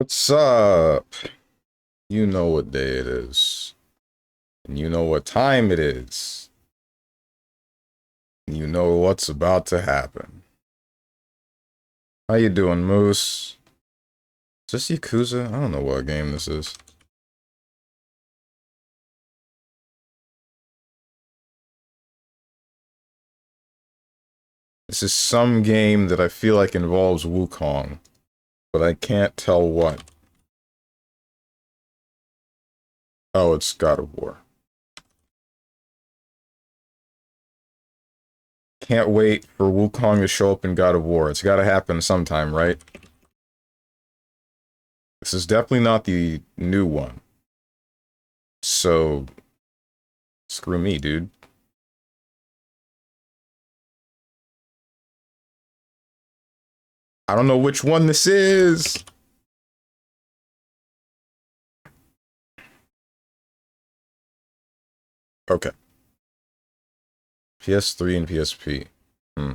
What's up? You know what day it is. And you know what time it is. And you know what's about to happen. How you doing, Moose? Is this Yakuza? I don't know what game this is. This is some game that I feel like involves Wukong, but I can't tell what. Oh, it's God of War. Can't wait for Wukong to show up in God of War. It's gotta happen sometime, right? This is definitely not the new one. So, screw me, dude. I don't know which one this is. Okay. PS3 and PSP. Hmm.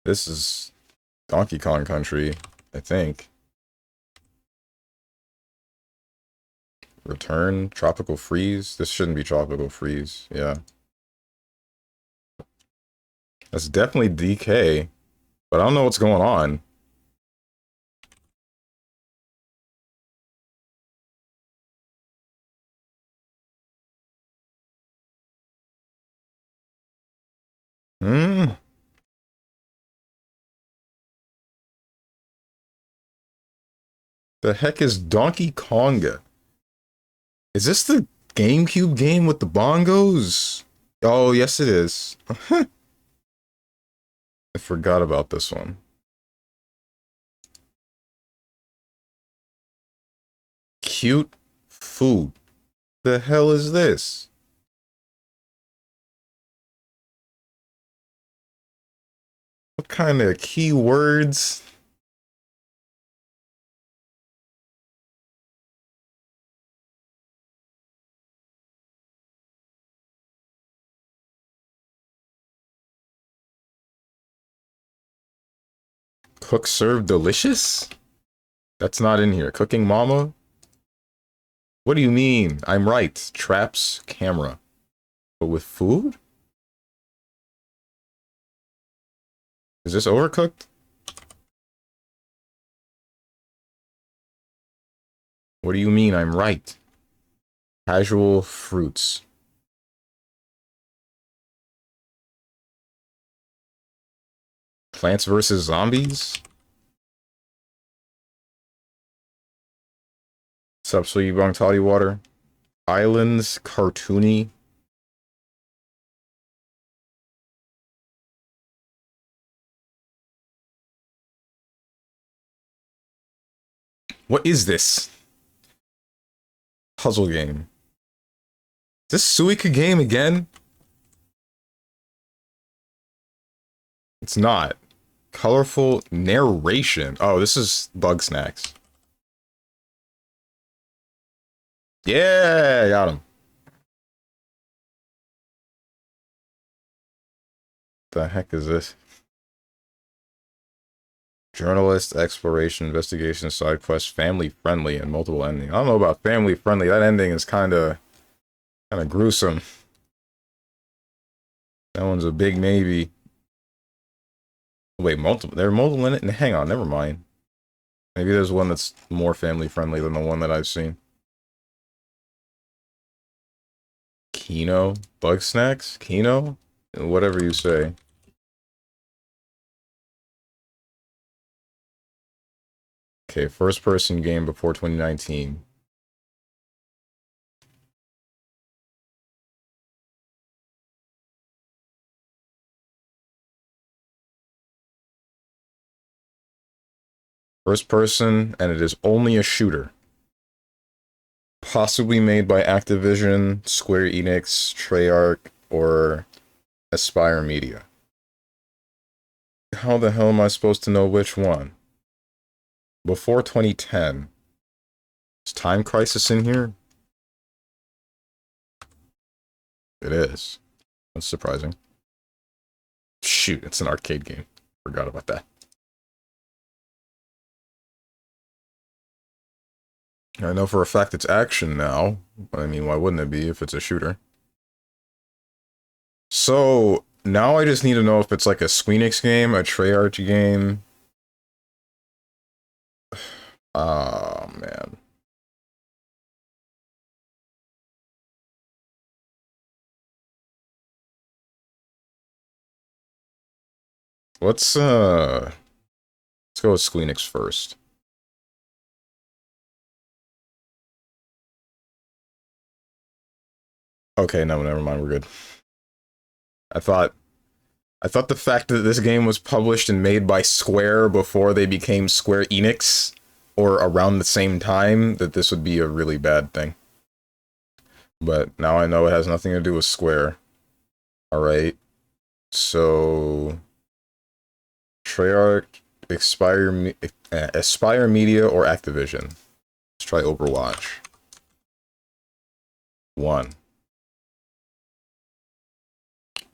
This is Donkey Kong Country, I think. Return, Tropical Freeze. This shouldn't be Tropical Freeze. Yeah. That's definitely DK, but I don't know what's going on. Hmm. The heck is Donkey Konga? Is this the GameCube game with the bongos? Oh, yes it is. I forgot about this one. Cute food. The hell is this? What kind of keywords? Cook serve delicious? That's not in here. Cooking mama? What do you mean? I'm right. Traps camera. But with food? Is this overcooked? What do you mean I'm right? Casual fruits. Plants versus zombies? Sup, sweetie bong toddy water? Islands cartoony? What is this? Puzzle game. Is this Suika game again? It's not. Colorful narration. Oh, this is Bug Snacks. Yeah, got him. The heck is this? Journalist, exploration, investigation, side quest, family friendly, and multiple ending. I don't know about family friendly. That ending is kind of gruesome. That one's a big maybe. Wait, multiple? There are multiple in it? Hang on, never mind. Maybe there's one that's more family friendly than the one that I've seen. Kino? Bug snacks? Kino? Whatever you say. Okay, first person game before 2019. First person, and it is only a shooter. Possibly made by Activision, Square Enix, Treyarch, or Aspire Media. How the hell am I supposed to know which one? Before 2010. Is Time Crisis in here? It is. That's surprising. Shoot, it's an arcade game. Forgot about that. I know for a fact it's action now. I mean, why wouldn't it be if it's a shooter? So, now I just need to know if it's like a Squeenix game, a Treyarch game. Oh, man. Let's go with Squeenix first. Okay, no, never mind, we're good. I thought the fact that this game was published and made by Square before they became Square Enix, or around the same time, that this would be a really bad thing. But now I know it has nothing to do with Square. Alright. So... Treyarch, Aspire Media, or Activision. Let's try Overwatch. 1.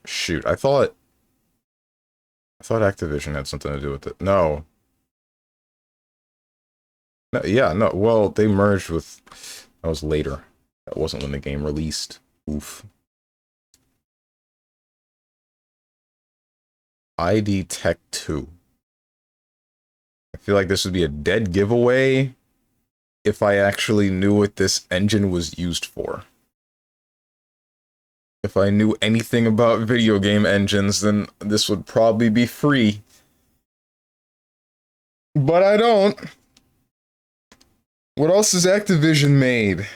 Shoot, I thought Activision had something to do with it. No. No, yeah, no, well, they merged with... That was later. That wasn't when the game released. Oof. ID Tech 2. I feel like this would be a dead giveaway if I actually knew what this engine was used for. If I knew anything about video game engines, then this would probably be free. But I don't. What else has Activision made?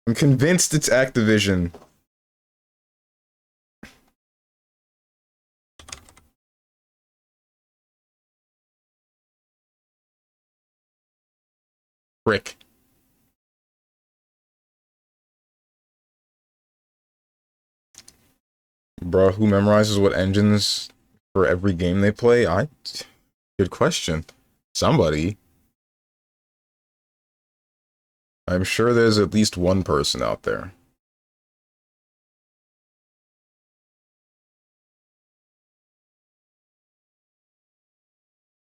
I'm convinced it's Activision. Frick. Bro, who memorizes what engines for every game they play? Good question. Somebody. I'm sure there's at least one person out there.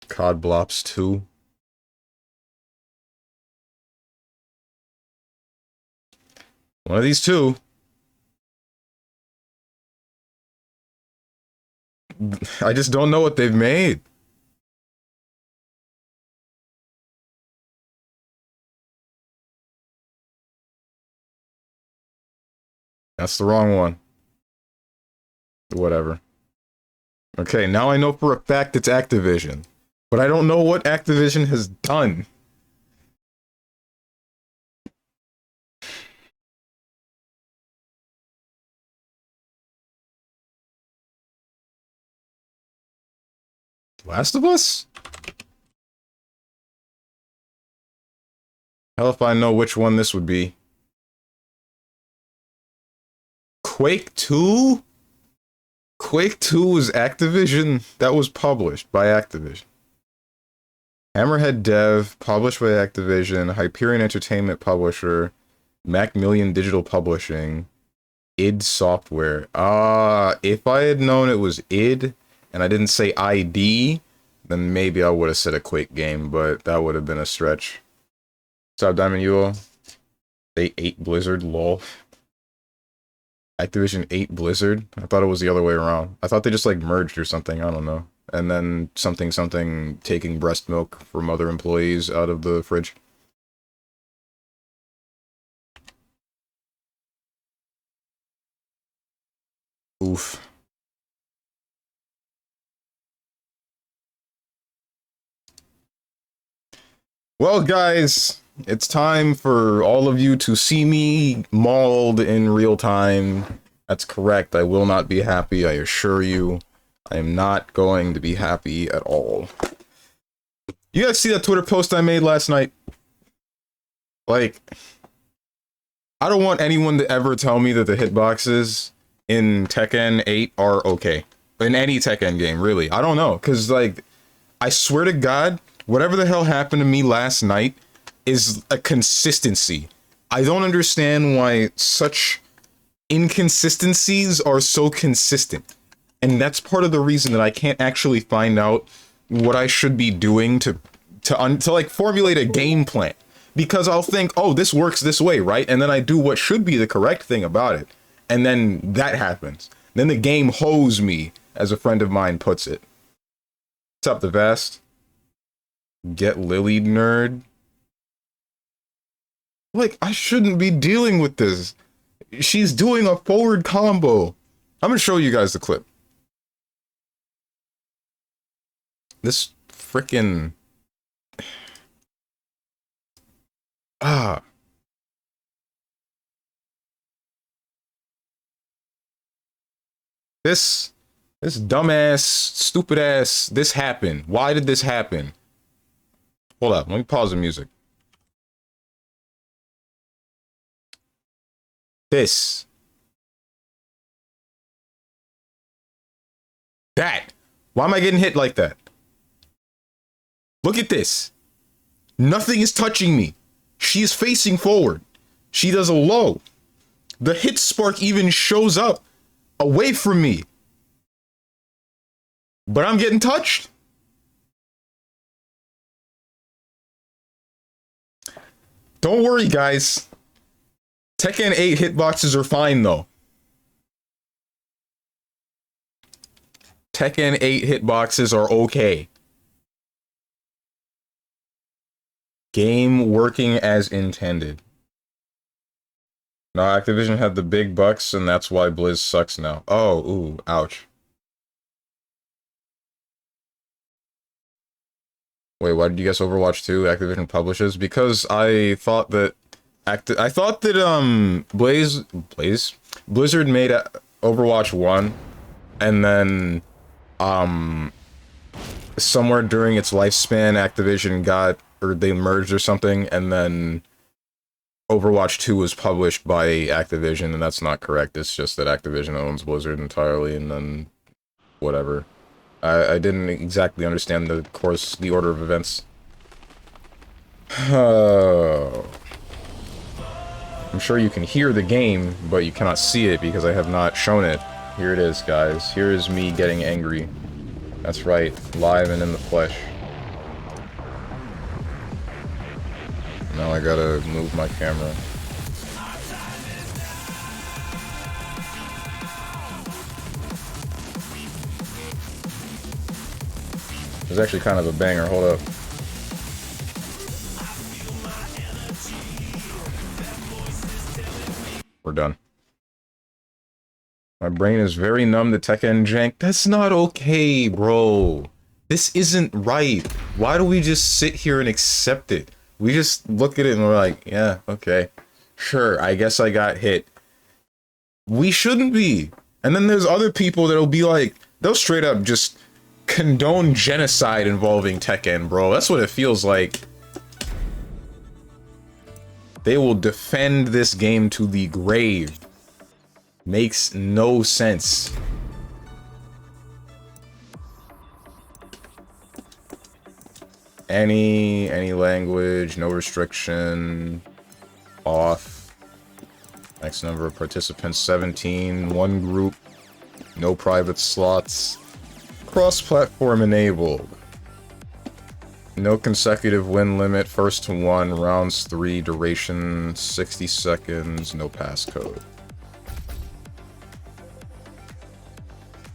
COD Blops 2. One of these two. I just don't know what they've made. That's the wrong one. Whatever. Okay, now I know for a fact it's Activision. But I don't know what Activision has done. Last of Us? Hell if I know which one this would be. Quake 2? Quake 2 was Activision? That was published by Activision. Hammerhead Dev, published by Activision. Hyperion Entertainment publisher. Macmillian Digital Publishing. id Software. If I had known it was id, and I didn't say ID, then maybe I would have said a Quake game, but that would have been a stretch. What's up, Diamond Yule? They ate Blizzard, lol. Activision ate Blizzard? I thought it was the other way around. I thought they just, like, merged or something, I don't know. And then something taking breast milk from other employees out of the fridge. Oof. Well, guys, it's time for all of you to see me mauled in real time. That's correct. I will not be happy, I assure you. I am not going to be happy at all. You guys see that Twitter post I made last night? Like, I don't want anyone to ever tell me that the hitboxes in Tekken 8 are okay. In any Tekken game, really. I don't know, because, like, I swear to God, whatever the hell happened to me last night is a consistency. I don't understand why such inconsistencies are so consistent. And that's part of the reason that I can't actually find out what I should be doing to like formulate a game plan. Because I'll think, oh, this works this way, right? And then I do what should be the correct thing about it. And then that happens. Then the game hoes me, as a friend of mine puts it. What's up, the vest? Get lilied, nerd. Like, I shouldn't be dealing with this. She's doing a forward combo. I'm gonna show you guys the clip. This frickin' this dumbass, stupid ass, this happened. Why did this happen? Hold up, let me pause the music. This. That. Why am I getting hit like that? Look at this. Nothing is touching me. She is facing forward. She does a low. The hit spark even shows up away from me. But I'm getting touched. Don't worry, guys. Tekken 8 hitboxes are fine, though. Tekken 8 hitboxes are okay. Game working as intended. No, Activision had the big bucks, and that's why Blizz sucks now. Oh, ooh, ouch. Wait, why did you guess Overwatch 2 Activision publishes? Because I thought that Blizzard made Overwatch 1, and then somewhere during its lifespan Activision they merged or something, and then Overwatch 2 was published by Activision, and that's not correct. It's just that Activision owns Blizzard entirely, and then whatever. I didn't exactly understand the order of events. I'm sure you can hear the game, but you cannot see it because I have not shown it. Here it is, guys. Here is me getting angry. That's right, live and in the flesh. Now I gotta move my camera. It's actually kind of a banger, hold up. We're done. My brain is very numb to Tekken jank. That's not okay, bro. This isn't right. Why do we just sit here and accept it? We just look at it and we're like, yeah, okay. Sure, I guess I got hit. We shouldn't be. And then there's other people that'll be like, they'll straight up just condone genocide involving Tekken, bro. That's what it feels like. They will defend this game to the grave. Makes no sense. Any language, no restriction, off. Next number of participants, 17, one group, no private slots, cross-platform enabled. No consecutive win limit, first to one, rounds 3, duration 60 seconds, no passcode.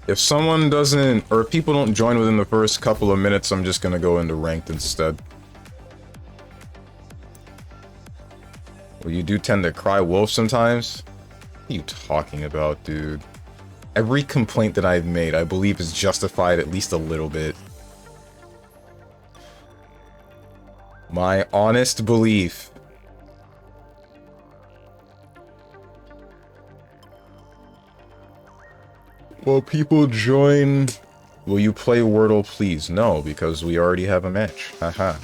If someone doesn't, or if people don't join within the first couple of minutes, I'm just gonna go into ranked instead. Well, you do tend to cry wolf sometimes? What are you talking about, dude? Every complaint that I've made, I believe, is justified at least a little bit. My honest belief. Will people join? Will you play Wordle, please? No, because we already have a match. Haha.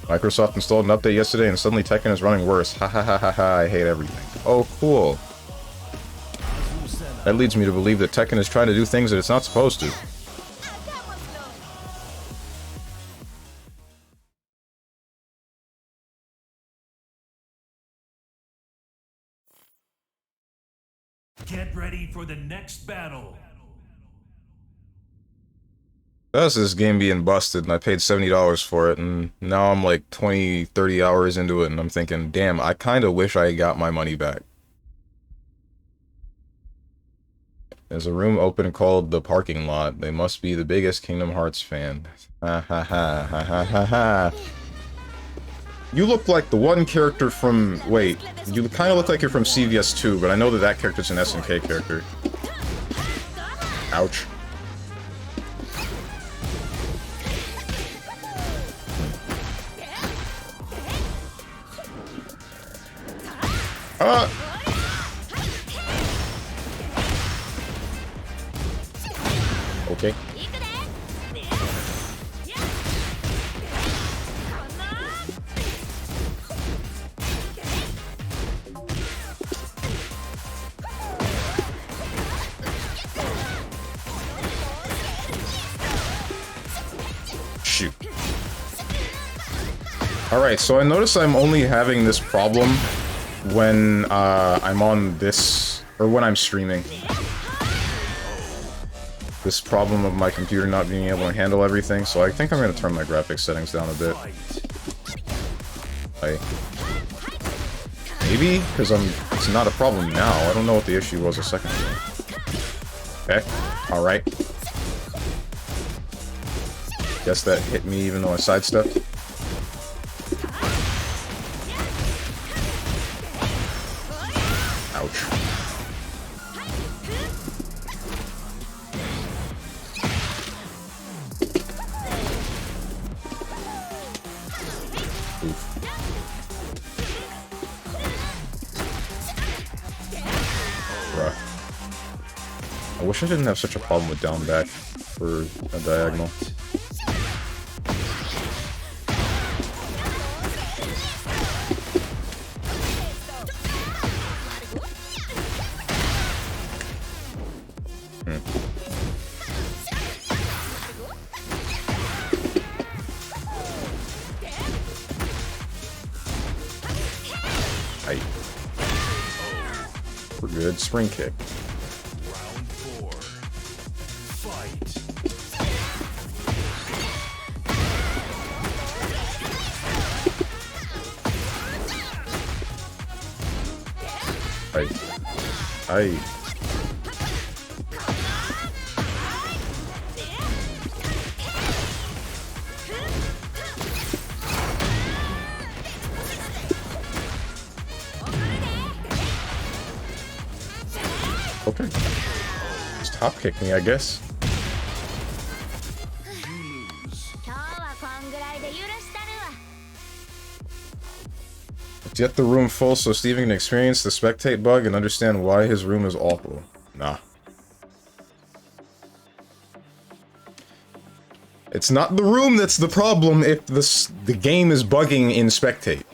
Microsoft installed an update yesterday and suddenly Tekken is running worse. Ha ha ha ha ha, I hate everything. Oh, cool. That leads me to believe that Tekken is trying to do things that it's not supposed to. Get ready for the next battle. That's this game being busted, and I paid $70 for it, and now I'm like 20, 30 hours into it, and I'm thinking, damn, I kind of wish I got my money back. There's a room open called the parking lot. They must be the biggest Kingdom Hearts fan. Ha ha ha ha ha ha ha. You look like the one character from... Wait, you kind of look like you're from CVS 2, but I know that that character's an SNK character. Ouch. Okay. Shoot. Alright, so I notice I'm only having this problem when I'm on this, or when I'm streaming. This problem of my computer not being able to handle everything, so I think I'm going to turn my graphics settings down a bit. Maybe? Because it's not a problem now. I don't know what the issue was a second ago. Okay, alright. Guess that hit me even though I sidestepped. Ouch. Bruh. I wish I didn't have such a problem with down back for a diagonal. We're good. Spring kick. Round 4. Fight. Aye. Okay. Just top kick me, I guess. Get the room full so Steven can experience the spectate bug and understand why his room is awful. Nah. It's not the room that's the problem if the game is bugging in spectate.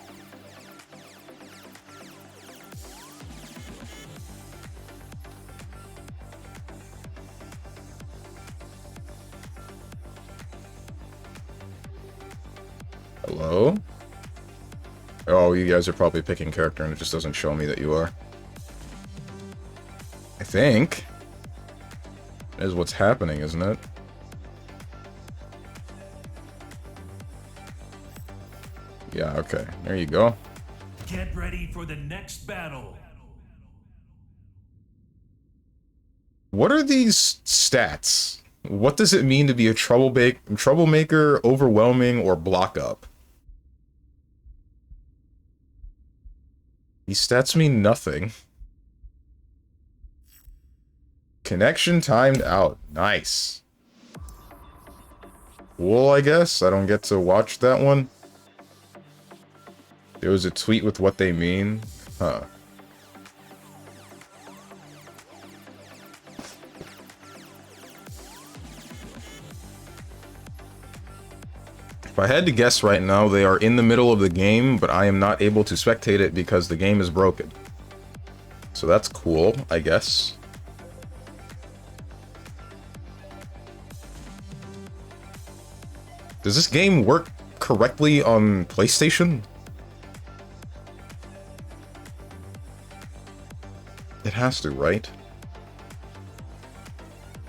Hello? Oh, you guys are probably picking character and it just doesn't show me that you are. I think. That is what's happening, isn't it? Yeah, okay. There you go. Get ready for the next battle. What are these stats? What does it mean to be a troublemaker, overwhelming, or block up? These stats mean nothing. Connection timed out. Nice. Cool, I guess. I don't get to watch that one. There was a tweet with what they mean. Huh. If I had to guess right now, they are in the middle of the game, but I am not able to spectate it because the game is broken. So that's cool, I guess. Does this game work correctly on PlayStation? It has to, right?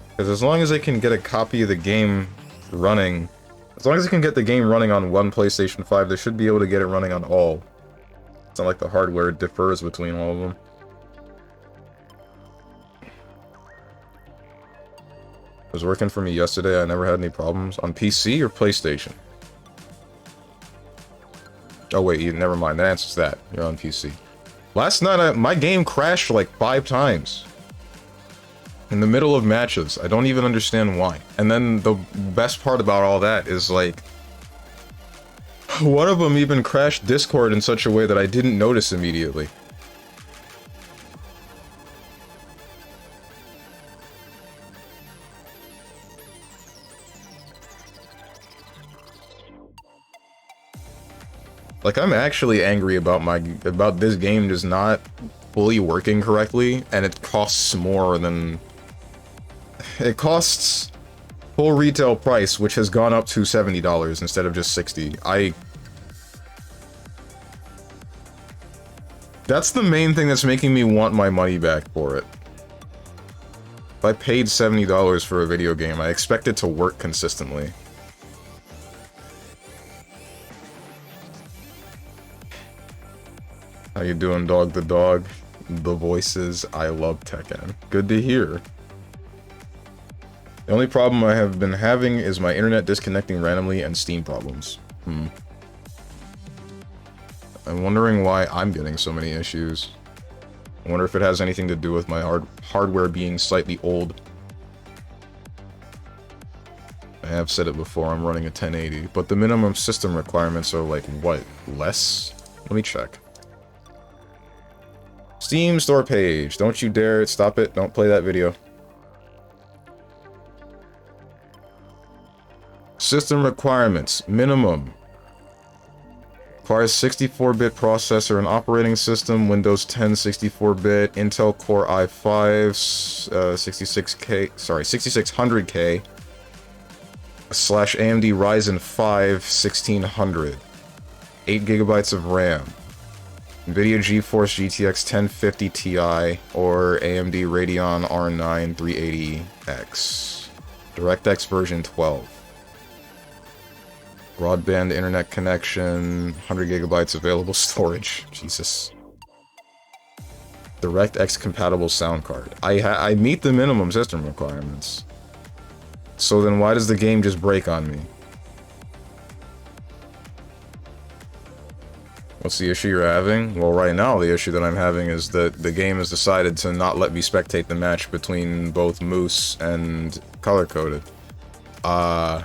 Because as long as I can get a copy of the game running, as long as I can get the game running on one PlayStation 5, they should be able to get it running on all. It's not like the hardware differs between all of them. It was working for me yesterday, I never had any problems. On PC or PlayStation? Oh wait, never mind, that answers that. You're on PC. Last night, my game crashed like 5 times. In the middle of matches. I don't even understand why. And then the best part about all that is like... one of them even crashed Discord in such a way that I didn't notice immediately. Like, I'm actually angry about this game just not fully working correctly, and it costs more than... It costs full retail price, which has gone up to $70 instead of just $60. That's the main thing that's making me want my money back for it. If I paid $70 for a video game, I expect it to work consistently. How you doing, dog the dog? The voices, I love Tekken. Good to hear. The only problem I have been having is my internet disconnecting randomly and Steam problems. I'm wondering why I'm getting so many issues. I wonder if it has anything to do with my hardware being slightly old. I have said it before, I'm running a 1080, but the minimum system requirements are like, what, less? Let me check. Steam store page. Don't you dare stop it. Don't play that video. System requirements. Minimum. Requires 64-bit processor and operating system. Windows 10 64-bit. Intel Core i5 6600K / AMD Ryzen 5 1600. 8 gigabytes of RAM. NVIDIA GeForce GTX 1050 Ti or AMD Radeon R9 380X. DirectX version 12. Broadband internet connection, 100 gigabytes available storage. Jesus. DirectX compatible sound card. I meet the minimum system requirements. So then why does the game just break on me? What's the issue you're having? Well, right now, the issue that I'm having is that the game has decided to not let me spectate the match between both Moose and Color-Coded. The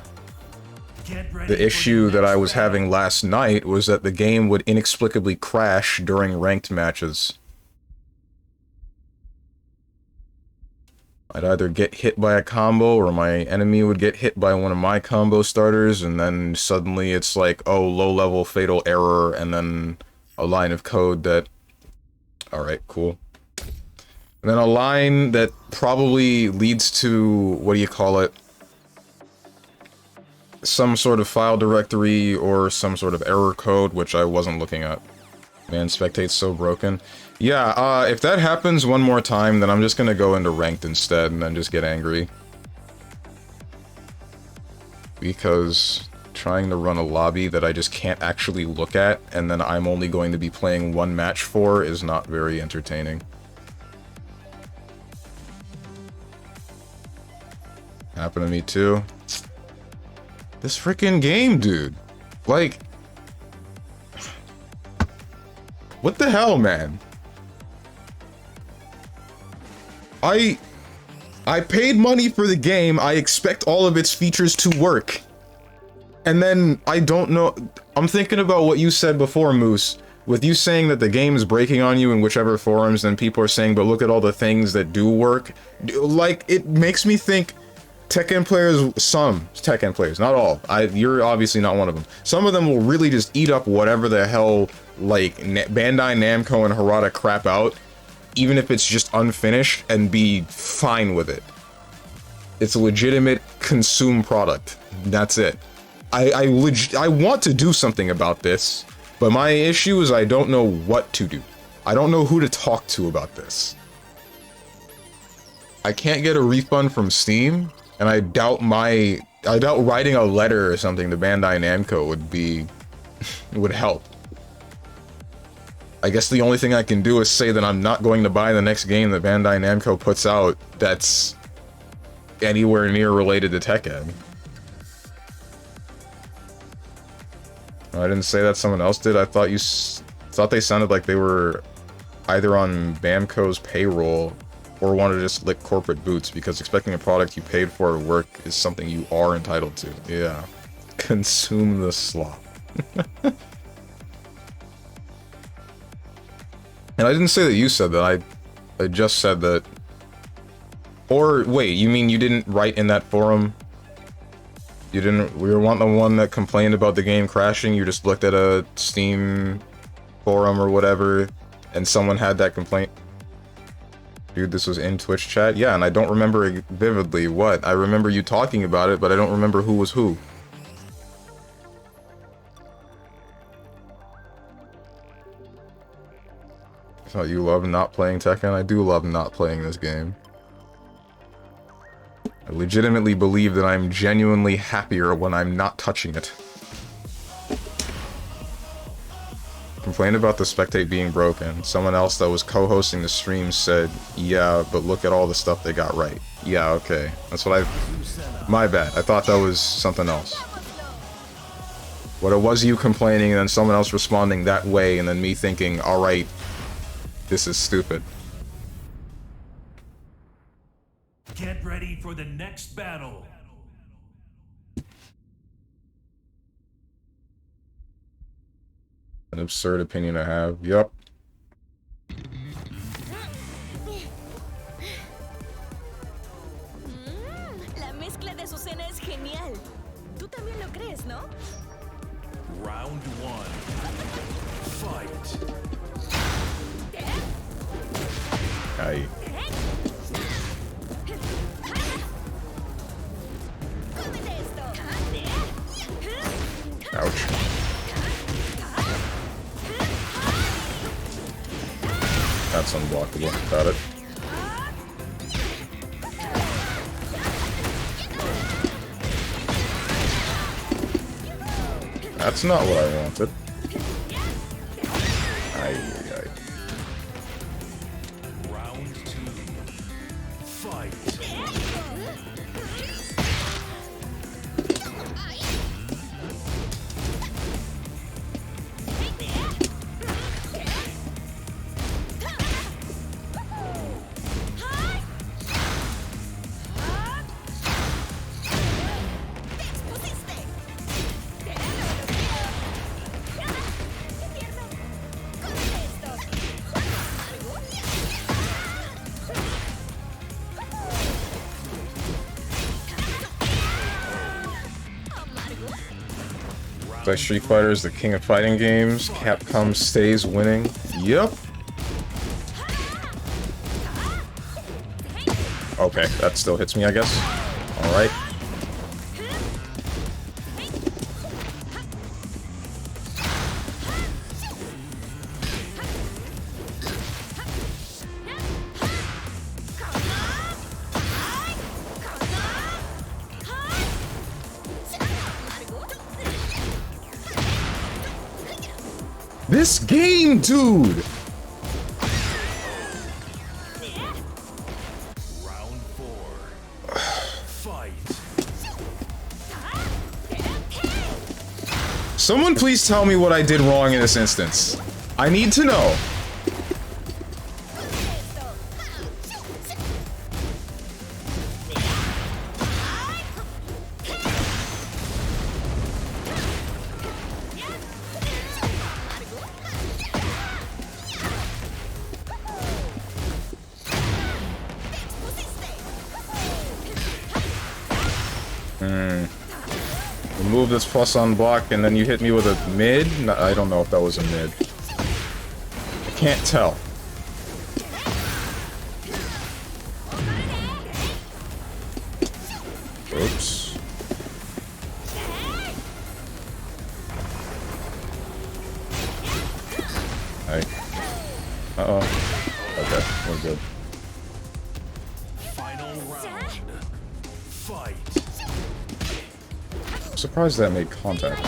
issue that I was having last night was that the game would inexplicably crash during ranked matches. I'd either get hit by a combo, or my enemy would get hit by one of my combo starters, and then suddenly it's like, oh, low-level fatal error, and then a line of code that... Alright, cool. And then a line that probably leads to, what do you call it? Some sort of file directory, or some sort of error code, which I wasn't looking at. Man, spectate's so broken. Yeah, if that happens one more time, then I'm just gonna go into ranked instead, and then just get angry. Because trying to run a lobby that I just can't actually look at, and then I'm only going to be playing one match for, is not very entertaining. Happened to me too. This freaking game, dude. Like... what the hell, man? I paid money for the game, I expect all of its features to work. And then, I don't know... I'm thinking about what you said before, Moose. With you saying that the game is breaking on you in whichever forums, and people are saying, but look at all the things that do work. Like, it makes me think... Tekken players, some Tekken players, not all. You're obviously not one of them. Some of them will really just eat up whatever the hell, like, Bandai Namco and Harada crap out, even if it's just unfinished, and be fine with it. It's a legitimate consume product. That's it. I want to do something about this, but my issue is I don't know what to do. I don't know who to talk to about this. I can't get a refund from Steam, and I doubt writing a letter or something to Bandai Namco would help. I guess the only thing I can do is say that I'm not going to buy the next game that Bandai Namco puts out that's anywhere near related to Tekken. I didn't say that, someone else did. I thought thought they sounded like they were either on Bamco's payroll or wanted to just lick corporate boots, because expecting a product you paid for to work is something you are entitled to. Yeah. Consume the slop. And I didn't say that you said that, I just said that... Or, wait, you mean you didn't write in that forum? You didn't... We were the one that complained about the game crashing, you just looked at a Steam forum or whatever, and someone had that complaint? Dude, this was in Twitch chat? Yeah, and I don't remember it vividly. What? I remember you talking about it, but I don't remember who was who. I thought you loved not playing Tekken. I do love not playing this game. I legitimately believe that I'm genuinely happier when I'm not touching it. Complained about the spectate being broken. Someone else that was co-hosting the stream said, yeah, but look at all the stuff they got right. Yeah, okay. That's what my bad. I thought that was something else. What it was you complaining and then someone else responding that way and then me thinking, alright, this is stupid. Get ready for the next battle. An absurd opinion I have. Yup. La mezcla de su cena es genial. Tú también lo crees, ¿no? Round 1. Fight. Aye. Ouch. That's unblockable. Got it. That's not what I wanted. Aye. Round 2. Fight. Like Street Fighter is the king of fighting games. Capcom stays winning. Yep. Okay, that still hits me, I guess. Alright. This game, dude! Round 4. Fight. Someone please tell me what I did wrong in this instance. I need to know. Remove this plus on block, and then you hit me with a mid? No, I don't know if that was a mid. I can't tell. Oops. Hey. Uh-oh. Okay, we're good. Final round. Fight. I'm surprised that made contact.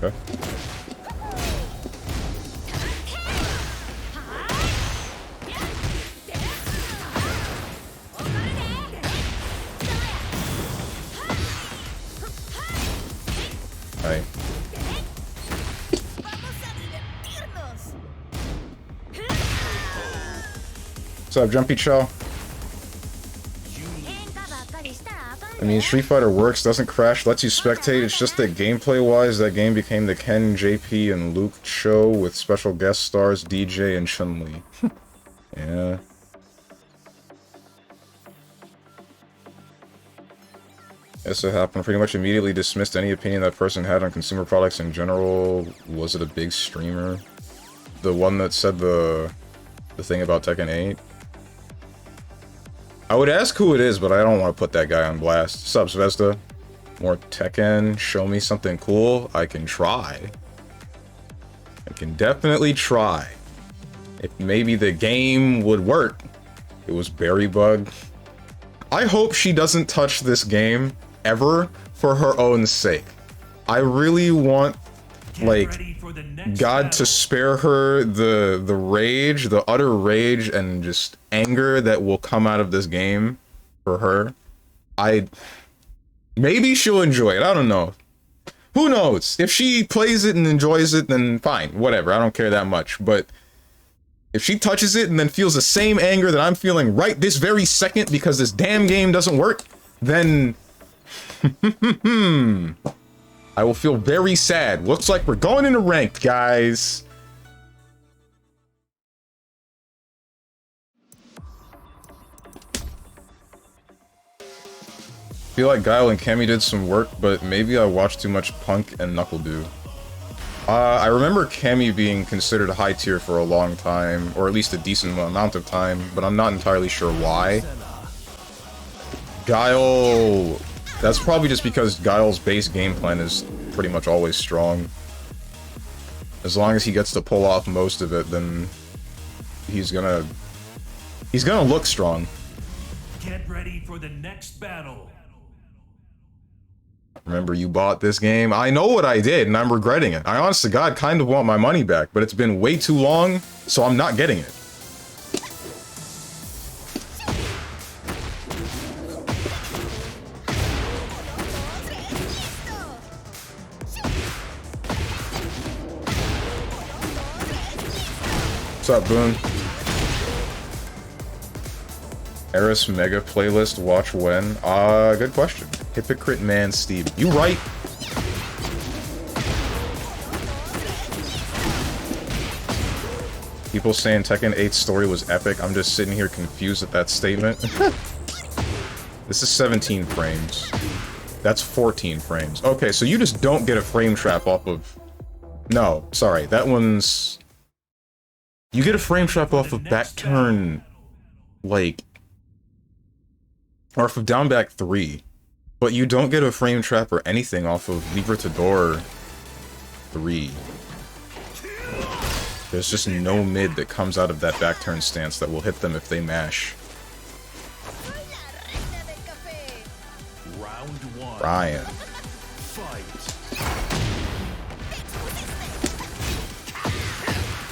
Okay. Right. What's up, Jumpy Chow? I mean, Street Fighter works, doesn't crash, lets you spectate. It's just that gameplay-wise, that game became the Ken, JP, and Luke show with special guest stars DJ and Chun-Li. Yeah. Yes, it happened. Pretty much immediately dismissed any opinion that person had on consumer products in general. Was it a big streamer? The one that said the thing about Tekken 8? I would ask who it is, but I don't want to put that guy on blast. Sup, Zvezda? More Tekken? Show me something cool? I can try. I can definitely try. If maybe the game would work. It was Berry Bug. I hope she doesn't touch this game ever for her own sake. I really want, like, God to spare her the rage, the utter rage and just anger that will come out of this game for her. Maybe she'll enjoy it. I don't know. Who knows? If she plays it and enjoys it, then fine. Whatever. I don't care that much. But if she touches it and then feels the same anger that I'm feeling right this very second because this damn game doesn't work, then I will feel very sad. Looks like we're going into ranked, guys. I feel like Guile and Cammy did some work, but maybe I watched too much Punk and Knuckle Do. I remember Cammy being considered high tier for a long time, or at least a decent amount of time, but I'm not entirely sure why. Guile... That's probably just because Guile's base game plan is pretty much always strong. As long as he gets to pull off most of it, then he's gonna look strong. Get ready for the next battle. Remember, you bought this game? I know what I did, and I'm regretting it. I honest to God kind of want my money back, but it's been way too long, so I'm not getting it. What's up, Boone? Eris Mega Playlist, watch when? Good question. Hypocrite Man Steve. You right. People saying Tekken 8's story was epic. I'm just sitting here confused at that statement. This is 17 frames. That's 14 frames. Okay, so you just don't get a frame trap off of... No, sorry. That one's... You get a frame trap off of back turn... Like... Or off of down back 3. But you don't get a frame trap or anything off of Libertador 3. There's just no mid that comes out of that back turn stance that will hit them if they mash. Round one. Ryan. Fight.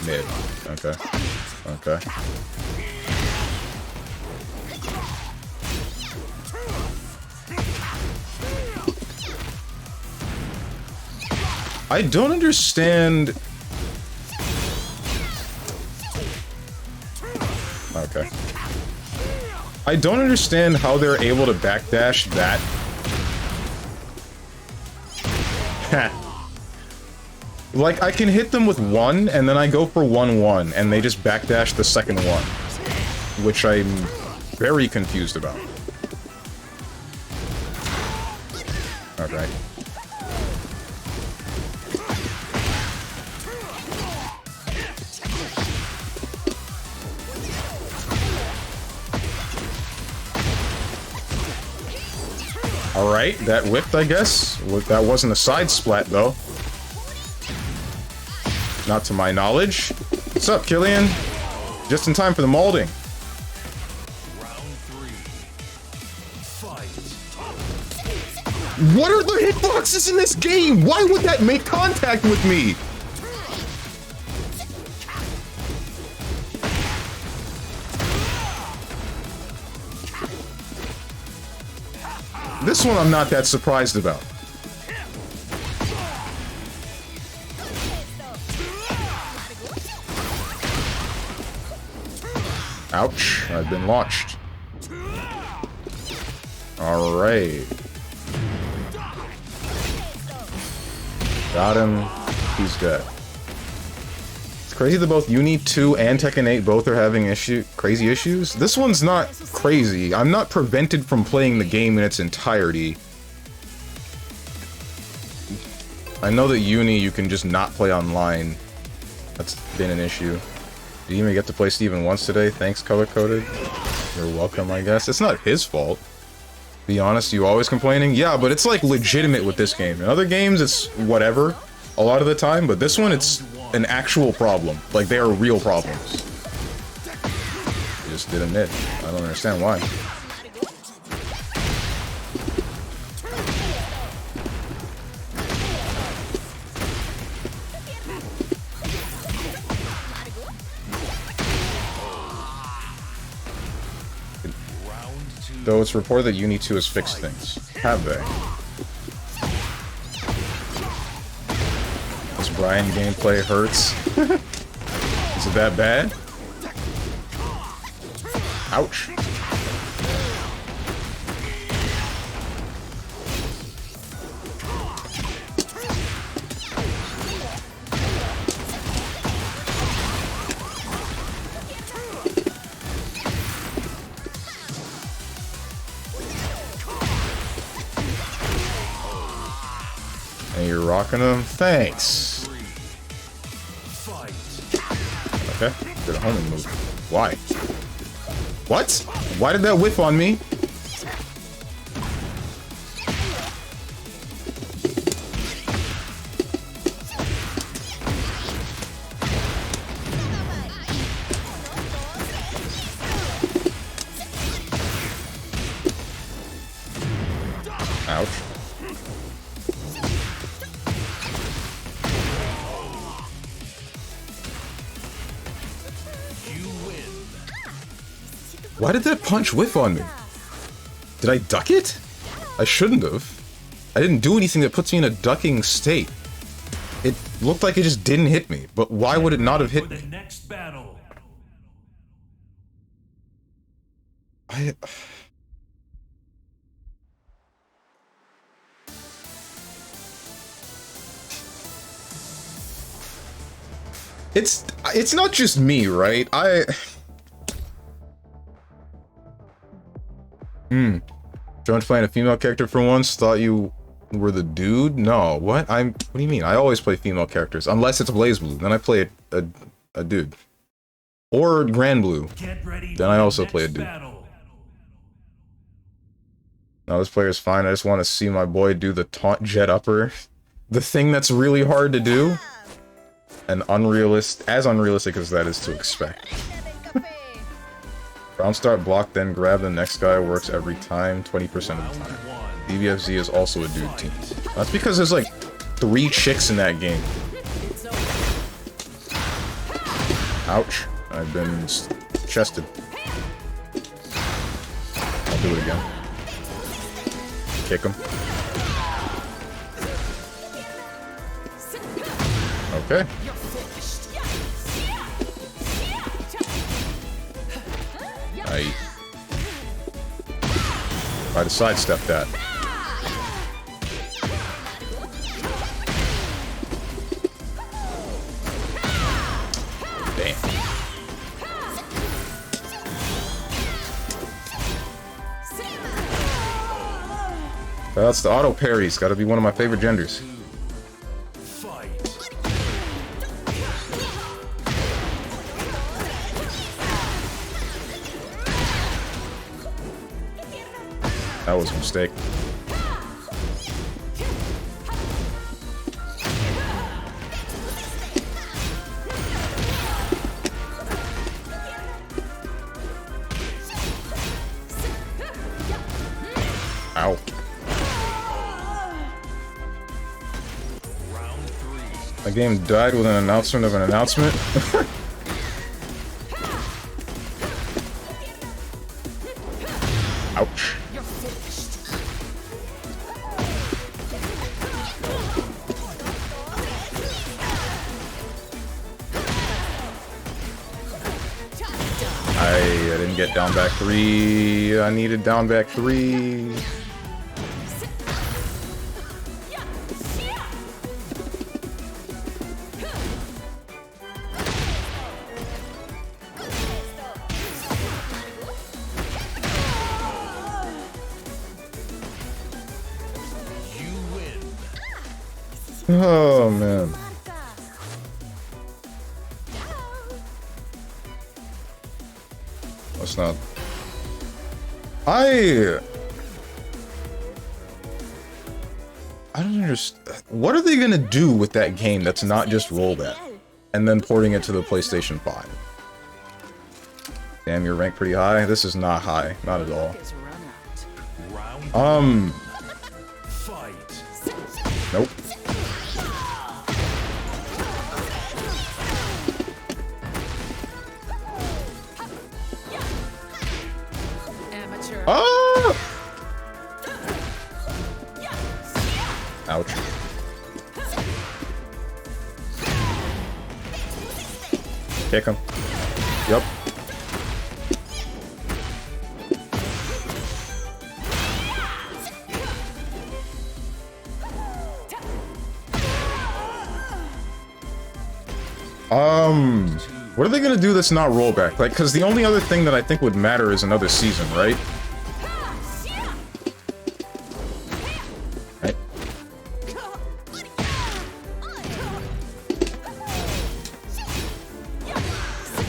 Mid. Okay. Okay. I don't understand... Okay. I don't understand how they're able to backdash that. Like, I can hit them with one, and then I go for 1-1, and they just backdash the second one. Which I'm very confused about. Okay. Alright, that whipped, I guess. That wasn't a side splat, though. Not to my knowledge. What's up, Killian? Just in time for the molding. Round 3. Fight. What are the hitboxes in this game? Why would that make contact with me? This one I'm not that surprised about. Ouch, I've been launched. Alright. Got him. He's dead. It's crazy that both Uni 2 and Tekken 8 both are having crazy issues. This one's not crazy. I'm not prevented from playing the game in its entirety. I know that Uni you can just not play online. That's been an issue. Did you even get to play Steven once today? Thanks, color-coded. You're welcome, I guess. It's not his fault. Be honest, you always complaining? Yeah, but it's like legitimate with this game. In other games, it's whatever a lot of the time, but this one, it's an actual problem. Like, they are real problems. You just did admit. I don't understand why. Though it's reported that Uni 2 has fixed things. Have they? This Brian gameplay hurts. Is it that bad? Ouch. And you're rocking them? Thanks. Okay, did a homing move. Why? What? Why did that whiff on me? Ouch. Why did that punch whiff on me? Did I duck it? I shouldn't have. I didn't do anything that puts me in a ducking state. It looked like it just didn't hit me, but why would it not have hit me? Next battle. It's not just me, right? Jones playing a female character for once, thought you were the dude? No, what? What do you mean? I always play female characters, unless it's BlazBlue, then I play a dude. Or Grand Blue, then I also play a dude. Now this player's fine, I just want to see my boy do the taunt jet upper. The thing that's really hard to do, and as unrealistic as that is to expect. Round start, block, then grab the next guy works every time, 20% of the time. BBFZ is also a dude team. That's because there's like 3 chicks in that game. Ouch. I've been chested. I'll do it again. Kick him. Okay. I try to sidestep that. Damn. That's the auto parries. Got to be one of my favorite genders. That was a mistake. Ow. The game died with an announcement of an announcement. Ouch. I didn't get down back 3. I needed down back 3. Oh man. That's not. I don't understand. What are they gonna do with that game that's not just rollback and then porting it to the PlayStation 5? Damn, you're ranked pretty high. This is not high, not at all. Nope. Ah! Ouch. Kick him. Yep. What are they gonna do that's not rollback? Like, because the only other thing that I think would matter is another season, right? Right.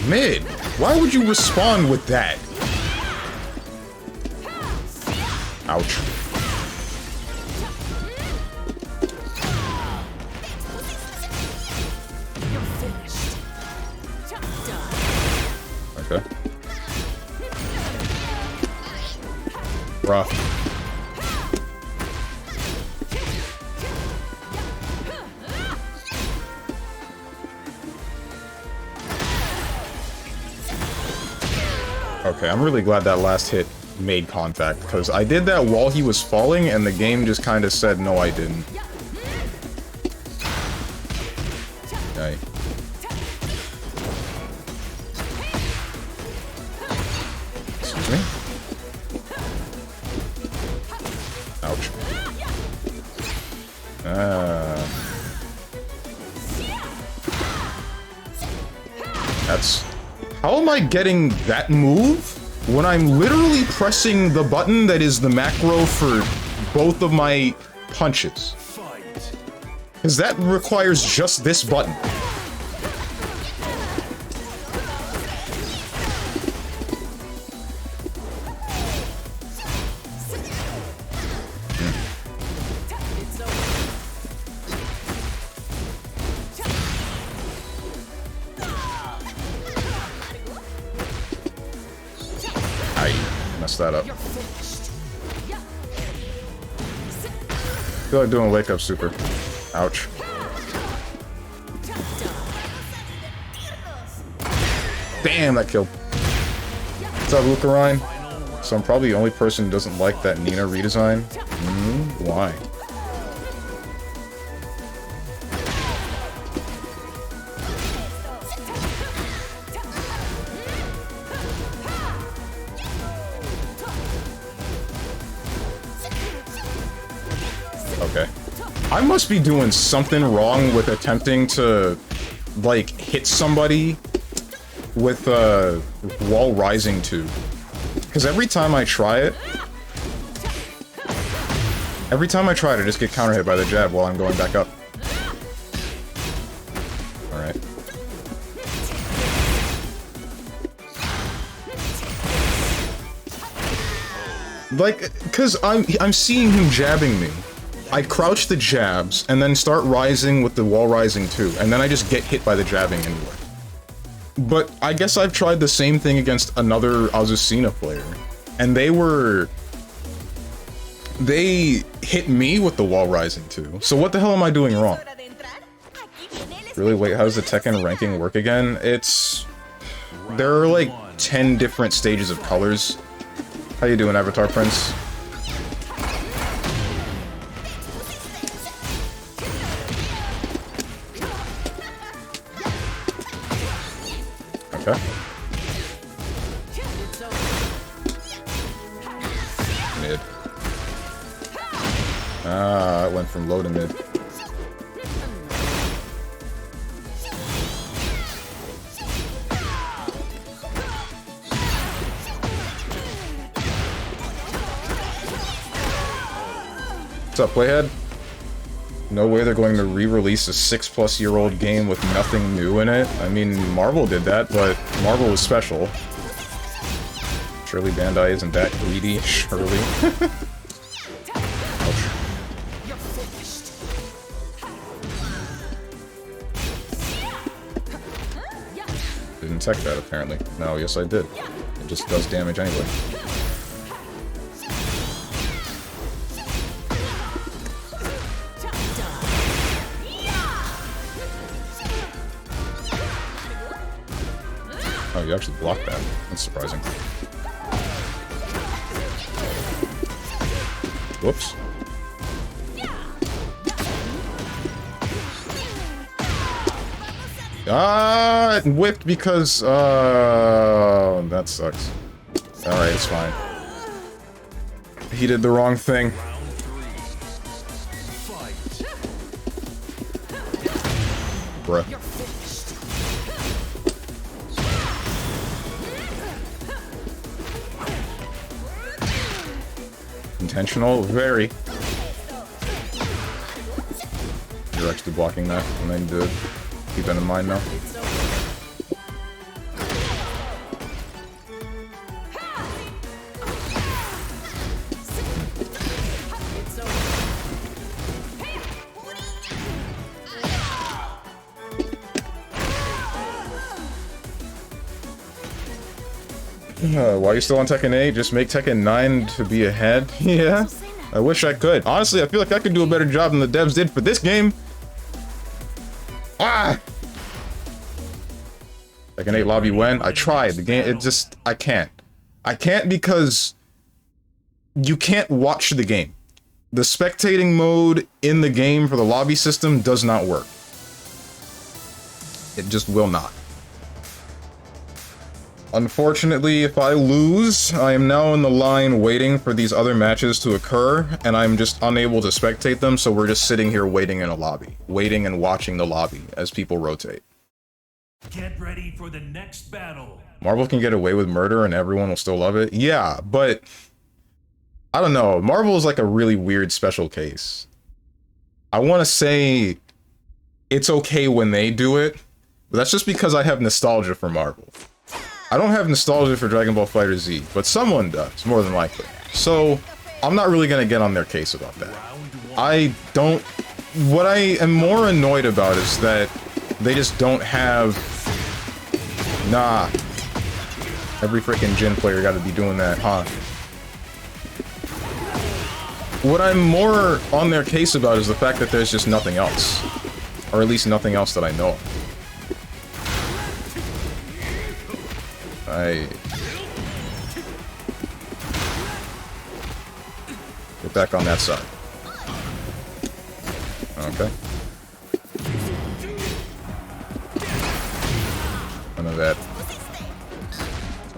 Mid, why would you respond with that? Ouch. Okay. Rough. Okay, I'm really glad that last hit made contact, because I did that while he was falling, and the game just kind of said, no, I didn't. Okay. Excuse me? Ouch. That's... How am I getting that move when I'm literally pressing the button that is the macro for both of my punches? Because that requires just this button. That up. I feel like doing wake up super. Ouch. Damn, that killed. What's up, WOOOOOO? So I'm probably the only person who doesn't like that Nina redesign. Why? Okay. I must be doing something wrong with attempting to, like, hit somebody with wall rising 2. Because every time I try it, I just get counter hit by the jab while I'm going back up. Alright. Like, because I'm seeing him jabbing me. I crouch the jabs, and then start rising with the wall rising 2, and then I just get hit by the jabbing anyway. But I guess I've tried the same thing against another Azucena player, and they were they hit me with the wall rising too. So what the hell am I doing wrong? Really? Wait, how does the Tekken ranking work again? There are like 10 different stages of colors. How you doing, Avatar Prince? Okay. Mid. Ah, it went from low to mid. What's up, Playhead? No way they're going to re-release a 6-plus-year-old game with nothing new in it. I mean, Marvel did that, but Marvel was special. Surely Bandai isn't that greedy. Surely. Ouch. Didn't tech that, apparently. No, yes I did. It just does damage anyway. Oh, you actually blocked that. That's surprising. Whoops. Ah, it whipped because, that sucks. Alright, it's fine. He did the wrong thing. Bruh. Intentional? Very. You're actually blocking that, and I need to keep that in mind now. Why are you still on Tekken 8? Just make Tekken 9 to be ahead? Yeah, I wish I could. Honestly, I feel like I could do a better job than the devs did for this game. Ah! Tekken 8 lobby when? I tried. The game, I can't. I can't because you can't watch the game. The spectating mode in the game for the lobby system does not work. It just will not. Unfortunately, if I lose, I am now in the line waiting for these other matches to occur, and I'm just unable to spectate them, so we're just sitting here waiting in a lobby. Waiting and watching the lobby as people rotate. Get ready for the next battle. Marvel can get away with murder and everyone will still love it? Yeah, but... I don't know. Marvel is like a really weird special case. I want to say it's okay when they do it, but that's just because I have nostalgia for Marvel. I don't have nostalgia for Dragon Ball FighterZ, but someone does, more than likely. So, I'm not really gonna get on their case about that. What I am more annoyed about is that they just don't have... Nah. Every freaking Jin player gotta be doing that, huh? What I'm more on their case about is the fact that there's just nothing else. Or at least nothing else that I know of. Get back on that side. Okay. None of that.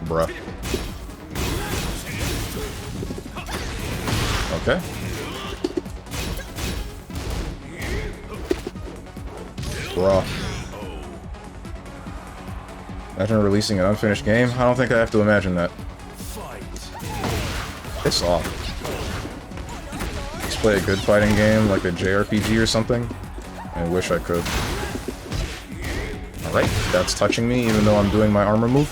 Bruh. Okay. Bruh. Imagine releasing an unfinished game? I don't think I have to imagine that. Piss off. Let's play a good fighting game, like a JRPG or something. I wish I could. Alright, that's touching me even though I'm doing my armor move.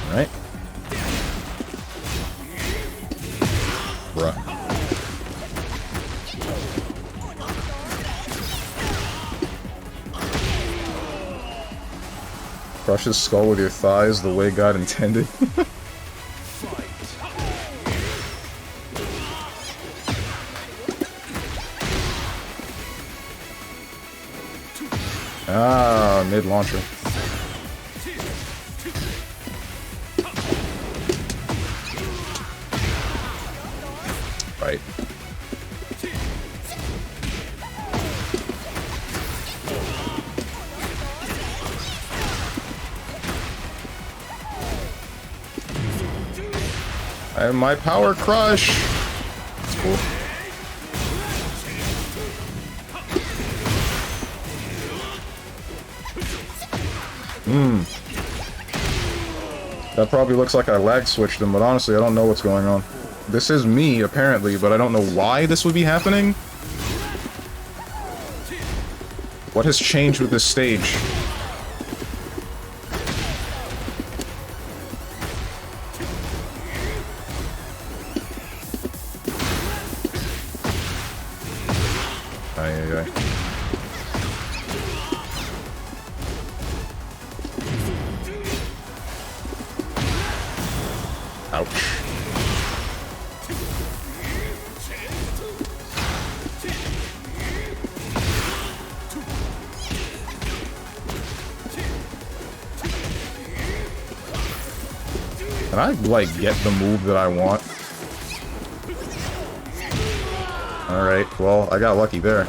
Alright. Bruh. Crush his skull with your thighs the way God intended. Ah, mid launcher. Right. I have my power crush. That's cool. That probably looks like I lag switched him, but honestly, I don't know what's going on. This is me, apparently, but I don't know why this would be happening. What has changed with this stage? Ay, ay, ay. Ouch. Can I, like, get the move that I want? Alright, well, I got lucky there.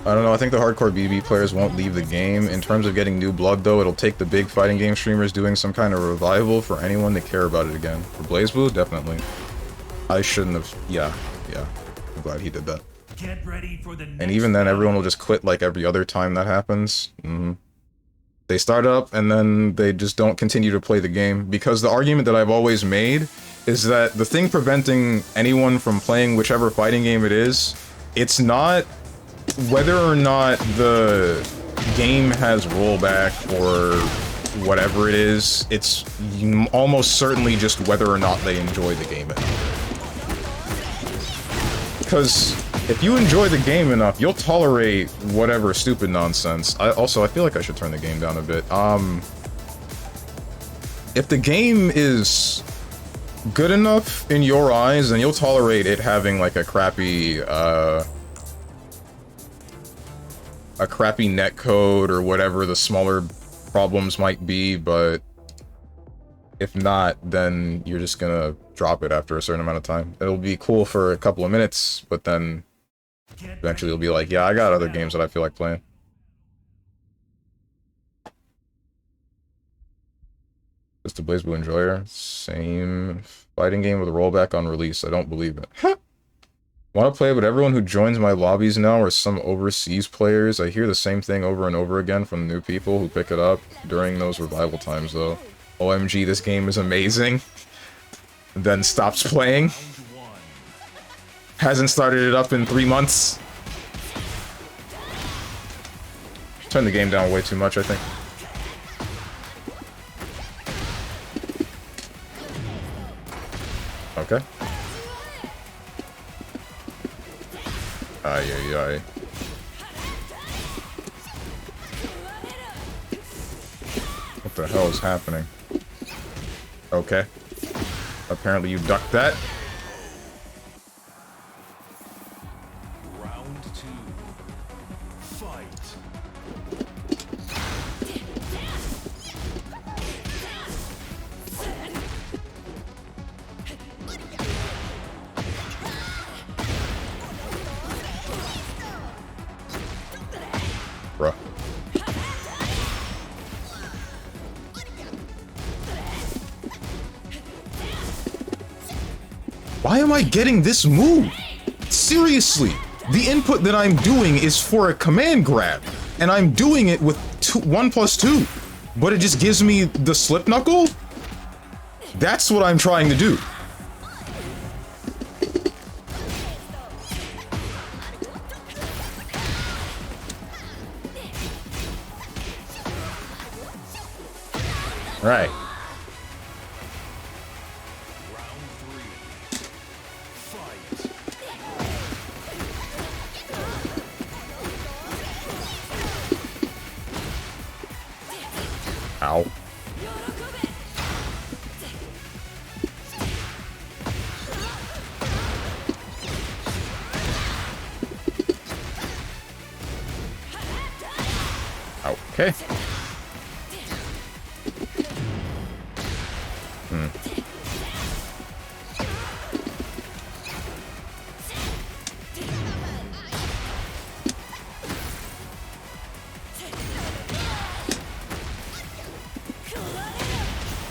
I don't know, I think the hardcore BB players won't leave the game. In terms of getting new blood, though, it'll take the big fighting game streamers doing some kind of revival for anyone to care about it again. For BlazBlue, definitely. I shouldn't have... Yeah. I'm glad he did that. Get ready for the next And even then, battle. everyone will just quit like every other time that happens. They start up, and then they just don't continue to play the game. Because the argument that I've always made is that the thing preventing anyone from playing whichever fighting game it is, it's not whether or not the game has rollback or whatever it is, it's almost certainly just whether or not they enjoy the game enough. Because if you enjoy the game enough, you'll tolerate whatever stupid nonsense. I feel like I should turn the game down a bit. If the game is good enough in your eyes, then you'll tolerate it having like a crappy netcode or whatever the smaller problems might be, but if not, then you're just gonna drop it after a certain amount of time. It'll be cool for a couple of minutes, but then eventually you'll be like, yeah, I got other games that I feel like playing. Just a BlazBlue enjoyer. Same fighting game with a rollback on release. I don't believe it. Want to play, but everyone who joins my lobbies now are some overseas players. I hear the same thing over and over again from new people who pick it up during those revival times, though. OMG, this game is amazing. Then stops playing. Hasn't started it up in 3 months. Turn the game down way too much, I think. Okay. Ay, ay, ay. What the hell is happening? Okay. Apparently you ducked that. Round 2. Fight. Bruh. Why am I getting this move? Seriously, the input that I'm doing is for a command grab, and I'm doing it with 1+2, but it just gives me the slip knuckle? That's what I'm trying to do. Right. Round 3. Fight. Ow. Okay.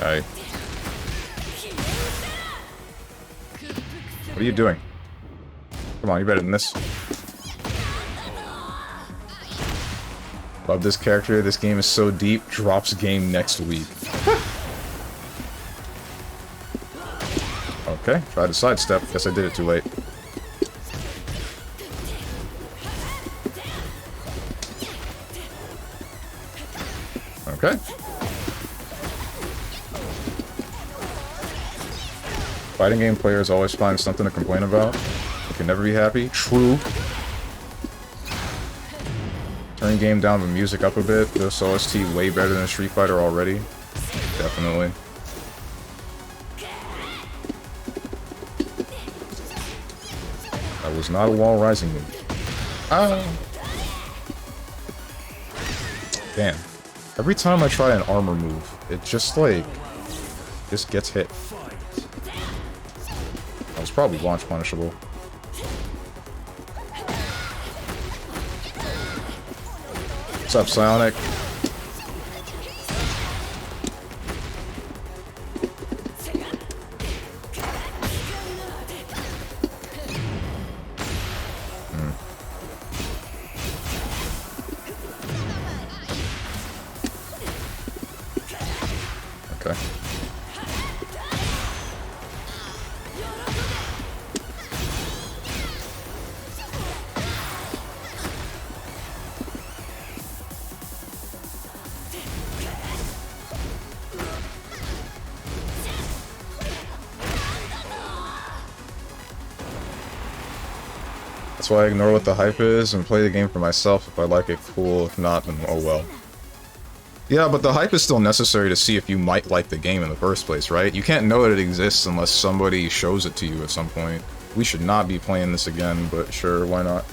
Alright. What are you doing? Come on, you're better than this. Love this character. This game is so deep. Drops game next week. Okay, tried to sidestep. Guess I did it too late. Okay. Fighting game players always find something to complain about. They can never be happy. True. Turn game down, but music up a bit. This OST way better than Street Fighter already. Definitely. That was not a wall rising move. Ah. Damn. Every time I try an armor move, it just like gets hit. That was probably launch punishable. What's up, Psionic? Okay. That's why I ignore what the hype is and play the game for myself. If I like it, cool. If not, then oh well. Yeah, but the hype is still necessary to see if you might like the game in the first place, right? You can't know that it exists unless somebody shows it to you at some point. We should not be playing this again, but sure, why not?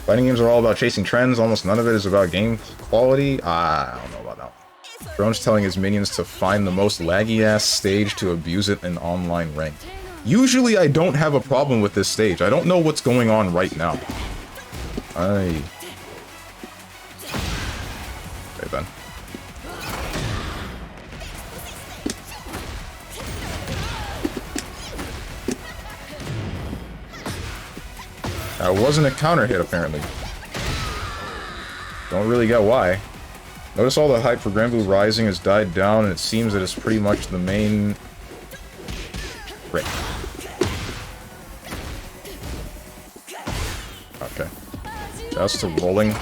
Fighting games are all about chasing trends. Almost none of it is about game quality. I don't know about that. Drone's telling his minions to find the most laggy-ass stage to abuse it in online rank. Usually I don't have a problem with this stage. I don't know what's going on right now. Okay, then. That wasn't a counter hit, apparently. Don't really get why. Notice all the hype for Granblue Rising has died down, and it seems that it's pretty much the main... Right. Okay. Just to rolling.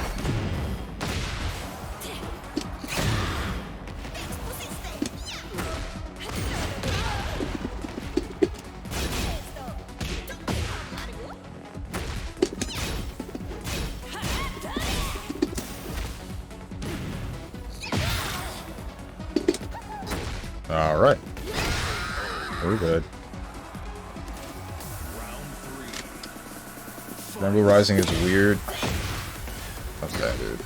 Alright. We're good. Granblue Rising is weird. Fuck that, dude.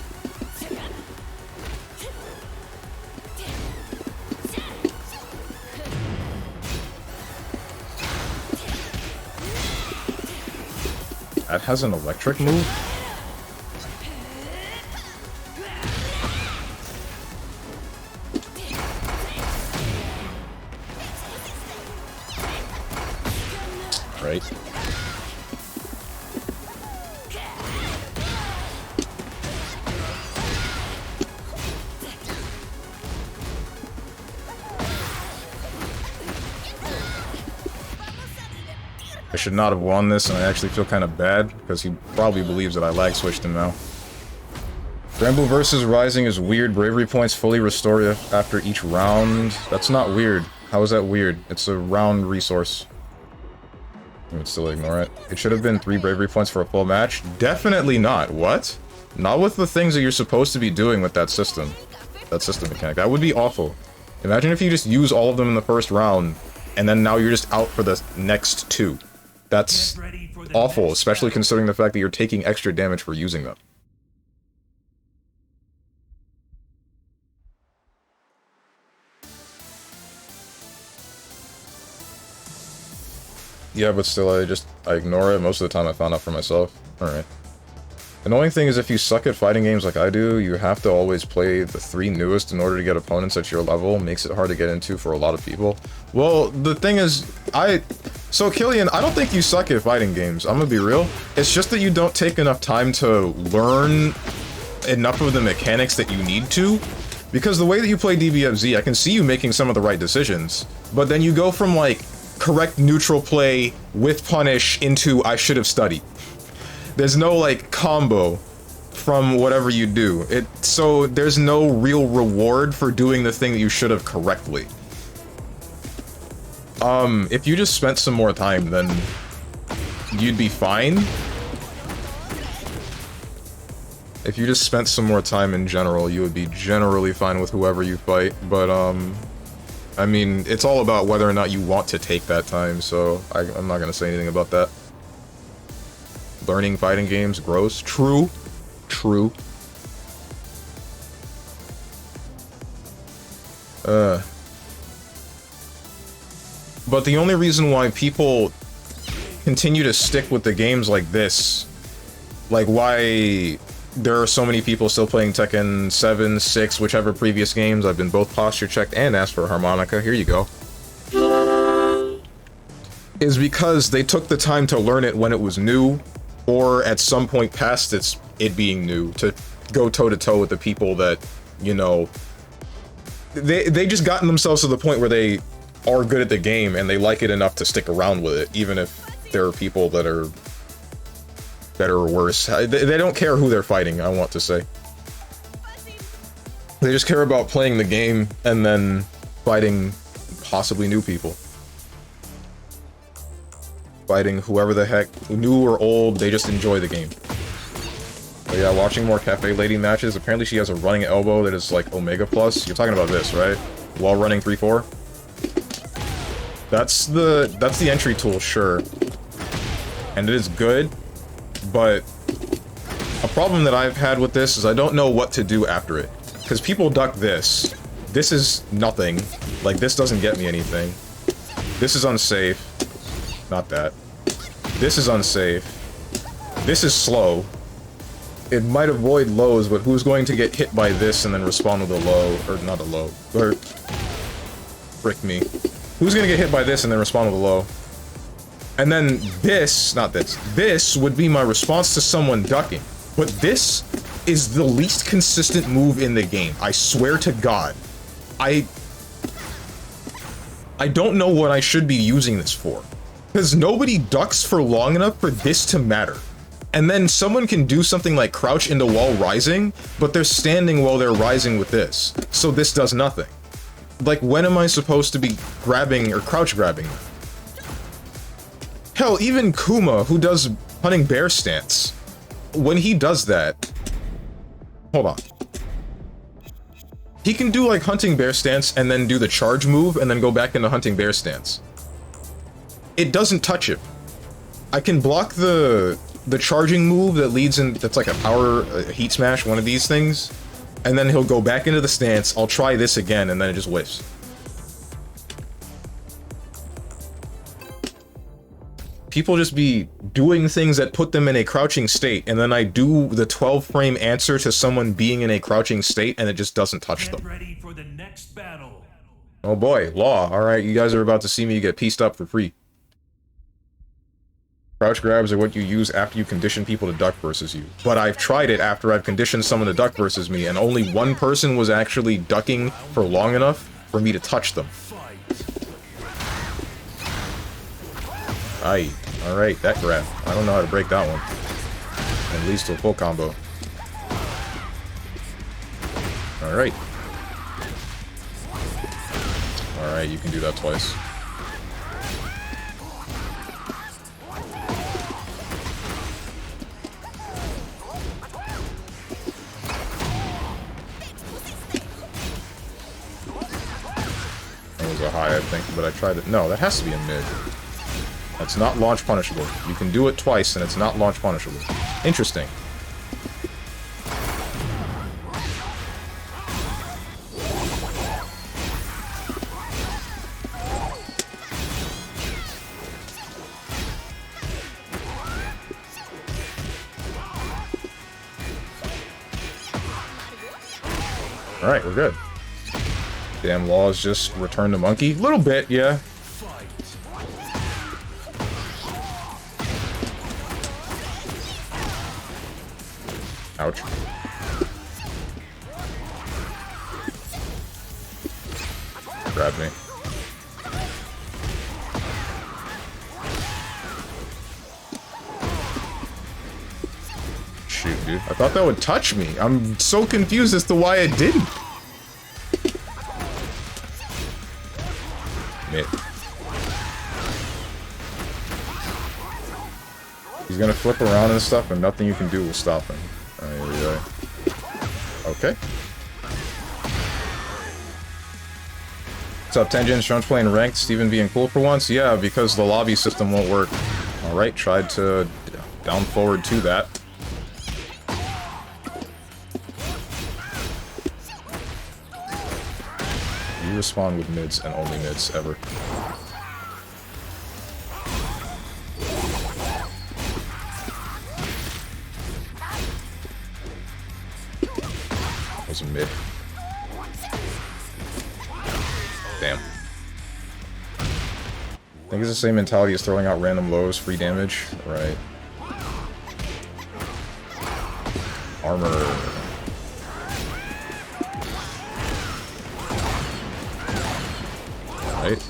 That has an electric move? Right. I should not have won this, and I actually feel kind of bad, because he probably believes that I lag switched him now. Granblue vs. Rising is weird. Bravery points fully restore after each round. That's not weird. How is that weird? It's a round resource. I would still ignore it. It should have been 3 bravery points for a full match. Definitely not. What? Not with the things that you're supposed to be doing with that system. That system mechanic. That would be awful. Imagine if you just use all of them in the first round, and then now you're just out for the next 2. That's awful, especially considering the fact that you're taking extra damage for using them. Yeah, but still, I ignore it. Most of the time I found out for myself. Alright. Annoying thing is if you suck at fighting games like I do, you have to always play the 3 newest in order to get opponents at your level. Makes it hard to get into for a lot of people. Well, the thing is, so Killian, I don't think you suck at fighting games. I'm gonna be real. It's just that you don't take enough time to learn enough of the mechanics that you need to. Because the way that you play DBFZ, I can see you making some of the right decisions. But then you go from, like, correct neutral play with punish into I should have studied. There's no, like, combo from whatever you do. So there's no real reward for doing the thing that you should have correctly. If you just spent some more time, then you'd be fine. If you just spent some more time in general, you would be generally fine with whoever you fight, but, I mean, it's all about whether or not you want to take that time, so I'm not gonna say anything about that. Learning fighting games, gross. True. True. But the only reason why people continue to stick with the games like this, like why there are so many people still playing Tekken 7, 6, whichever previous games, I've been both posture checked and asked for a harmonica, here you go, is because they took the time to learn it when it was new, or at some point past it being new, to go toe-to-toe with the people that, you know, they just gotten themselves to the point where they are good at the game and they like it enough to stick around with it, even if there are people that are better or worse. They don't care who they're fighting, I want to say. They just care about playing the game and then fighting possibly new people. Fighting whoever the heck, new or old, they just enjoy the game. But yeah, watching more Cafe Lady matches, apparently she has a running elbow that is like Omega Plus. You're talking about this, right? While running 3-4? That's the entry tool, sure. And it is good, but a problem that I've had with this is I don't know what to do after it. Because people duck this. This is nothing. Like, this doesn't get me anything. This is unsafe. Not that. This is unsafe. This is slow. It might avoid lows, but who's going to get hit by this and then respond with a low? Or not a low. Or... frick me. Who's gonna get hit by this and then respond with a low? And then this, not this, this would be my response to someone ducking. But this is the least consistent move in the game. I swear to God. I don't know what I should be using this for. Because nobody ducks for long enough for this to matter. And then someone can do something like crouch into wall rising, but they're standing while they're rising with this. So this does nothing. Like, when am I supposed to be grabbing or crouch grabbing them? Hell, even Kuma, who does hunting bear stance, when he does that... Hold on. He can do, like, hunting bear stance and then do the charge move and then go back into hunting bear stance. It doesn't touch him. I can block the charging move that leads in, that's like a power heat smash, one of these things, and then he'll go back into the stance. I'll try this again, and then it just whiffs. People just be doing things that put them in a crouching state, and then I do the 12-frame answer to someone being in a crouching state, and it just doesn't touch them. Get ready for the next battle. Oh boy, law. Alright, you guys are about to see me get pieced up for free. Crouch grabs are what you use after you condition people to duck versus you. But I've tried it after I've conditioned someone to duck versus me, and only one person was actually ducking for long enough for me to touch them. Aye. Alright, that grab. I don't know how to break that one. It leads to a full combo. Alright. Alright, you can do that twice. That was a high, I think, but I tried it. No, that has to be a mid. That's not launch punishable. You can do it twice and it's not launch punishable. Interesting. Alright, we're good. Damn laws just returned to monkey. Little bit, yeah. Ouch. Grab me. Shoot, dude. I thought that would touch me. I'm so confused as to why it didn't. Mid. He's gonna flip around and stuff, and nothing you can do will stop him. Here we go. Okay. What's up, Tenjin? Sean's playing ranked. Steven being cool for once? Yeah, because the lobby system won't work. Alright, tried to down forward to that. You respond with mids and only mids, ever. That was a mid. Damn. I think it's the same mentality as throwing out random lows, free damage. Right. Armor. Right.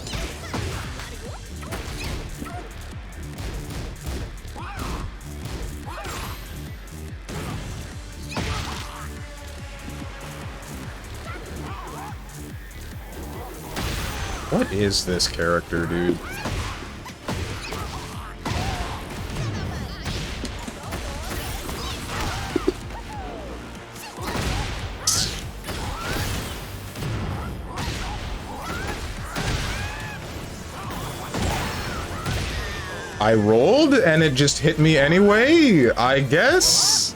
What is this character, dude? I rolled and it just hit me anyway, I guess?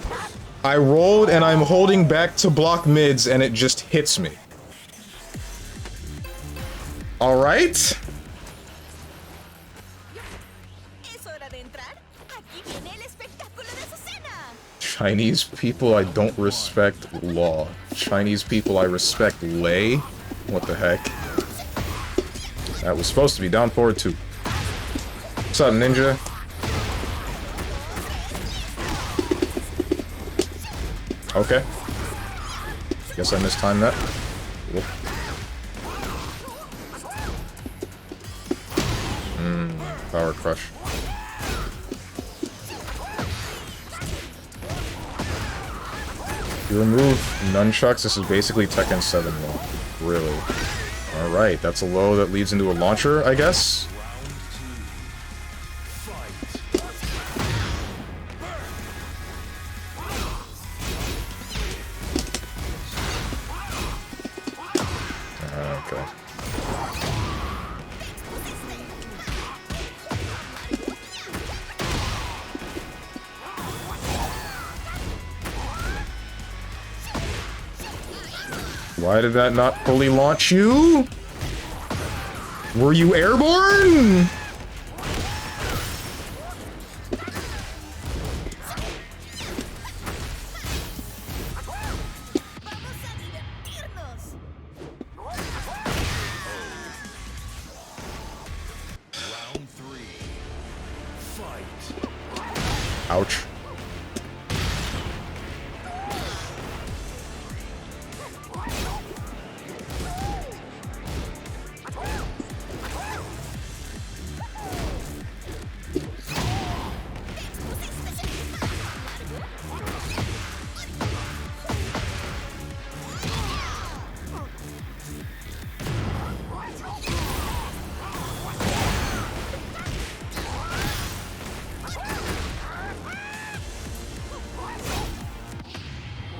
I rolled and I'm holding back to block mids and it just hits me. Alright. Es hora de entrar. Aquí viene el espectáculo de Azucena. Chinese people, I don't respect law. Chinese people, I respect lay. What the heck? That was supposed to be down forward too. What's up, ninja? Okay. Guess I mistimed that. Cool. Power crush. You remove nunchucks, this is basically Tekken 7 low. Really. Alright, that's a low that leads into a launcher, I guess? Okay. Why did that not fully launch you? Were you airborne? Round 3. Fight. Ouch.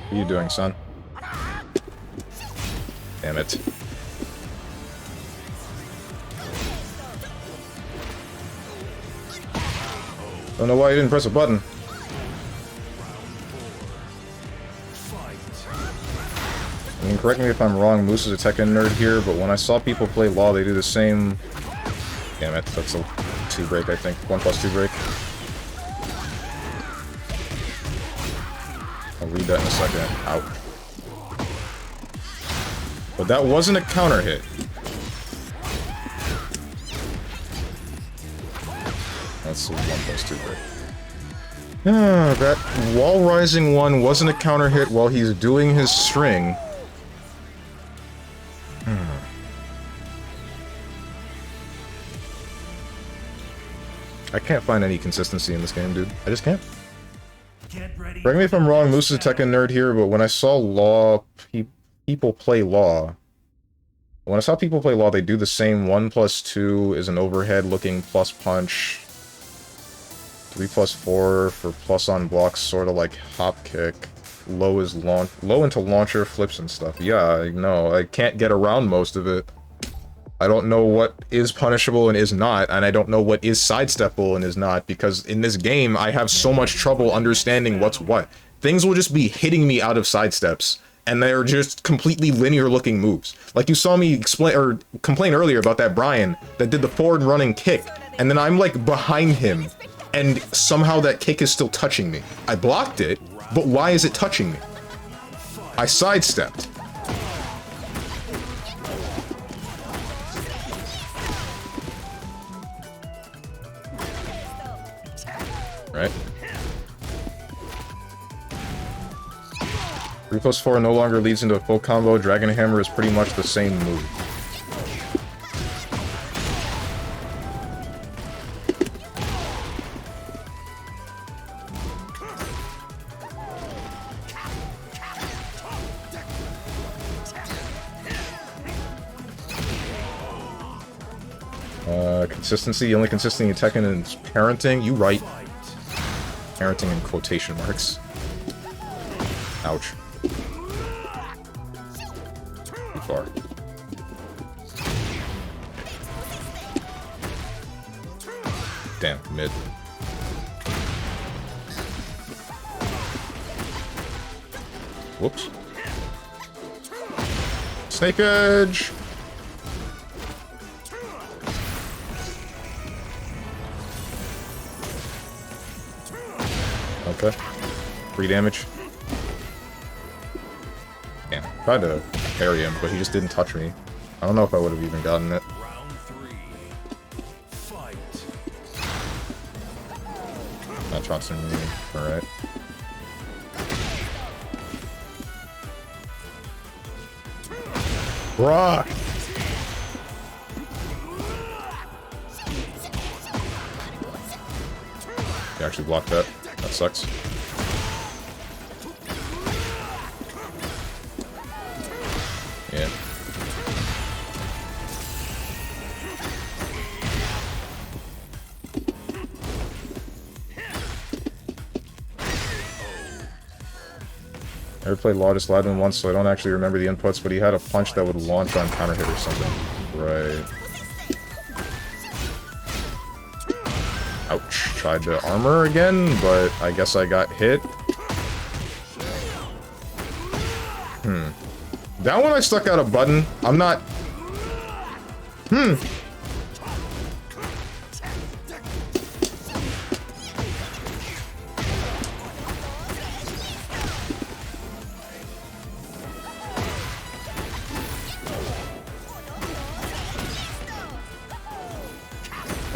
What are you doing, son? Damn it. Don't know why you didn't press a button. I mean, correct me if I'm wrong, Moose is a Tekken nerd here, but when I saw people play Law, they do the same... Damn it, that's a 2 break, I think. 1+2 break. I'll read that in a second. Out. But that wasn't a counter hit. That's 1+2, right? That wall rising one wasn't a counter hit while he's doing his string. I can't find any consistency in this game, dude. I just can't. Correct me if I'm wrong, Moose is a Tekken nerd here, but when I saw people play Law, they do the same 1+2 is an overhead looking plus punch, 3+4 for plus on blocks, sort of like hop kick, low into launcher flips and stuff. Yeah, I know, I can't get around most of it. I don't know what is punishable and is not, and I don't know what is sidesteppable and is not, because in this game, I have so much trouble understanding what's what. Things will just be hitting me out of sidesteps, and they're just completely linear-looking moves. Like you saw me complain earlier about that Brian that did the forward-running kick, and then I'm like behind him, and somehow that kick is still touching me. I blocked it, but why is it touching me? I sidestepped. Right? 3+4 no longer leads into a full combo. Dragon Hammer is pretty much the same move. Consistency. The only consistency in Tekken is parenting. You right. Parenting in quotation marks. Ouch. Too far. Damn, mid. Whoops. Snake Edge! Okay. 3 damage. Damn. Tried to parry him, but he just didn't touch me. I don't know if I would have even gotten it. Round 3. Fight. Not trouncing me. Alright. Rock! You actually blocked that. That sucks. Yeah. I never played Law, just live in once, so I don't actually remember the inputs, but he had a punch that would launch on counter hit or something. Right. Ouch. Tried to armor again, but I guess I got hit. That one I stuck out a button. I'm not...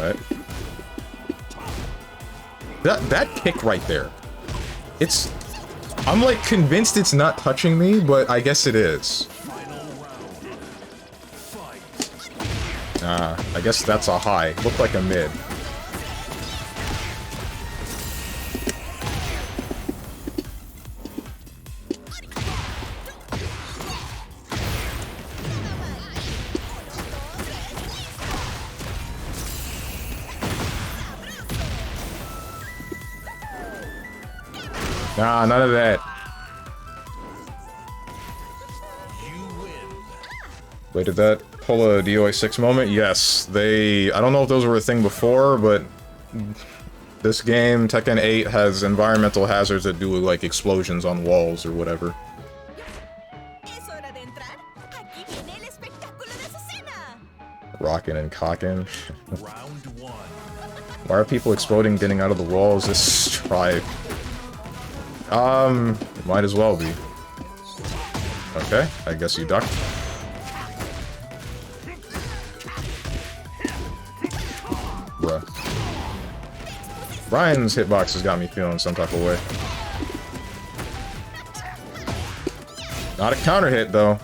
Right. That kick right there. It's... I'm like convinced it's not touching me, but I guess it is. I guess that's a high. Looked like a mid. Nah, none of that. Wait, did that pull a DOA 6 moment? Yes, they... I don't know if those were a thing before, but... This game, Tekken 8, has environmental hazards that do, like, explosions on walls or whatever. Rockin' and cockin'. Why are people exploding getting out of the walls? This strive. Might as well be. Okay, I guess you ducked. Brian's hitbox has got me feeling some type of way. Not a counter hit, though.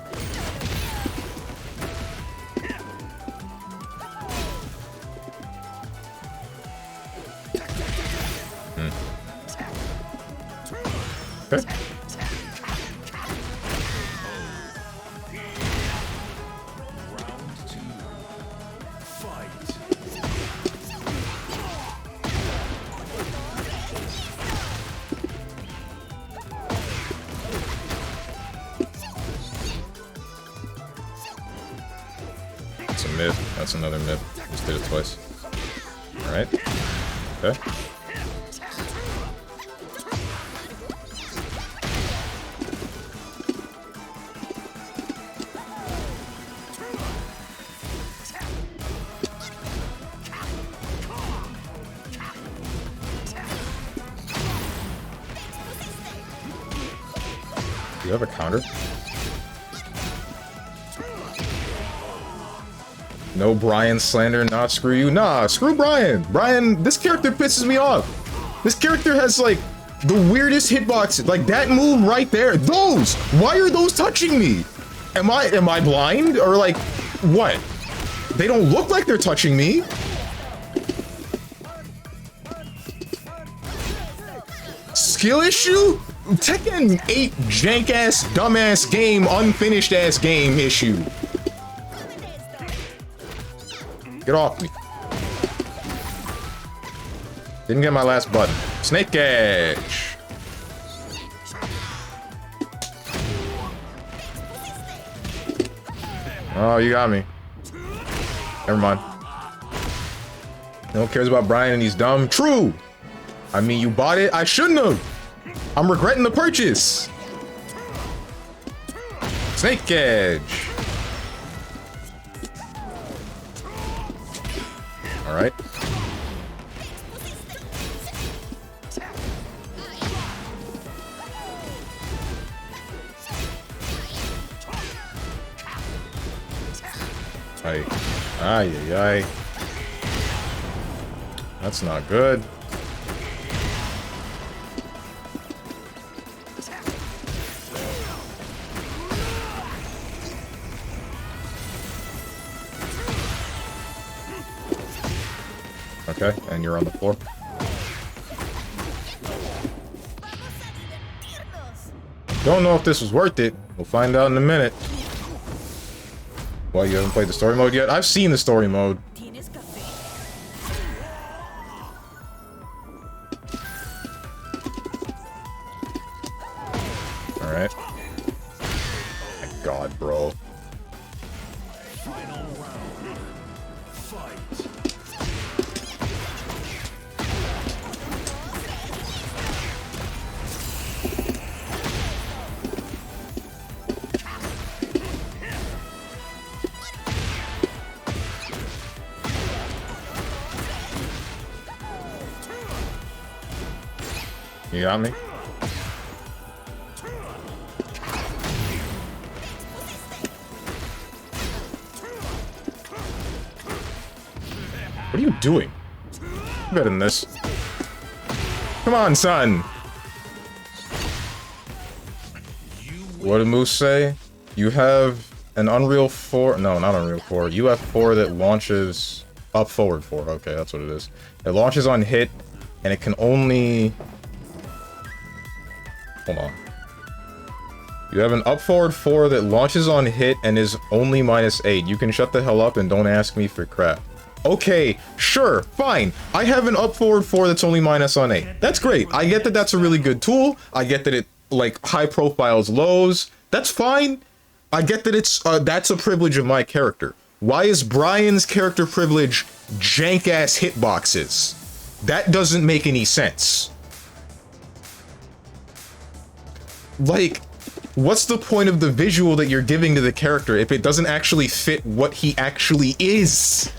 Okay. That's a mid. That's another mid. Just did it twice. Alright. Okay. Do you have a counter? No Brian slander, not screw you. Nah, screw Brian. Brian, this character pisses me off. This character has like the weirdest hitboxes. Like that move right there. Those! Why are those touching me? Am I blind? Or like, what? They don't look like they're touching me. Skill issue? Tekken 8 jank-ass, dumbass game, unfinished-ass game issue. Get off me. Didn't get my last button. Snake Edge. Oh, you got me. Never mind. No one cares about Brian and he's dumb. True. I mean, you bought it. I shouldn't have. I'm regretting the purchase. Snake Edge. All right. Ay, ay, ay, ay. That's not good. Okay, and you're on the floor. Don't know if this was worth it. We'll find out in a minute. Well, you haven't played the story mode yet? I've seen the story mode. Alright. My god, bro. Final round. Fight. You got me? What are you doing? I'm better than this. Come on, son! What did Moose say? You have an Unreal 4... No, not Unreal 4. You have 4 that launches... Up forward 4. Okay, that's what it is. It launches on hit, and it can only... Hold on. You have an up forward 4 that launches on hit and is only -8. You can shut the hell up and don't ask me for crap. Okay, sure, fine. I have an up forward 4 that's only -8. That's great. I get that that's a really good tool. I get that it, like, high profiles lows. That's fine. I get that it's, that's a privilege of my character. Why is Brian's character privilege jank-ass hitboxes? That doesn't make any sense. Like, what's the point of the visual that you're giving to the character if it doesn't actually fit what he actually is?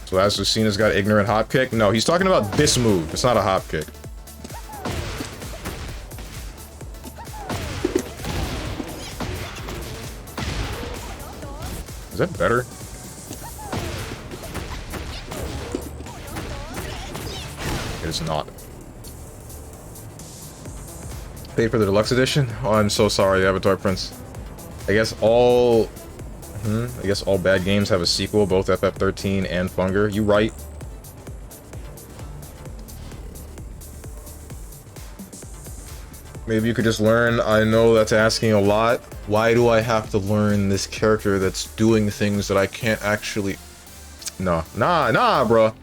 So Azucena's got ignorant hop kick? No, he's talking about this move. It's not a hop kick. Is that better? It is not. Paid for the deluxe edition? Oh, I'm so sorry, Avatar Prince. I guess all bad games have a sequel, both FF13 and Funger. You right. Maybe you could just learn. I know that's asking a lot. Why do I have to learn this character that's doing things that I can't actually... No. Nah, bro.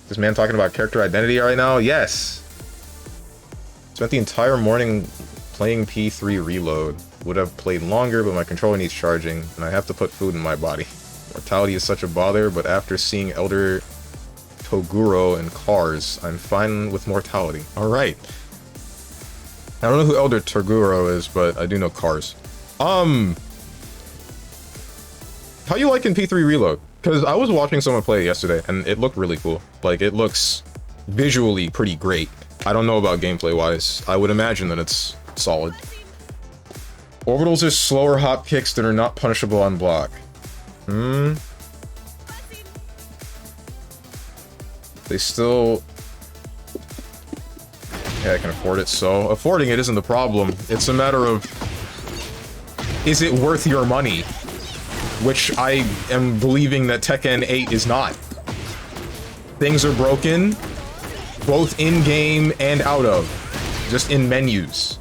This man talking about character identity right now? Yes. Spent the entire morning playing P3 Reload. Would have played longer, but my controller needs charging, and I have to put food in my body. Mortality is such a bother, but after seeing Elder Toguro and Cars, I'm fine with mortality. Alright. I don't know who Elder Toguro is, but I do know Cars. How you liking P3 Reload? Because I was watching someone play it yesterday, and it looked really cool. Like, it looks visually pretty great. I don't know about gameplay-wise. I would imagine that it's solid. Orbitals are slower hop kicks that are not punishable on block. They still... Yeah, I can afford it, so... Affording it isn't the problem. It's a matter of... Is it worth your money? Which I am believing that Tekken 8 is not. Things are broken, both in-game and out of. Just in menus.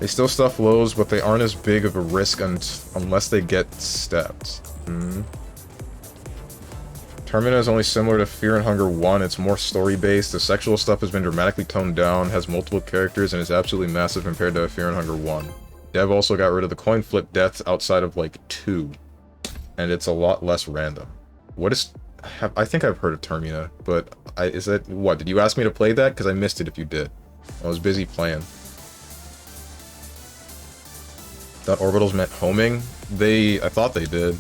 They still stuff lows, but they aren't as big of a risk unless they get stepped. Termina is only similar to Fear and Hunger 1. It's more story-based. The sexual stuff has been dramatically toned down, has multiple characters, and is absolutely massive compared to Fear and Hunger 1. Dev also got rid of the coin flip deaths outside of, like, 2. And it's a lot less random. What is... I think I've heard of Termina, but... is that... What, did you ask me to play that? Because I missed it if you did. I was busy playing. Thought orbitals meant homing? I thought they did.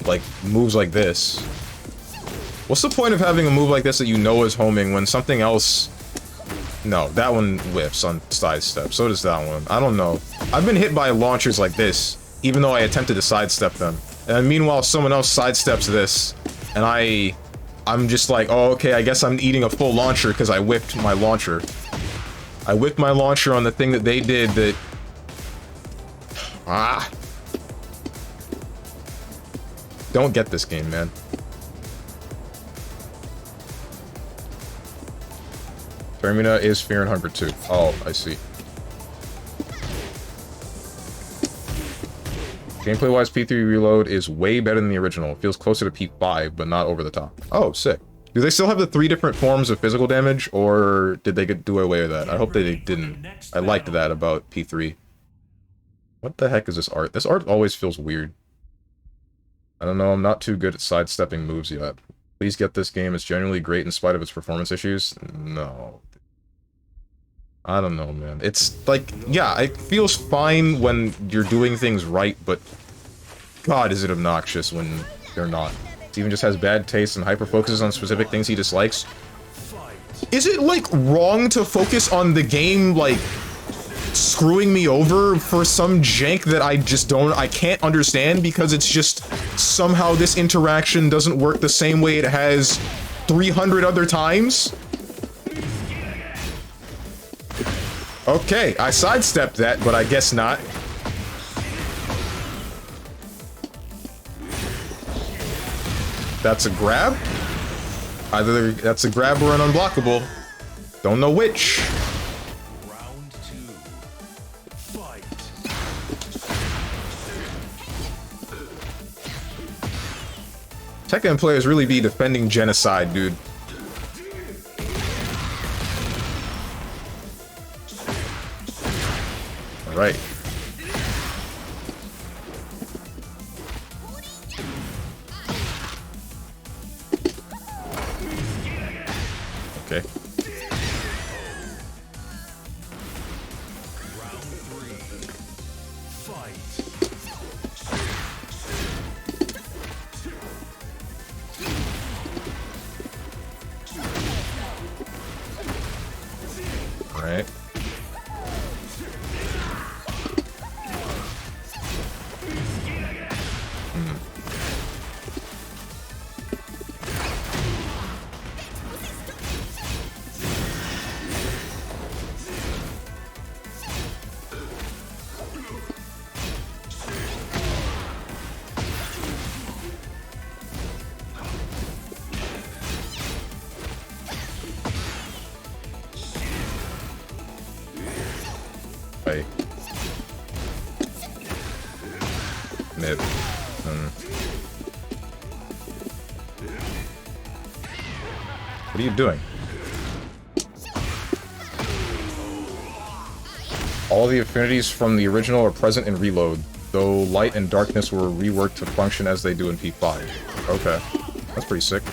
Like, moves like this. What's the point of having a move like this that you know is homing when something else... No, that one whiffs on sidestep. So does that one. I don't know. I've been hit by launchers like this, even though I attempted to sidestep them. And meanwhile, someone else sidesteps this, and I'm just like, oh, okay, I guess I'm eating a full launcher because I whipped my launcher. I whipped my launcher on the thing that they did that... Don't get this game, man. Termina is Fear and Hunger 2. Oh, I see. Gameplay-wise, P3 Reload is way better than the original. It feels closer to P5, but not over the top. Oh, sick. Do they still have the 3 different forms of physical damage, or did they do away with that? I hope they didn't. I liked that about P3. What the heck is this art? This art always feels weird. I don't know, I'm not too good at sidestepping moves yet. Please get this game. It's genuinely great in spite of its performance issues. No. I don't know, man. It's like, yeah, it feels fine when you're doing things right, but God, is it obnoxious when they're not. Steven just has bad taste and hyper-focuses on specific things he dislikes. Is it, like, wrong to focus on the game, like, screwing me over for some jank that I can't understand because it's just somehow this interaction doesn't work the same way it has 300 other times? Okay, I sidestepped that, but I guess not. That's a grab? Either that's a grab or an unblockable. Don't know which. Round 2. Fight. Tekken players really be defending genocide, dude. Alright. Okay. Round 3. Fight. Alright. What are you doing? All the affinities from the original are present in Reload, though light and darkness were reworked to function as they do in P5. Okay. That's pretty sick.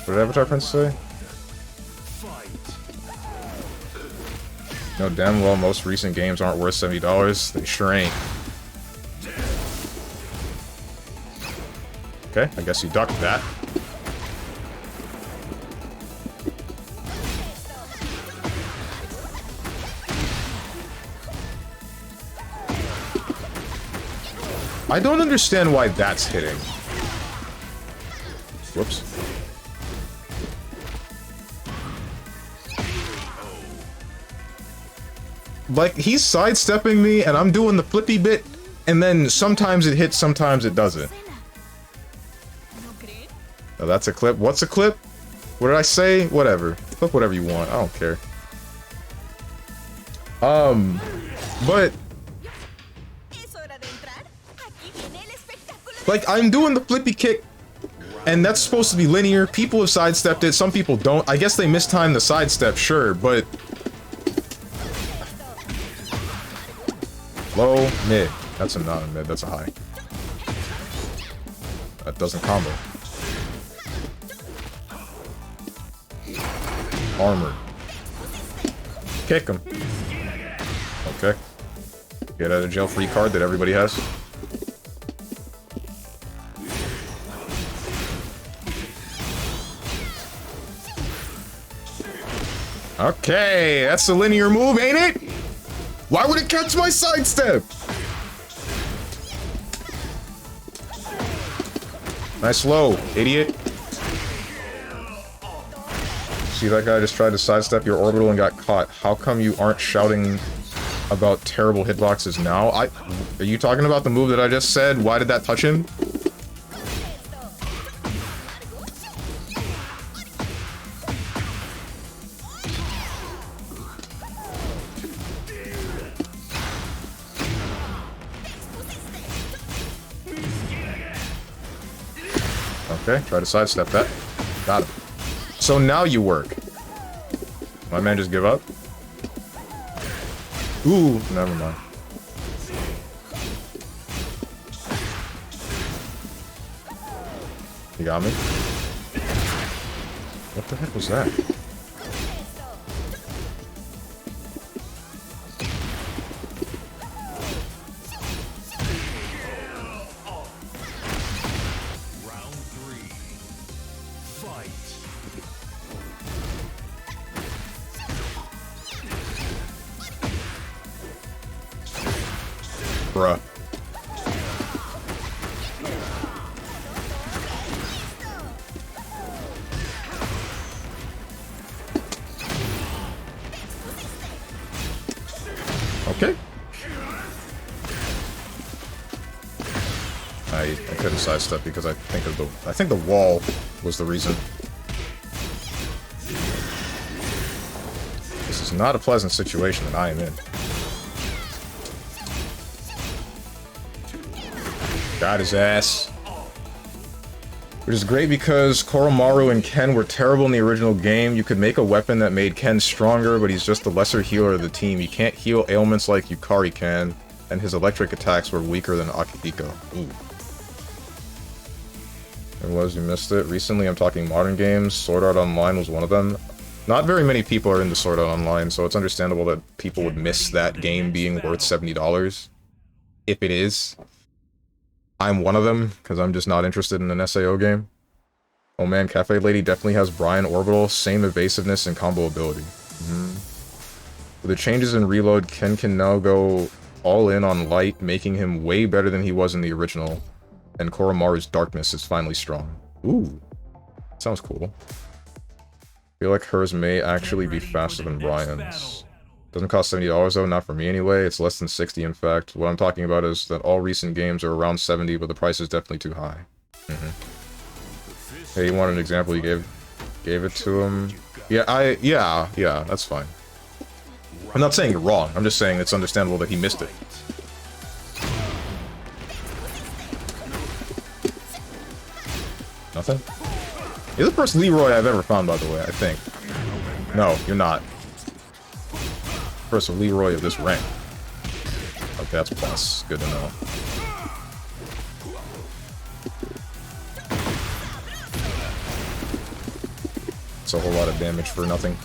What did Avatar Prince say? No, damn well most recent games aren't worth $70. They sure ain't. Okay, I guess you ducked that. I don't understand why that's hitting. Whoops. Like, he's sidestepping me, and I'm doing the flippy bit, and then sometimes it hits, sometimes it doesn't. Oh, that's a clip. What's a clip? What did I say? Whatever. Clip whatever you want. I don't care. But... like, I'm doing the flippy kick, and that's supposed to be linear. People have sidestepped it, some people don't. I guess they mistimed the sidestep, sure, but... low, mid. That's a not a mid, that's a high. That doesn't combo. Armor. Kick him. Okay. Get out of jail free card that everybody has. Okay, that's a linear move, ain't it? Why would it catch my sidestep? Nice low, idiot. See, that guy just tried to sidestep your orbital and got caught. How come you aren't shouting about terrible hitboxes now? Are you talking about the move that I just said? Why did that touch him? Okay, try to sidestep that. Got him. So now you work. My man just give up? Ooh, never mind. You got me? What the heck was that? Bruh. Okay. I couldn't sidestep because I think the wall was the reason. This is not a pleasant situation that I am in. Got his ass. Which is great because Koromaru and Ken were terrible in the original game. You could make a weapon that made Ken stronger, but he's just the lesser healer of the team. You can't heal ailments like Yukari can, and his electric attacks were weaker than Akihiko. Ooh. It was, you missed it. Recently, I'm talking modern games. Sword Art Online was one of them. Not very many people are into Sword Art Online, so it's understandable that people would miss that game being worth $70. If it is. I'm one of them, because I'm just not interested in an SAO game. Oh man, Cafe Lady definitely has Brian Orbital, same evasiveness and combo ability. With the changes in Reload, Ken can now go all in on light, making him way better than he was in the original. And Koromaru's darkness is finally strong. Ooh, sounds cool. I feel like hers may actually be faster than Brian's. Doesn't cost $70 though, not for me anyway. It's less than 60 in fact. What I'm talking about is that all recent games are around 70, but the price is definitely too high. Hey, you want an example? You gave it to him. Yeah, yeah, that's fine. I'm not saying you're wrong. I'm just saying it's understandable that he missed it. Nothing? You're the first Leroy I've ever found, by the way, I think. No, you're not. First Leroy of this rank. Okay, that's plus. Good to know. It's a whole lot of damage for nothing.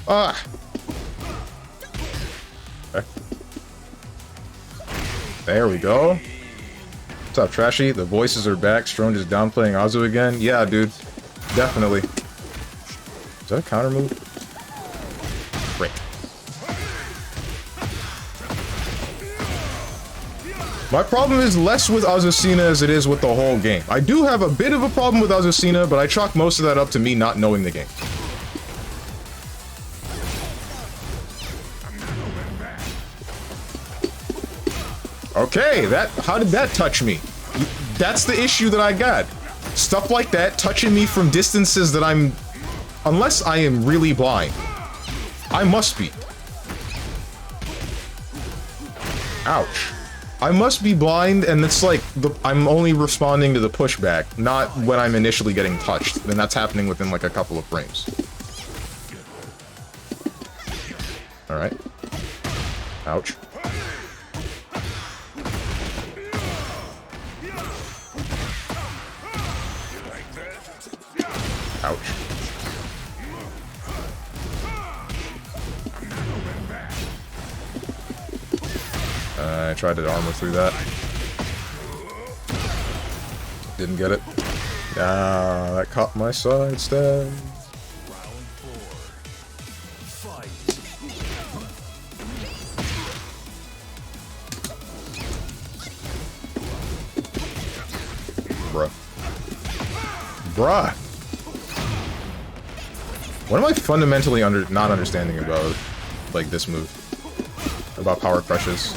Ah! Okay. There we go. What's up, Trashy? The voices are back. Strong is downplaying Azu again. Yeah, dude. Definitely. Is that a counter move? Great. My problem is less with Azucena as it is with the whole game. I do have a bit of a problem with Azucena, but I chalk most of that up to me not knowing the game. Okay, how did that touch me? That's the issue that I got. Stuff like that touching me from distances that unless I am really blind. I must be. Ouch. I must be blind, and it's like, I'm only responding to the pushback, not when I'm initially getting touched. And that's happening within like a couple of frames. Alright. Ouch. Ouch. I tried to armor through that. Didn't get it. Ah, that caught my side stab. Bruh. Bruh! What am I fundamentally not understanding about, like, this move? About power crushes?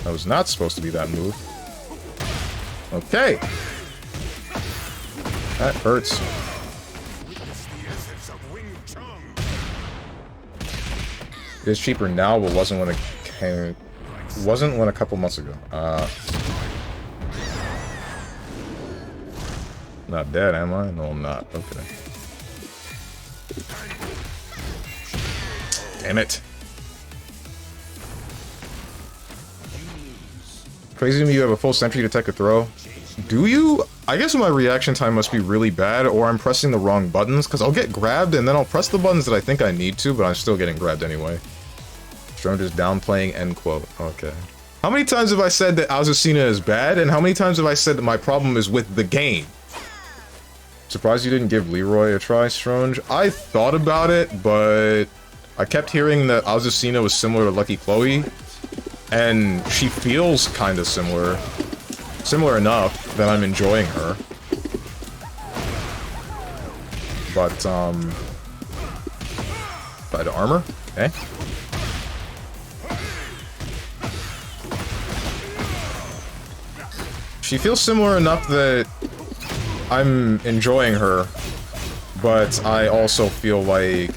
That was not supposed to be that move. Okay. That hurts. It's cheaper now, but wasn't when it came. Wasn't when a couple months ago. Not dead, am I? No, I'm not. Okay. Damn it. Crazy to me you have a full sentry to take a throw. Do you? I guess my reaction time must be really bad, or I'm pressing the wrong buttons, because I'll get grabbed and then I'll press the buttons that I think I need to, but I'm still getting grabbed anyway. Strong just downplaying, end quote. Okay. How many times have I said that Azucena is bad, and how many times have I said that my problem is with the game? Surprised you didn't give Leroy a try, Strange. I thought about it, but I kept hearing that Azucena was similar to Lucky Chloe. And she feels kind of similar. Similar enough that I'm enjoying her. But, Try to armor? Okay. She feels similar enough that I'm enjoying her. But I also feel like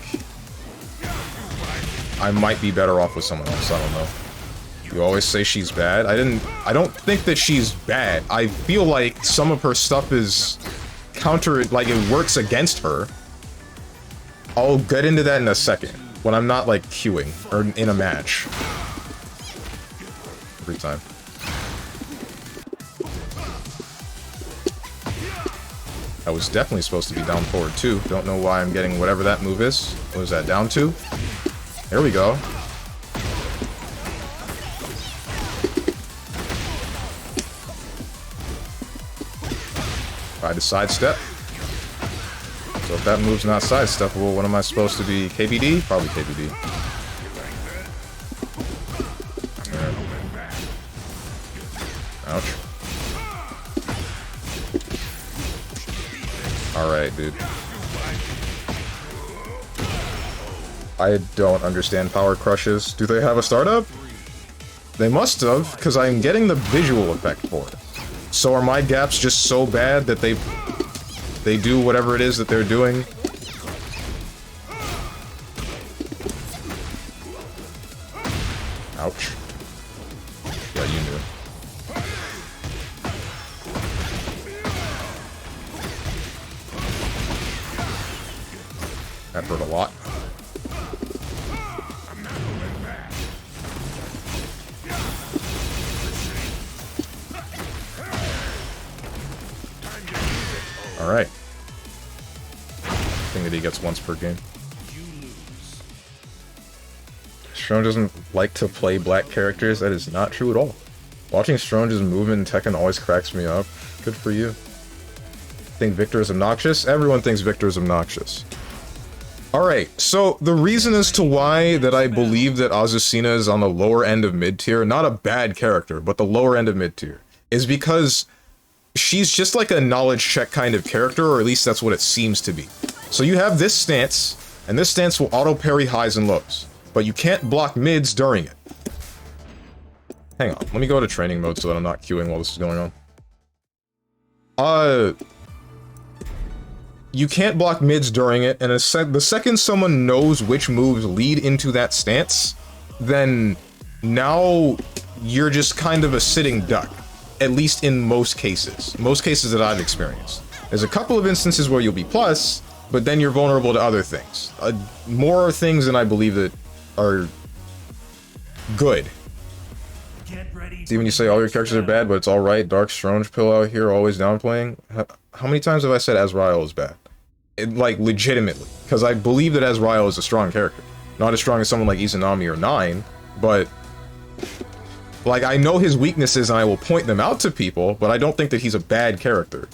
I might be better off with someone else, I don't know. You always say she's bad. I don't think that she's bad. I feel like some of her stuff is like it works against her. I'll get into that in a second, when I'm not like queuing, or in a match. Every time. I was definitely supposed to be down forward too. Don't know why I'm getting whatever that move is. What was that, down 2? There we go. Try to sidestep. So if that move's not sidesteppable, what am I supposed to be? KBD? Probably KBD. Ouch. Alright, dude. I don't understand power crushes. Do they have a startup? They must have, because I'm getting the visual effect for it. So are my gaps just so bad that they do whatever it is that they're doing? Ouch. Yeah, you knew. That hurt a lot. Alright. Thing that he gets once per game. Strong doesn't like to play black characters. That is not true at all. Watching Strong's movement in Tekken always cracks me up. Good for you. Think Victor is obnoxious? Everyone thinks Victor is obnoxious. Alright, so the reason as to why that I believe that Azucena is on the lower end of mid-tier, not a bad character, but the lower end of mid-tier, is because she's just like a knowledge check kind of character, or at least that's what it seems to be. So you have this stance, and this stance will auto-parry highs and lows, but you can't block mids during it. Hang on, let me go to training mode so that I'm not queuing while this is going on. You can't block mids during it, and the second someone knows which moves lead into that stance, then now you're just kind of a sitting duck. At least in most cases. Most cases that I've experienced. There's a couple of instances where you'll be plus, but then you're vulnerable to other things. More things than I believe that are good. Steven, you say all your characters are bad, but it's alright. Dark Strange Pill out here, always downplaying. How many times have I said Azrael is bad? Like, legitimately. Because I believe that Azrael is a strong character. Not as strong as someone like Izanami or 9, but... like, I know his weaknesses and I will point them out to people, but I don't think that he's a bad character.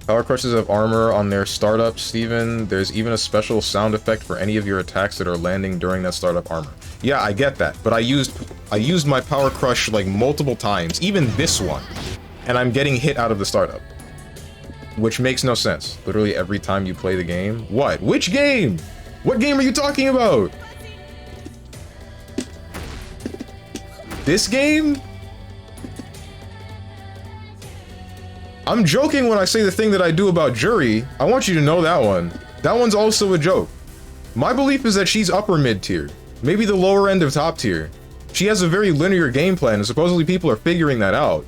Power crushes have armor on their startup, Steven. There's even a special sound effect for any of your attacks that are landing during that startup armor. Yeah, I get that, but I used my power crush like multiple times, even this one, and I'm getting hit out of the startup. Which makes no sense. Literally every time you play the game. What? Which game? What game are you talking about? This game? I'm joking when I say the thing that I do about Jury. I want you to know that one. That one's also a joke. My belief is that she's upper mid-tier. Maybe the lower end of top tier. She has a very linear game plan, and supposedly people are figuring that out.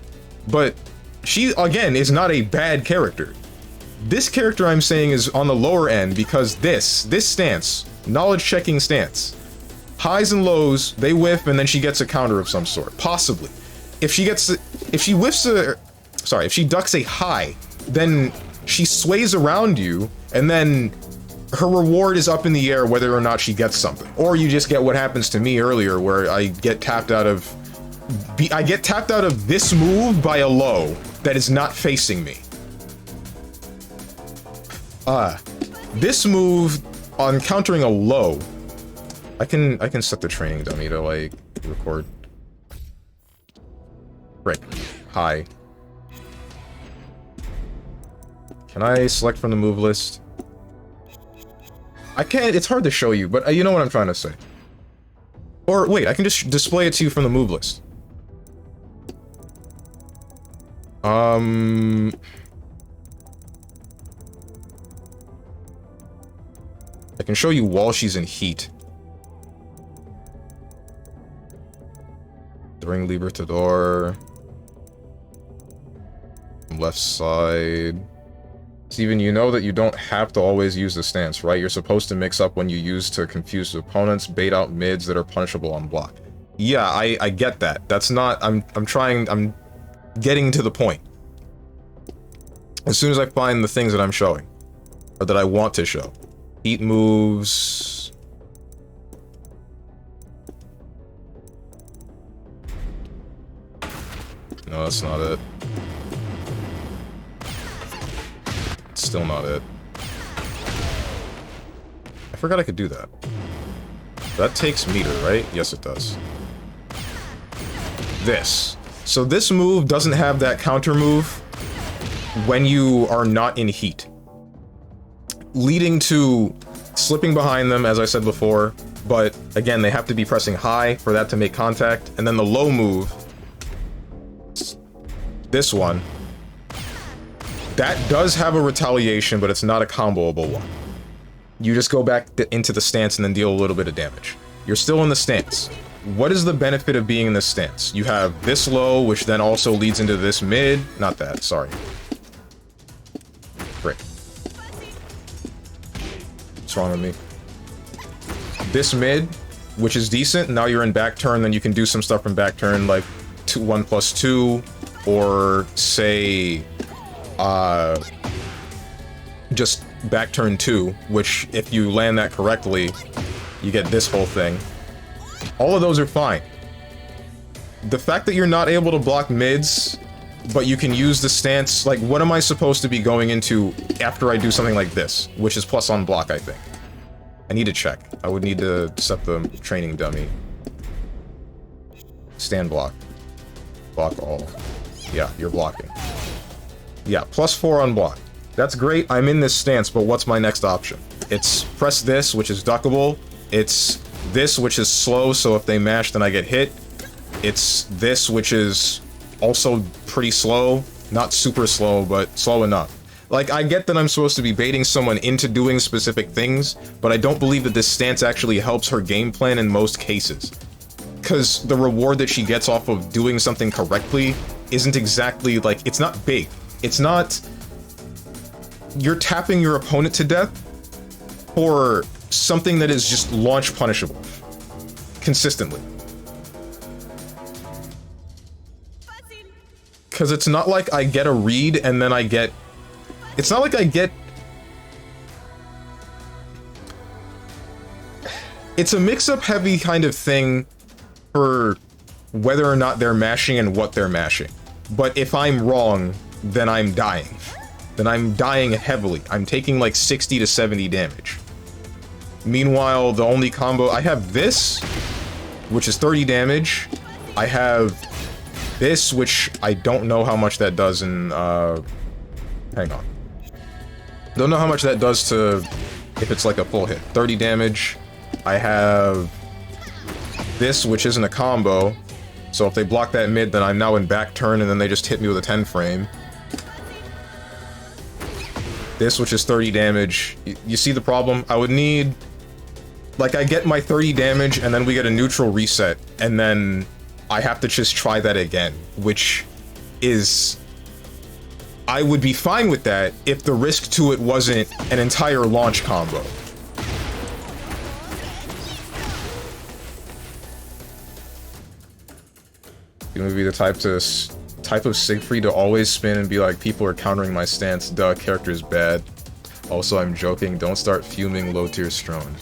But she, again, is not a bad character. This character I'm saying is on the lower end because this stance, knowledge-checking stance, highs and lows, they whiff, and then she gets a counter of some sort. Possibly. If she ducks a high, then she sways around you, and then her reward is up in the air whether or not she gets something. Or you just get what happens to me earlier, where I get tapped out of this move by a low that is not facing me. This move on countering a low, I can set the training dummy to like record. Right. High. Can I select from the move list? I can't, it's hard to show you, but you know what I'm trying to say. Or wait, I can just display it to you from the move list. I can show you while she's in heat. Ring Libertador. Left side. Steven, you know that you don't have to always use the stance, right? You're supposed to mix up when you use to confuse opponents, bait out mids that are punishable on block. Yeah, I get that. That's not, I'm getting to the point. As soon as I find the things that I'm showing, or that I want to show. Heat moves... No, that's not it. It's still not it. I forgot I could do that. That takes meter, right? Yes, it does. This. So this move doesn't have that counter move when you are not in heat. Leading to slipping behind them, as I said before, but again, they have to be pressing high for that to make contact. And then the low move, this one, that does have a retaliation, but it's not a comboable one. You just go back into the stance and then deal a little bit of damage. You're still in the stance. What is the benefit of being in this stance? You have this low, which then also leads into this mid. Not that, sorry. Frick. What's wrong with me? This mid, which is decent. Now you're in back turn, then you can do some stuff from back turn, like 1+2, or say, just back turn 2, which if you land that correctly, you get this whole thing. All of those are fine. The fact that you're not able to block mids, but you can use the stance, like, what am I supposed to be going into after I do something like this, which is plus on block, I think. I need to check. I would need to set the training dummy. Stand block. Block all. Yeah, you're blocking. Yeah, +4 on block. That's great, I'm in this stance, but what's my next option? It's press this, which is duckable. It's this, which is slow, so if they mash, then I get hit. It's this, which is also pretty slow. Not super slow, but slow enough. Like, I get that I'm supposed to be baiting someone into doing specific things, but I don't believe that this stance actually helps her game plan in most cases. Because the reward that she gets off of doing something correctly isn't exactly, like, it's not big. It's not... You're tapping your opponent to death for something that is just launch punishable. Consistently. Because it's not like I get a read and then I get... It's not like I get... It's a mix-up heavy kind of thing for whether or not they're mashing and what they're mashing. But if I'm wrong, then I'm dying. Then I'm dying heavily. I'm taking like 60 to 70 damage. Meanwhile, the only combo... I have this, which is 30 damage. I have this, which I don't know how much that does in... Hang on. Don't know how much that does to... If it's like a full hit. 30 damage. I have this, which isn't a combo. So if they block that mid, then I'm now in back turn, and then they just hit me with a 10 frame. This, which is 30 damage. You see the problem? I would need... Like, I get my 30 damage, and then we get a neutral reset, and then I have to just try that again, which is... I would be fine with that if the risk to it wasn't an entire launch combo. You would be the type of Siegfried to always spin and be like, people are countering my stance, duh, character's bad. Also, I'm joking, don't start fuming low-tier Strones.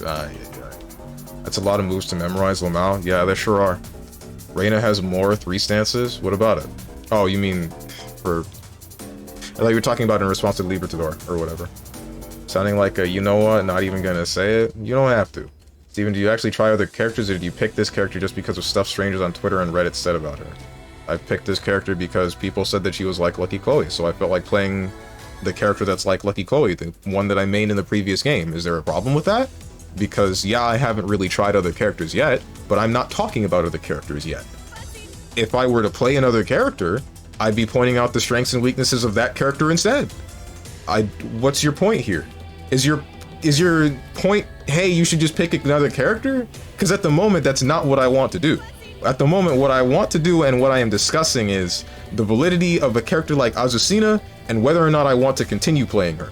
That's a lot of moves to memorize, Lamau. Yeah, there sure are. Reyna has more 3 stances? What about it? Oh, you mean for... I thought you were talking about in response to Libertador, or whatever. Sounding like a, you know what, not even gonna say it? You don't have to. Steven, do you actually try other characters, or did you pick this character just because of stuff strangers on Twitter and Reddit said about her? I picked this character because people said that she was like Lucky Chloe, so I felt like playing the character that's like Lucky Chloe, the one that I made in the previous game. Is there a problem with that? Because, yeah, I haven't really tried other characters yet, but I'm not talking about other characters yet. If I were to play another character, I'd be pointing out the strengths and weaknesses of that character instead. What's your point here? Is your point, hey, you should just pick another character? Because at the moment, that's not what I want to do. At the moment, what I want to do and what I am discussing is the validity of a character like Azucena and whether or not I want to continue playing her.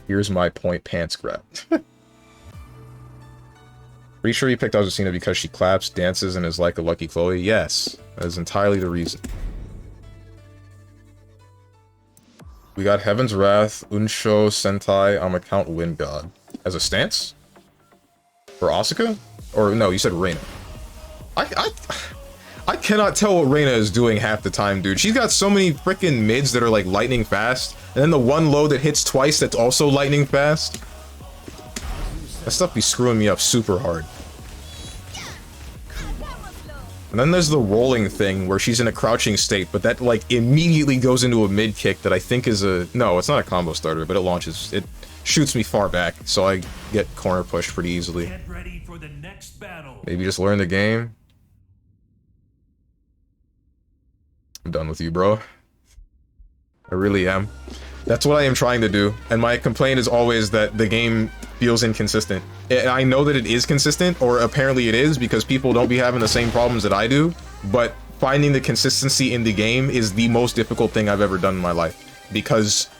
Here's my point, pants grab. Pretty sure you picked Azucena because she claps, dances, and is like a Lucky Chloe. Yes, that is entirely the reason. We got Heaven's Wrath, Unsho, Sentai, I'm a Count Wind God. As a stance? For Asuka? Or no, you said Reina. I cannot tell what Reina is doing half the time, dude. She's got so many freaking mids that are like lightning fast, and then the one low that hits twice that's also lightning fast. That stuff be screwing me up super hard. And then there's the rolling thing where she's in a crouching state, but that like immediately goes into a mid kick that I think is a... No, it's not a combo starter, but it launches. It shoots me far back, so I get corner pushed pretty easily. Get ready for the next battle. Maybe just learn the game. I'm done with you, bro. I really am. That's what I am trying to do, and my complaint is always that the game feels inconsistent. I know that it is consistent, or apparently it is, because people don't be having the same problems that I do, but finding the consistency in the game is the most difficult thing I've ever done in my life. Because,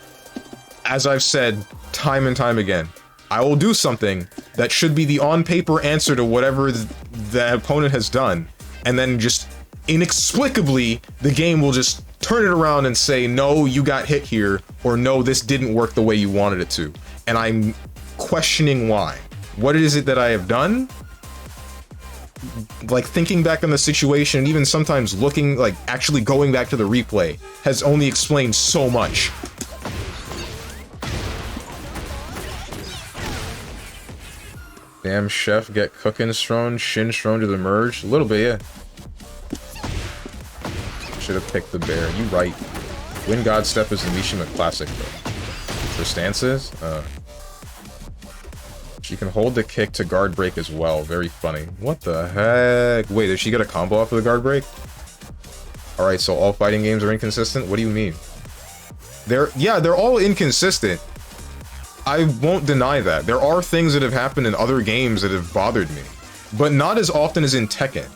as I've said time and time again, I will do something that should be the on-paper answer to whatever the opponent has done, and then just inexplicably, the game will just turn it around and say, no, you got hit here, or no, this didn't work the way you wanted it to. And I'm questioning why. What is it that I have done? Like, thinking back on the situation, even sometimes looking, like, actually going back to the replay, has only explained so much. Damn, chef, get cooking strong, shin strong to the merge. A little bit, yeah. Should have picked the bear. You right. Wind God Step is the Mishima classic, though. For stances, she can hold the kick to guard break as well. Very funny. What the heck? Wait, did she get a combo off of the guard break? Alright, so all fighting games are inconsistent? What do you mean? They're all inconsistent. I won't deny that. There are things that have happened in other games that have bothered me. But not as often as in Tekken.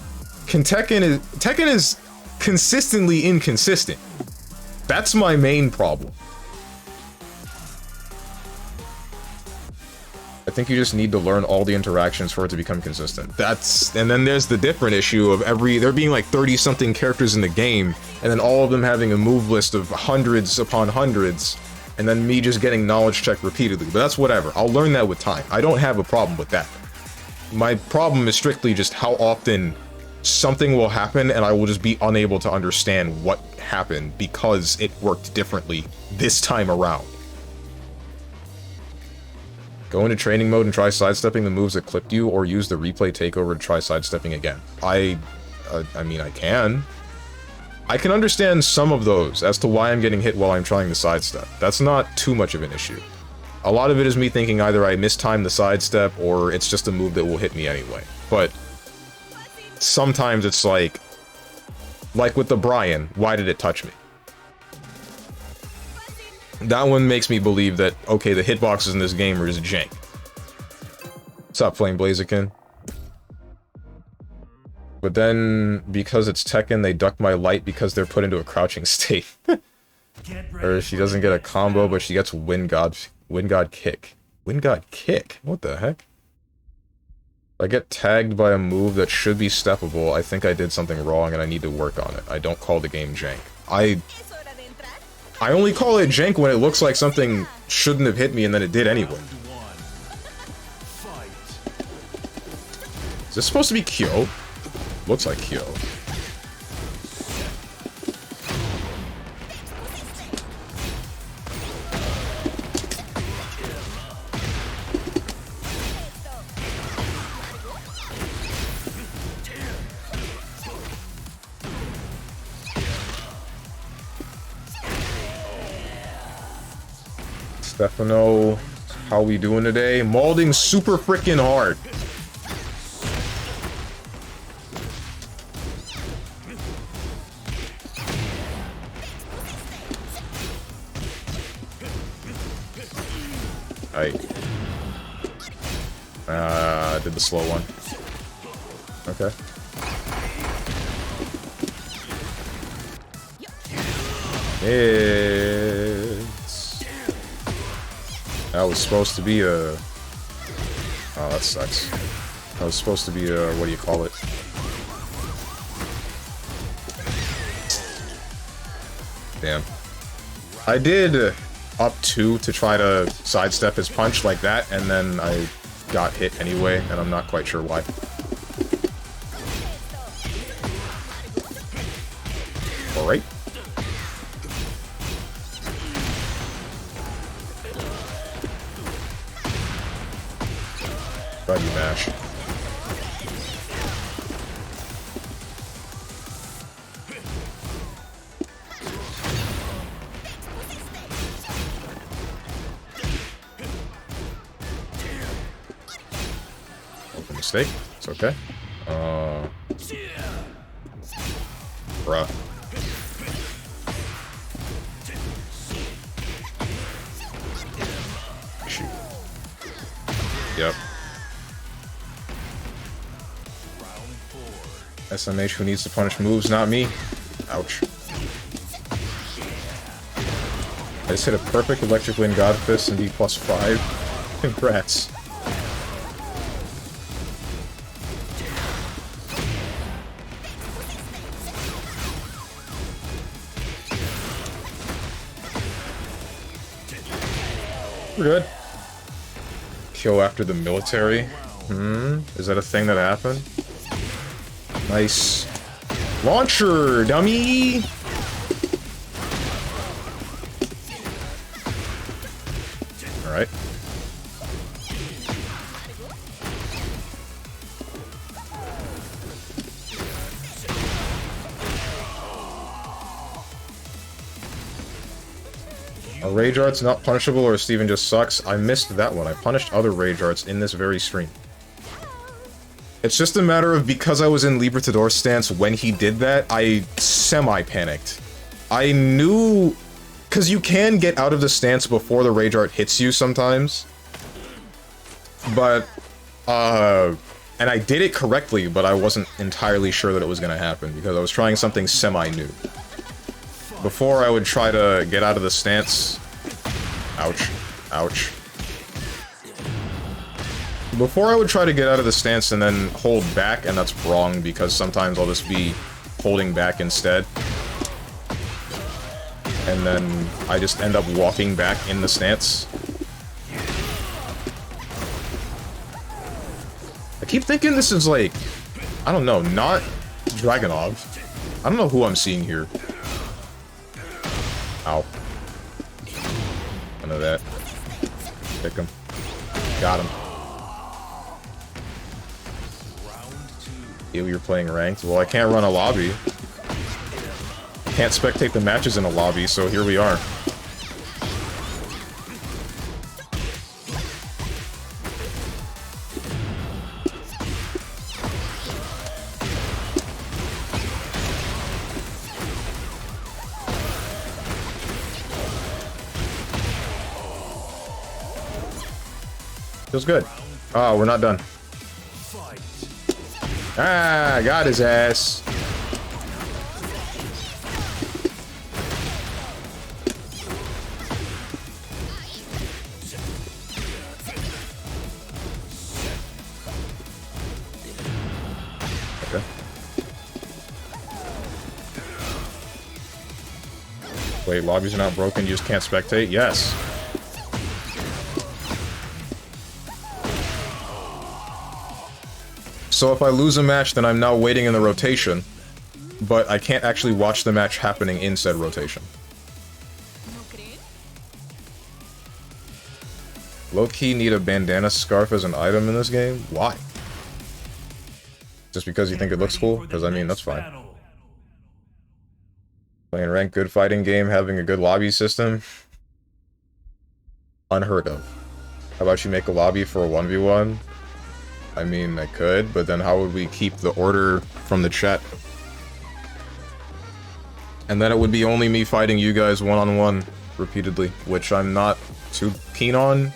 Tekken is consistently inconsistent. That's my main problem. I think you just need to learn all the interactions for it to become consistent. And then there's the different issue of there being like 30-something characters in the game, and then all of them having a move list of hundreds upon hundreds, and then me just getting knowledge checked repeatedly. But that's whatever. I'll learn that with time. I don't have a problem with that. My problem is strictly just how often something will happen and I will just be unable to understand what happened because it worked differently this time around. Go into training mode and try sidestepping the moves that clipped you, or use the replay takeover to try sidestepping again. I mean, I can. I can understand some of those as to why I'm getting hit while I'm trying to sidestep. That's not too much of an issue. A lot of it is me thinking either I mistimed the sidestep or it's just a move that will hit me anyway. But sometimes it's like with the Brian, why did it touch me? That one makes me believe that, okay, the hitboxes in this game are just jank. Stop playing Blaziken. But then, because it's Tekken, they duck my light because they're put into a crouching state. Or she doesn't get a combo, but she gets Wind God kick. Wind God kick? What the heck? If I get tagged by a move that should be steppable, I think I did something wrong and I need to work on it. I don't call the game jank. I only call it jank when it looks like something shouldn't have hit me and then it did anyway. Is this supposed to be Kyo? Looks like Kyo. Stefano, how we doing today? Maulding super freaking hard. I did the slow one. Okay. That was supposed to be a... Oh, that sucks. That was supposed to be a, what do you call it? Damn. I did up 2 to try to sidestep his punch like that, and then I got hit anyway, and I'm not quite sure why. Alright. God, you mash. Mistake. It's okay. Bruh. Shoot. Yep. SMH who needs to punish moves, not me. Ouch. I just hit a perfect Electric Wind God Fist and D +5. Congrats. We're good. Kill after the military? Is that a thing that happened? Nice. Launcher, dummy! Alright. Are Rage Arts not punishable or Steven just sucks? I missed that one. I punished other Rage Arts in this very stream. It's just a matter of because I was in Libertador stance when he did that, I semi-panicked. I knew... Because you can get out of the stance before the Rage Art hits you sometimes. But, and I did it correctly, but I wasn't entirely sure that it was going to happen because I was trying something semi-new. Before I would try to get out of the stance... Ouch. Ouch. Before I would try to get out of the stance and then hold back, and that's wrong because sometimes I'll just be holding back instead. And then I just end up walking back in the stance. I keep thinking this is like... I don't know, not Dragunov. I don't know who I'm seeing here. Ow. None of that. Pick him. Got him. Ew, you're playing ranked? Well, I can't run a lobby. I can't spectate the matches in a lobby, so here we are. Feels good. Oh, we're not done. Ah, got his ass. Okay. Wait, lobbies are not broken, you just can't spectate? Yes. So if I lose a match, then I'm now waiting in the rotation, but I can't actually watch the match happening in said rotation. Low-key need a bandana scarf as an item in this game? Why? Just because you think it looks cool? Because, I mean, that's fine. Playing ranked, good fighting game, having a good lobby system? Unheard of. How about you make a lobby for a 1v1? I mean, I could, but then how would we keep the order from the chat? And then it would be only me fighting you guys one-on-one repeatedly, which I'm not too keen on.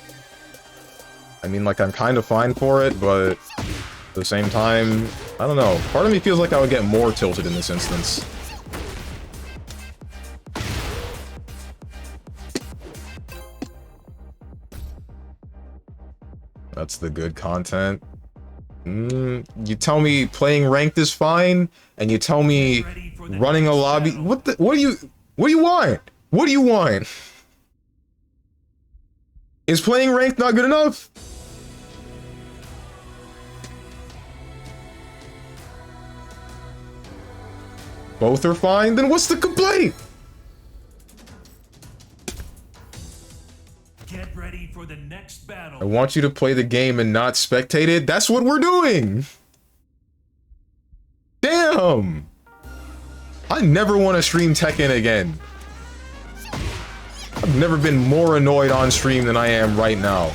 I mean, like, I'm kind of fine for it, but at the same time, I don't know. Part of me feels like I would get more tilted in this instance. That's the good content. You tell me playing ranked is fine, and you tell me running a lobby. What do you want? What do you want? Is playing ranked not good enough? Both are fine? Then what's the complaint? Get ready for the next battle. I want you to play the game and not spectate it. That's what we're doing. Damn. I never want to stream Tekken again. I've never been more annoyed on stream than I am right now.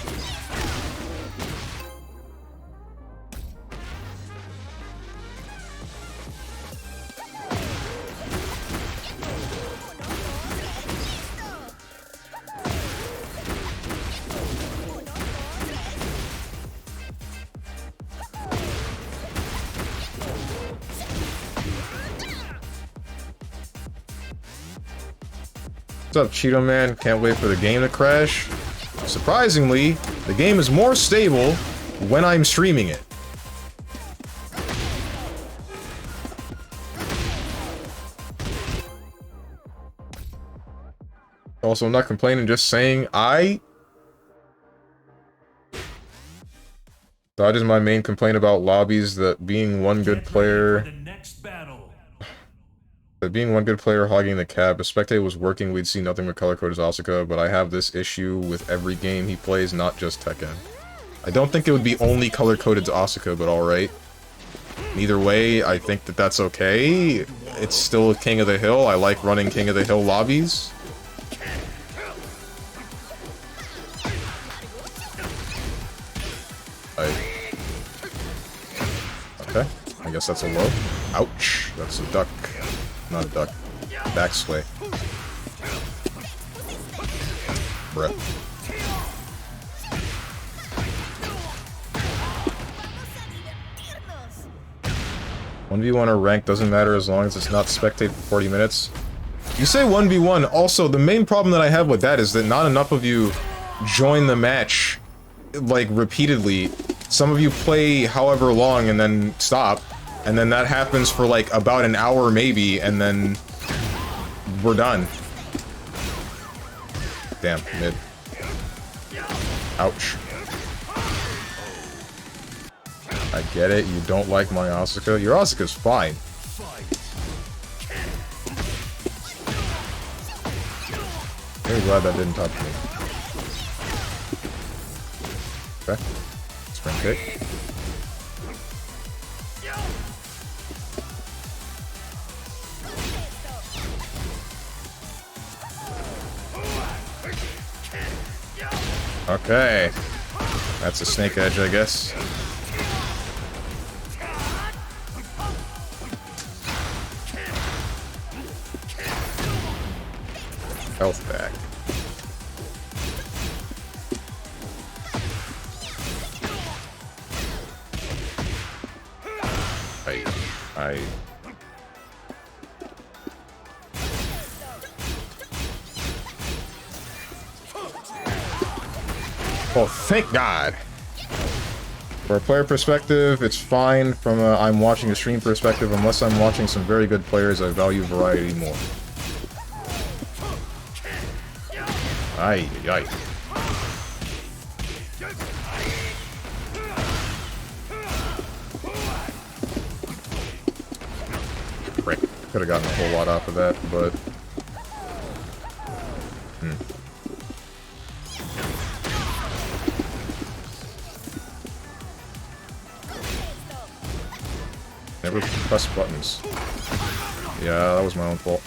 What's up, Cheeto Man? Can't wait for the game to crash. Surprisingly, the game is more stable when I'm streaming it. Also, I'm not complaining, just saying that is my main complaint about lobbies, that being one good player... That being one good player hogging the cap, if Spectate was working, we'd see nothing but color-coded Asuka, but I have this issue with every game he plays, not just Tekken. I don't think it would be only color-coded to Asuka, but alright. Either way, I think that that's okay. It's still King of the Hill. I like running King of the Hill lobbies. Okay, I guess that's a low. Ouch, that's a duck. Not a duck. Backsway. Bruh. 1v1 or rank doesn't matter as long as it's not spectate for 40 minutes. You say 1v1, also the main problem that I have with that is that not enough of you join the match, like, repeatedly. Some of you play however long and then stop. And then that happens for like about an hour maybe, and then we're done. Damn, mid. Ouch. I get it, you don't like my Asuka. Your Asuka's fine. Very glad that didn't touch me. Okay. Spring kick. Okay. That's a snake edge, I guess. Health back. I... Oh, thank God. For a player perspective, it's fine. From a I'm watching a stream perspective, unless I'm watching some very good players, I value variety more. Aye, aye. Frick. Could have gotten a whole lot off of that, but... Never press buttons. Yeah, that was my own fault.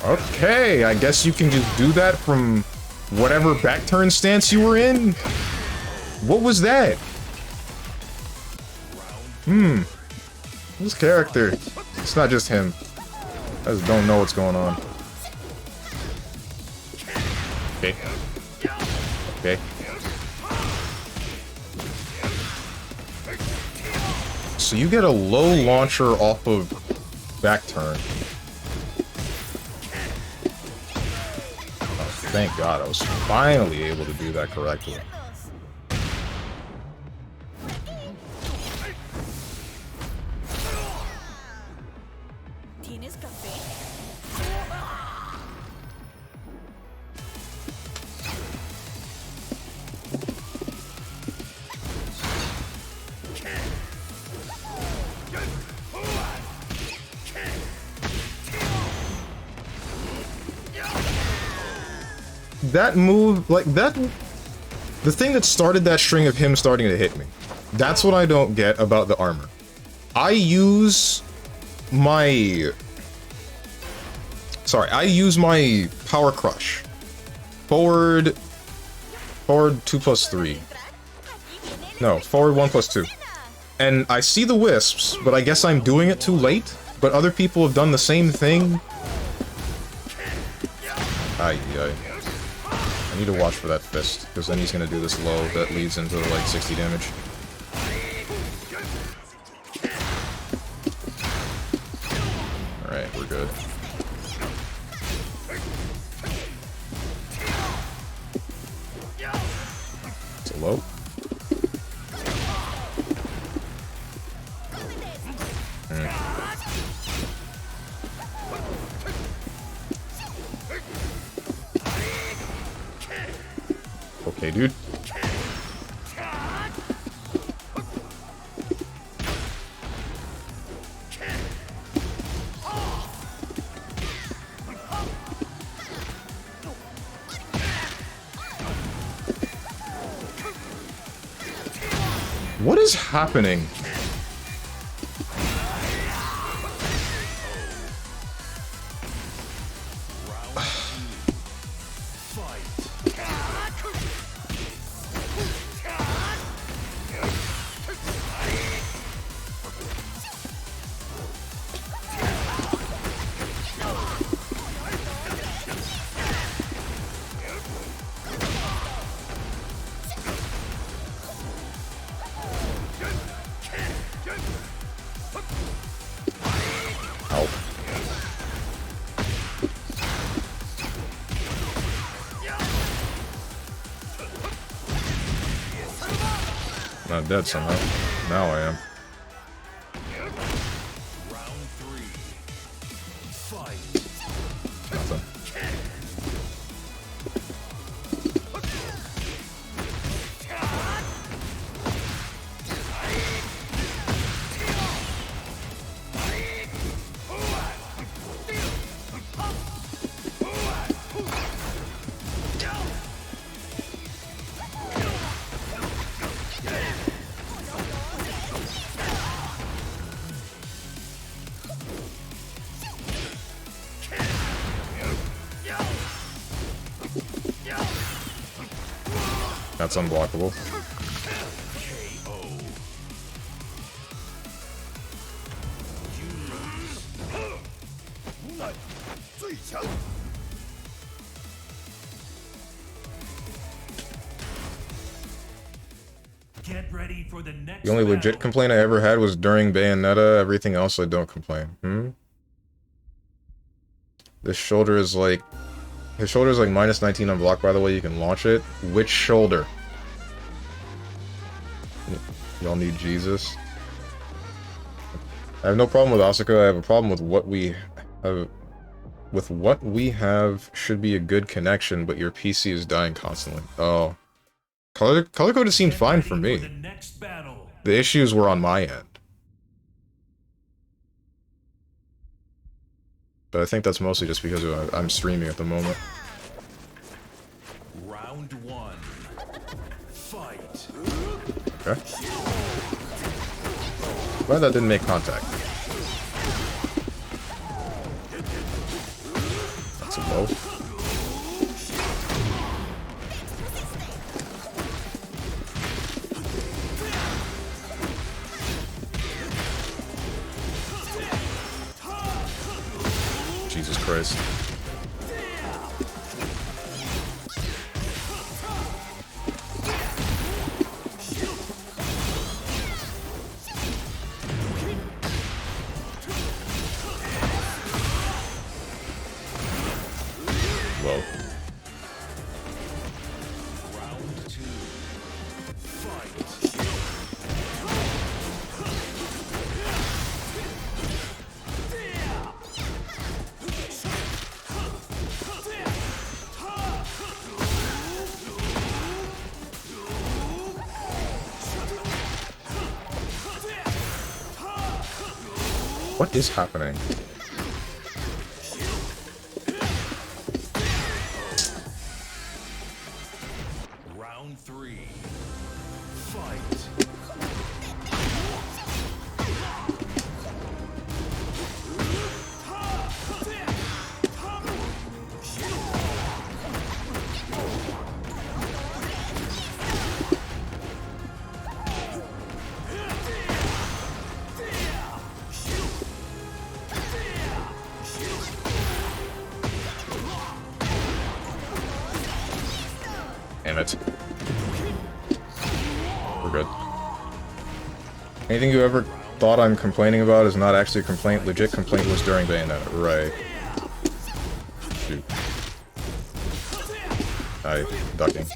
Okay, I guess you can just do that from whatever back turn stance you were in? What was that? This character. It's not just him. I just don't know what's going on. Okay. Okay. So you get a low launcher off of back turn. Thank God, I was finally able to do that correctly. ¿Tienes café? That move, like that, the thing that started that string of him starting to hit me, that's what I don't get about the armor. I use my power crush. Forward 2+3. No, forward 1+2. And I see the wisps, but I guess I'm doing it too late. But other people have done the same thing. Ay. I need to watch for that fist, because then he's gonna do this low that leads into like 60 damage. Alright, we're good. It's a low. Okay, dude. What is happening? Not dead somehow. Now I am. Round 3. Fight. Nothing. That's unblockable. Get ready for the next The only legit battle. complaint I ever had was during Bayonetta. Everything else I don't complain. This shoulder is like... His shoulder is like -19 on block, by the way. You can launch it. Which shoulder? Y'all need Jesus. I have no problem with Asuka. I have a problem with what we have. With what we have should be a good connection, but your PC is dying constantly. Oh. Color code seemed Get fine ready for me. the next battle. The issues were on my end. But I think that's mostly just because I'm streaming at the moment. Round 1. Fight. Okay. Glad that didn't make contact. That's a low. Jesus Christ. Whoa. What is happening? Round 3. Fight. Damn it. We're good. Anything you ever thought I'm complaining about is not actually a complaint. Legit complaint was during Bayonetta. Right. Shoot. Hi. Ducking.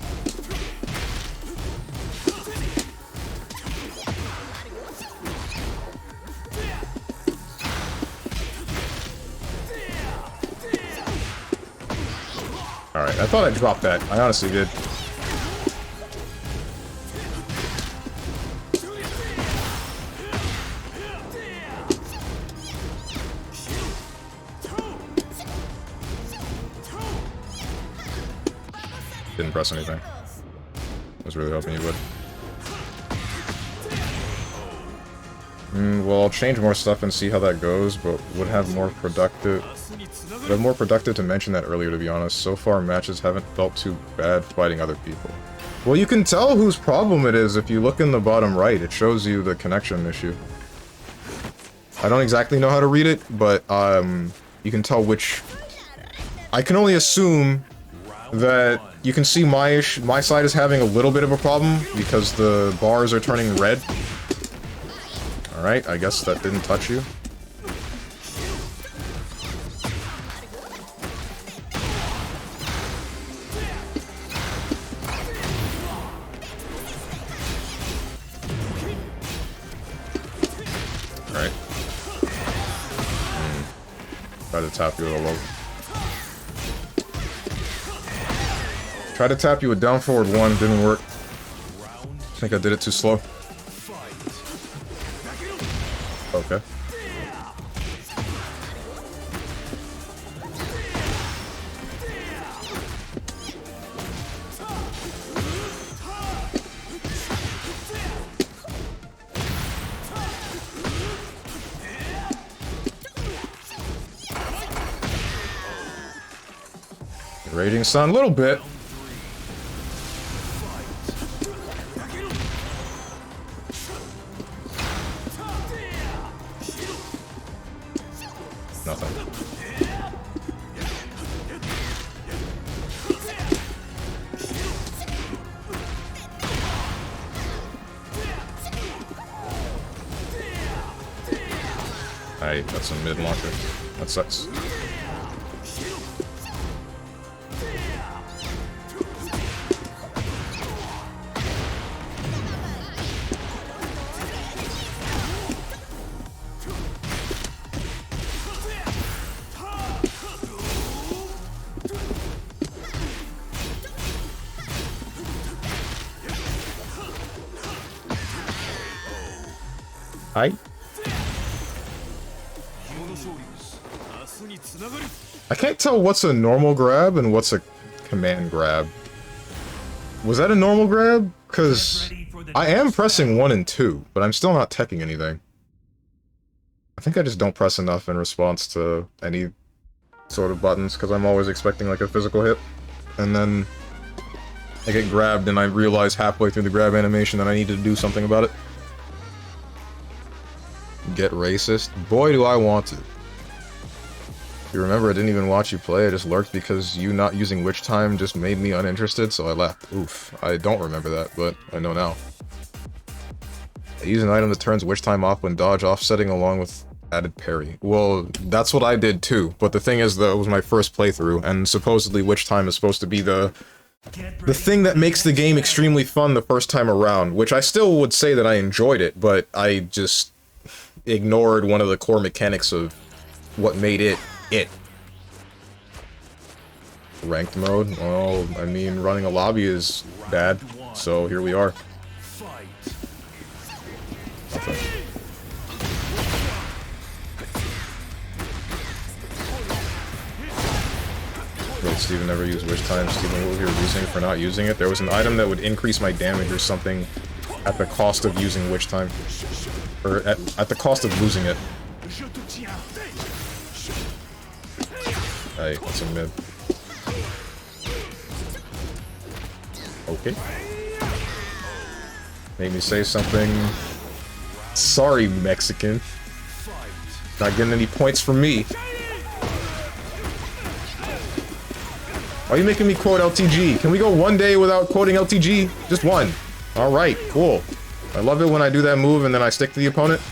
Alright, I thought I dropped that. I honestly did. Didn't press anything. I was really hoping you would. Well, I'll change more stuff and see how that goes, but would have more productive to mention that earlier, to be honest. So far, matches haven't felt too bad fighting other people. Well, you can tell whose problem it is if you look in the bottom right. It shows you the connection issue. I don't exactly know how to read it, but you can tell which... I can only assume that you can see my side is having a little bit of a problem because the bars are turning red. Alright, I guess that didn't touch you. Alright. Try to tap you with a low. Try to tap you with down forward 1, didn't work. I think I did it too slow. Okay. Raging Sun, a little bit. Nothing. Alright, that's a mid launcher. That sucks. Hi. I can't tell what's a normal grab and what's a command grab. Was that a normal grab? Because I am pressing 1 and 2, but I'm still not teching anything. I think I just don't press enough in response to any sort of buttons, because I'm always expecting like a physical hit. And then I get grabbed and I realize halfway through the grab animation that I need to do something about it. Get racist? Boy, do I want to. If you remember, I didn't even watch you play, I just lurked because you not using witch time just made me uninterested, so I left. Oof. I don't remember that, but I know now. I use an item that turns witch time off when dodge offsetting along with added parry. Well, that's what I did too, but the thing is, though, it was my first playthrough, and supposedly witch time is supposed to be the thing that makes the game extremely fun the first time around, which I still would say that I enjoyed it, but I just ignored one of the core mechanics of what made it. Ranked mode? Well, I mean, running a lobby is bad, so here we are. Nothing. Steven never used Wish Time. Steven, what was your reasoning for not using it? There was an item that would increase my damage or something at the cost of using Wish Time. Or at the cost of losing it. Hey, what's a mid? Okay. Made me say something. Sorry, Mexican. Not getting any points from me. Why are you making me quote LTG? Can we go one day without quoting LTG? Just one. Alright, cool. I love it when I do that move and then I stick to the opponent.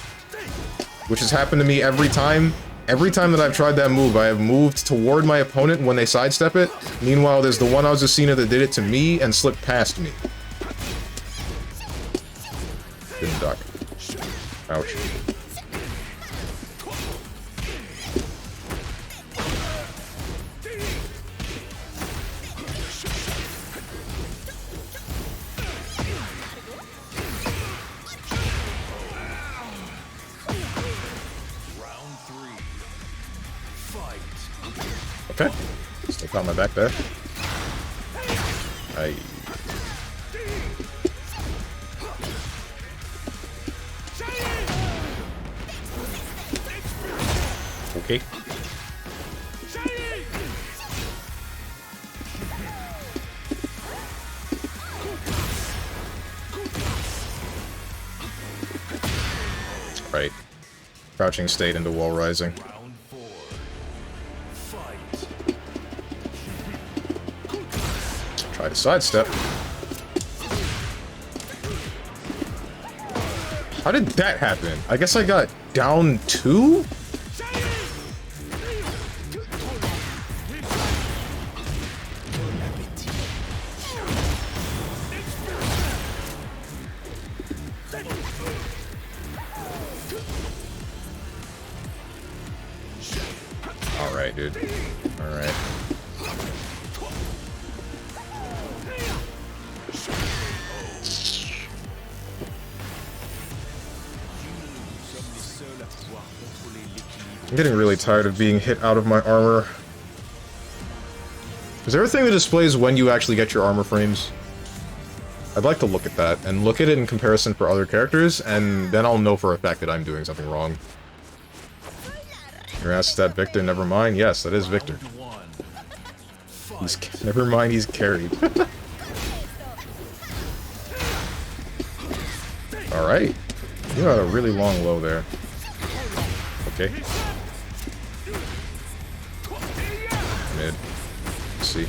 Which has happened to me every time. Every time that I've tried that move, I have moved toward my opponent when they sidestep it. Meanwhile, there's the one Azucena that did it to me and slipped past me. Didn't duck. Ouch. Okay. Still got my back there. Aye. Okay. Right. Crouching state into wall rising. Try to sidestep. How did that happen? I guess I got down 2? Alright, dude. Alright. I'm getting really tired of being hit out of my armor. Is there a thing that displays when you actually get your armor frames? I'd like to look at that, and look at it in comparison for other characters, and then I'll know for a fact that I'm doing something wrong. Your ass is that Victor, never mind? Yes, that is Victor. He's never mind, he's carried. Alright. You had a really long low there. Okay. Mid. Let's see.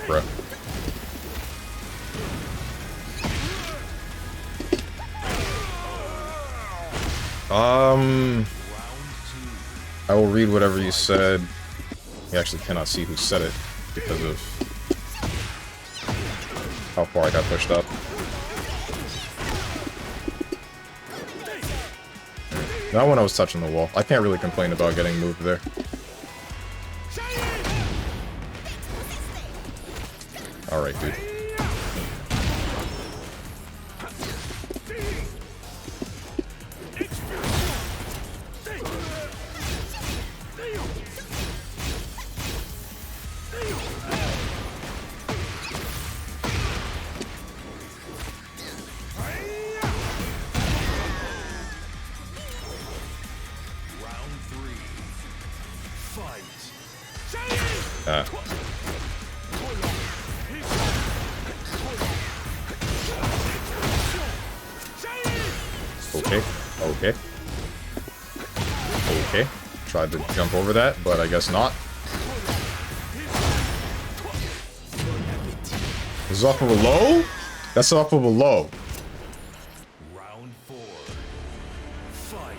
Bruh. I will read whatever you said. You actually cannot see who said it because of how far I got pushed up. Not when I was touching the wall. I can't really complain about getting moved there. Alright, dude. Okay, okay. Okay. Tried to jump over that, but I guess not. This is off of a low? That's off of a low. Round 4. Fight.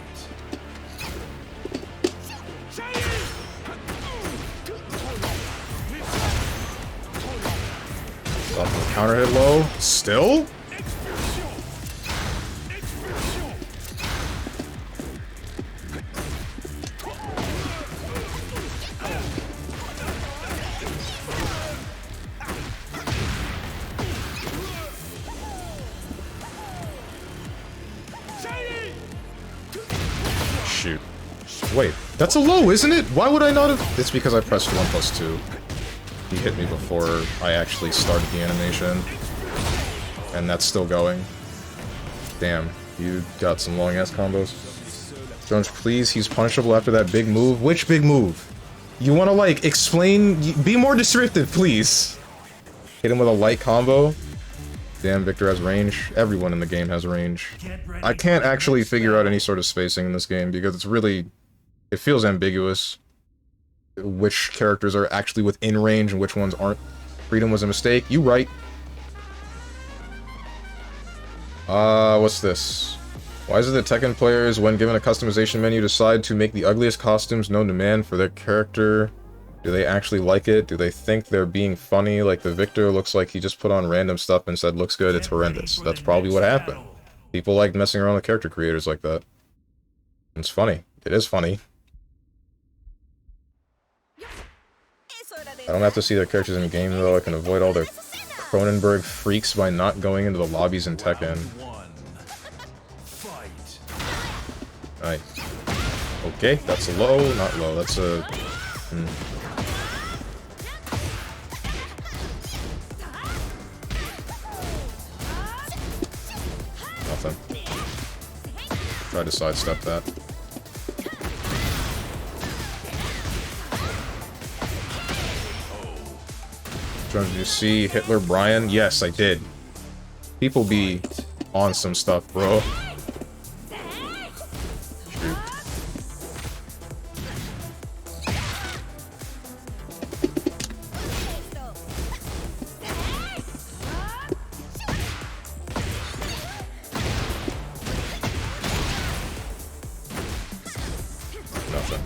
Off of a counter hit low. Still? shoot. Wait, that's a low, isn't it? Why would I not have... It's because I pressed 1+2. He hit me before I actually started the animation. And that's still going. Damn, you got some long-ass combos. Jones, please, he's punishable after that big move. Which big move? You want to, like, explain... Be more descriptive, please. Hit him with a light combo. Damn, Victor has range. Everyone in the game has range. I can't actually figure out any sort of spacing in this game because it's really... It feels ambiguous. Which characters are actually within range and which ones aren't. Freedom was a mistake. You right. What's this? Why is it that Tekken players, when given a customization menu, decide to make the ugliest costumes known to man for their character? Do they actually like it? Do they think they're being funny? Like the Victor looks like he just put on random stuff and said, looks good, it's horrendous. That's probably what happened. People like messing around with character creators like that. It's funny. It is funny. I don't have to see their characters in the game, though. I can avoid all their Cronenberg freaks by not going into the lobbies in Tekken. Alright. Okay, that's a low. Not low, that's a... Nothing. Try to sidestep that. Did you see Hitler Brian? Yes, I did. People be on some stuff, bro. Shoot. Nothing.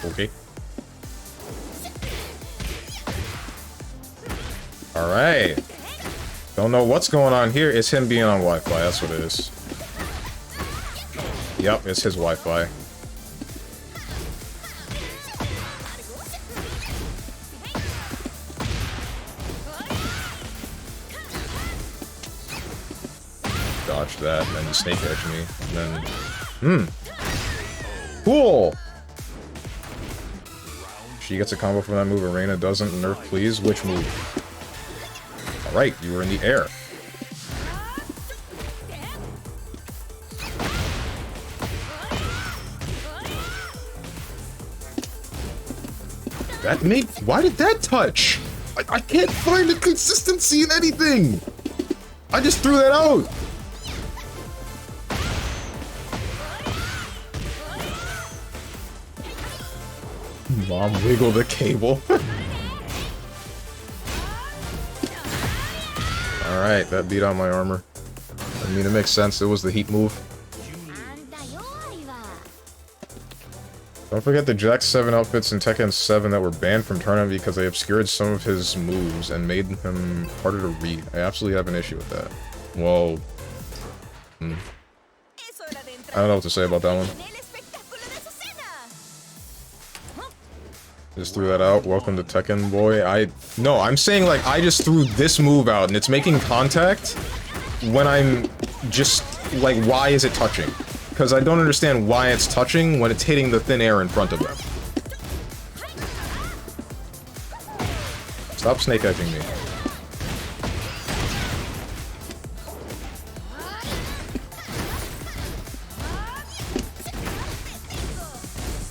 Okay. Alright. Don't know what's going on here. It's him being on Wi-Fi. That's what it is. Yep, it's his Wi-Fi. Dodge that, and then you snake edge me. And then... Cool! She gets a combo from that move, Arena doesn't. Nerf, please. Which move? Alright, you were in the air. That made... Why did that touch? I can't find a consistency in anything! I just threw that out! Mom, wiggle the cable. Alright, that beat on my armor. I mean, it makes sense. It was the heat move. Don't forget the Jack 7 outfits in Tekken 7 that were banned from tournament because they obscured some of his moves and made him harder to read. I absolutely have an issue with that. Well... I don't know what to say about that one. Just threw that out. Welcome to Tekken, boy. No, I'm saying, like, I just threw this move out, and it's making contact when I'm just, like, why is it touching? Because I don't understand why it's touching when it's hitting the thin air in front of them. Stop snake edging me.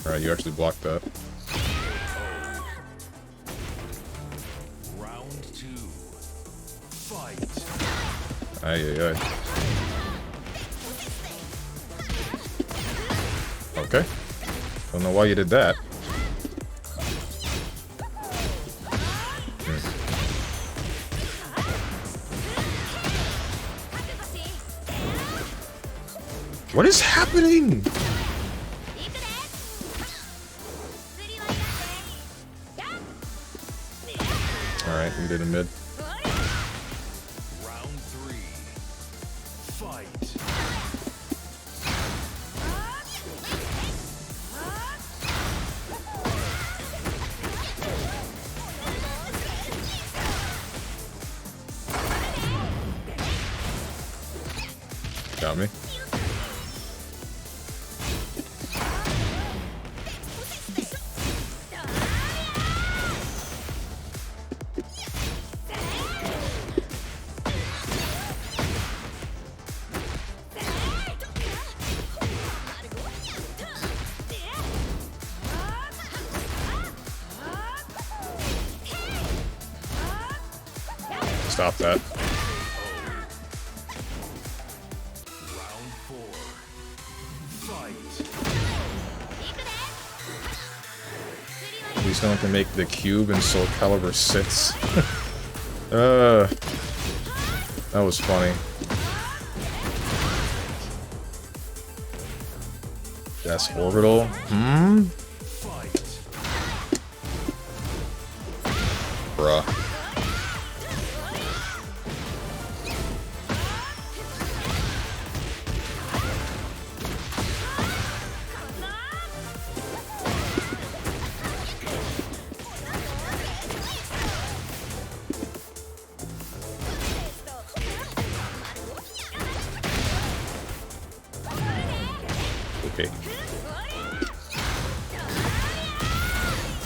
Alright, you actually blocked that. Ay, ay, ay. Okay. Don't know why you did that. What is happening? Alright, we did a mid. got me. Stop that. Round 4. Fight. Please no one can make the cube in Soul Calibur 6. That was funny. That's orbital. Fight. Bruh. Okay.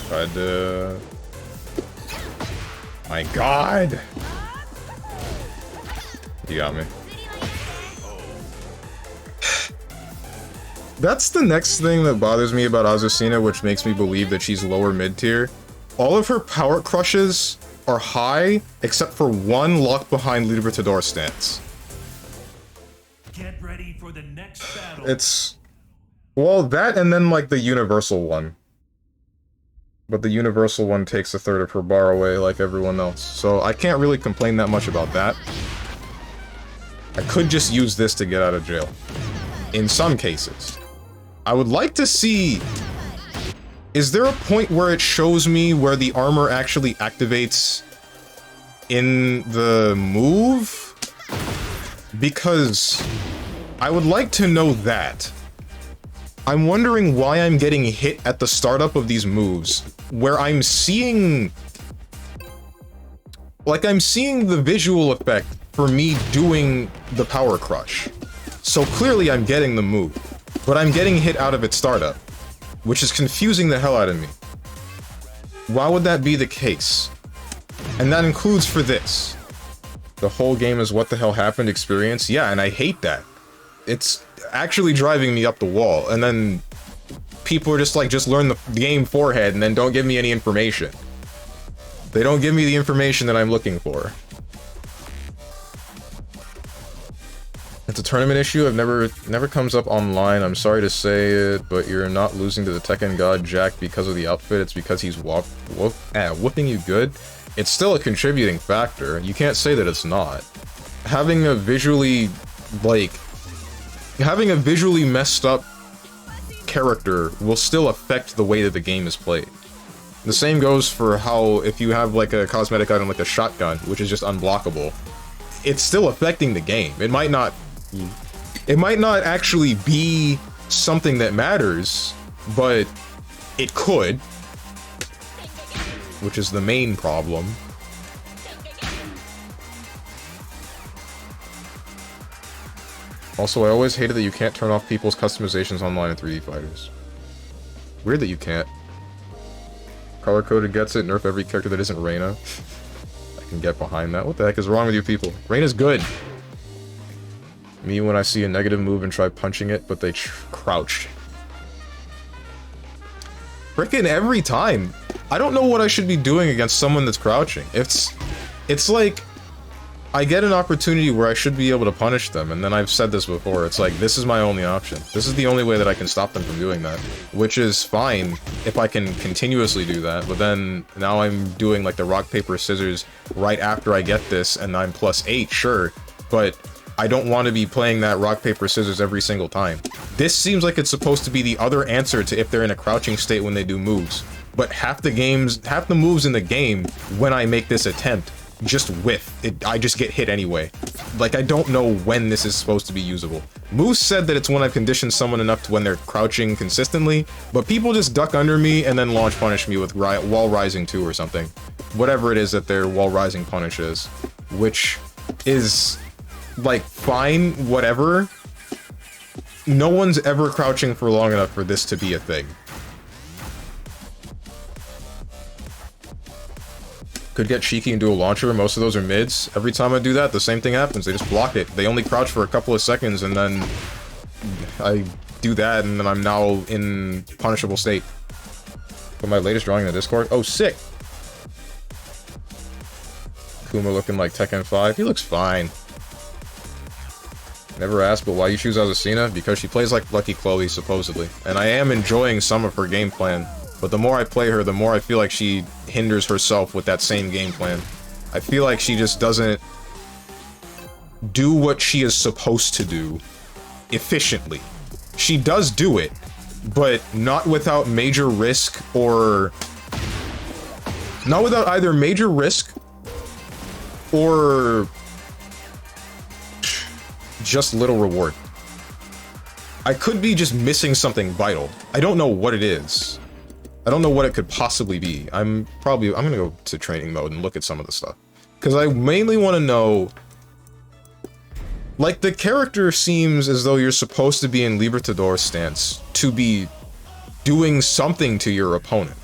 Tried to... My god! You got me. That's the next thing that bothers me about Azucena, which makes me believe that she's lower mid-tier. All of her power crushes are high, except for one locked behind Libertador stance. Get ready for the next battle. It's... Well, that and then, like, the universal one. But the universal one takes a third of her bar away, like everyone else. So I can't really complain that much about that. I could just use this to get out of jail. In some cases. I would like to see... Is there a point where it shows me where the armor actually activates in the move? Because I would like to know that. I'm wondering why I'm getting hit at the startup of these moves, where I'm seeing... Like, I'm seeing the visual effect for me doing the power crush. So clearly I'm getting the move, but I'm getting hit out of its startup, which is confusing the hell out of me. Why would that be the case? And that includes for this. The whole game is what the hell happened experience? Yeah, and I hate that. It's actually driving me up the wall, and then people are just like, just learn the game forehead and then don't give me any information. They don't give me the information that I'm looking for. It's a tournament issue. I've never comes up online. I'm sorry to say it, but you're not losing to the Tekken god Jack because of the outfit. It's because he's whooping you good. It's still a contributing factor. You can't say that it's not. Having a visually messed up character will still affect the way that the game is played. The same goes for how if you have like a cosmetic item like a shotgun, which is just unblockable, it's still affecting the game. It might not actually be something that matters, but it could, which is the main problem. Also, I always hated that you can't turn off people's customizations online in 3D fighters. Weird that you can't. Color-coded gets it, nerf every character that isn't Reina. I can get behind that. What the heck is wrong with you people? Reina's good! Me when I see a negative move and try punching it, but they crouched. Frickin' every time! I don't know what I should be doing against someone that's crouching. It's like... I get an opportunity where I should be able to punish them, and then I've said this before, it's like, this is my only option. This is the only way that I can stop them from doing that. Which is fine if I can continuously do that, but then now I'm doing like the rock, paper, scissors right after I get this, and I'm +8, sure, but I don't want to be playing that rock, paper, scissors every single time. This seems like it's supposed to be the other answer to if they're in a crouching state when they do moves. But half the moves in the game, when I make this attempt, just whiff. I just get hit anyway. Like, I don't know when this is supposed to be usable. Moose said that it's when I've conditioned someone enough to when they're crouching consistently, but people just duck under me and then launch punish me with wall rising 2 or something. Whatever it is that their wall rising punish is. Which is, like, fine, whatever, no one's ever crouching for long enough for this to be a thing. Could get cheeky and do a launcher. Most of those are mids. Every time I do that, the same thing happens. They just block it. They only crouch for a couple of seconds, and then I do that, and then I'm now in punishable state. Put my latest drawing in the Discord. Oh, sick! Kuma looking like Tekken 5. He looks fine. Never asked, but why you choose Azucena? Because she plays like Lucky Chloe, supposedly. And I am enjoying some of her game plan. But the more I play her, the more I feel like she hinders herself with that same game plan. I feel like she just doesn't do what she is supposed to do efficiently. She does do it, but not without major risk or... Not without either major risk or just little reward. I could be just missing something vital. I don't know what it is. I don't know what it could possibly be. I'm gonna go to training mode and look at some of the stuff. Because I mainly want to know... Like, the character seems as though you're supposed to be in Libertador stance to be doing something to your opponent.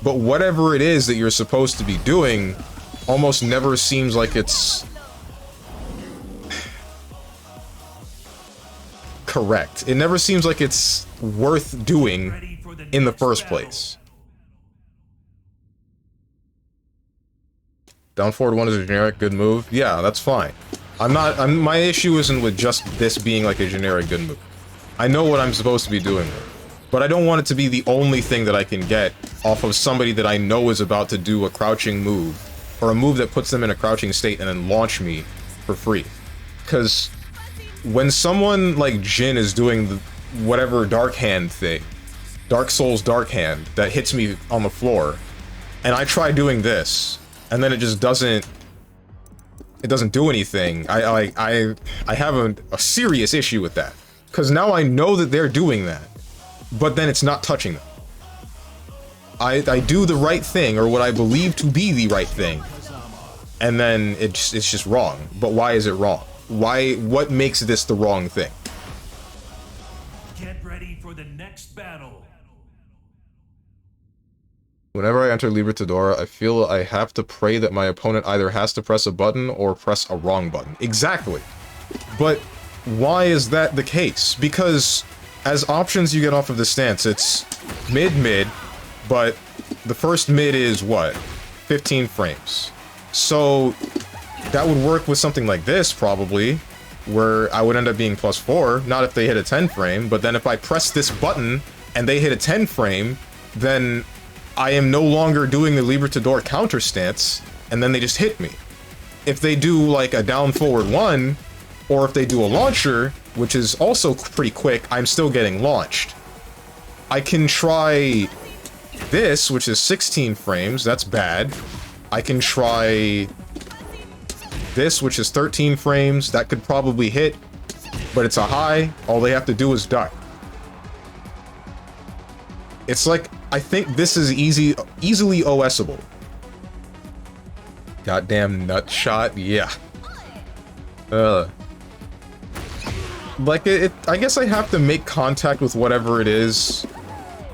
But whatever it is that you're supposed to be doing almost never seems like it's... correct. It never seems like it's worth doing in the first place. Down forward 1 is a generic good move. Yeah, that's fine. My issue isn't with just this being like a generic good move. I know what I'm supposed to be doing with it, but I don't want it to be the only thing that I can get off of somebody that I know is about to do a crouching move, or a move that puts them in a crouching state and then launch me for free. Because when someone like Jin is doing the whatever Dark Hand thing, Dark Souls Dark Hand, that hits me on the floor, and I try doing this, and then it just doesn't... It doesn't do anything. I have a serious issue with that. Because now I know that they're doing that, but then it's not touching them. I do the right thing, or what I believe to be the right thing, and then it's just wrong. But why is it wrong? What makes this the wrong thing? Get ready for the next battle. Whenever I enter Libertador, I feel I have to pray that my opponent either has to press a button or press a wrong button. Exactly. But why is that the case? Because as options you get off of the stance, it's mid-mid, but the first mid is what? 15 frames. So that would work with something like this, probably, where I would end up being +4, not if they hit a 10 frame, but then if I press this button and they hit a 10 frame, then I am no longer doing the Libertador counter stance, and then they just hit me. If they do like a down forward 1, or if they do a launcher, which is also pretty quick, I'm still getting launched. I can try this, which is 16 frames, that's bad. I can try this, which is 13 frames, that could probably hit, but it's a high, all they have to do is duck. It's like, I think this is easily OSable. Goddamn nut shot, yeah. Like, I guess I have to make contact with whatever it is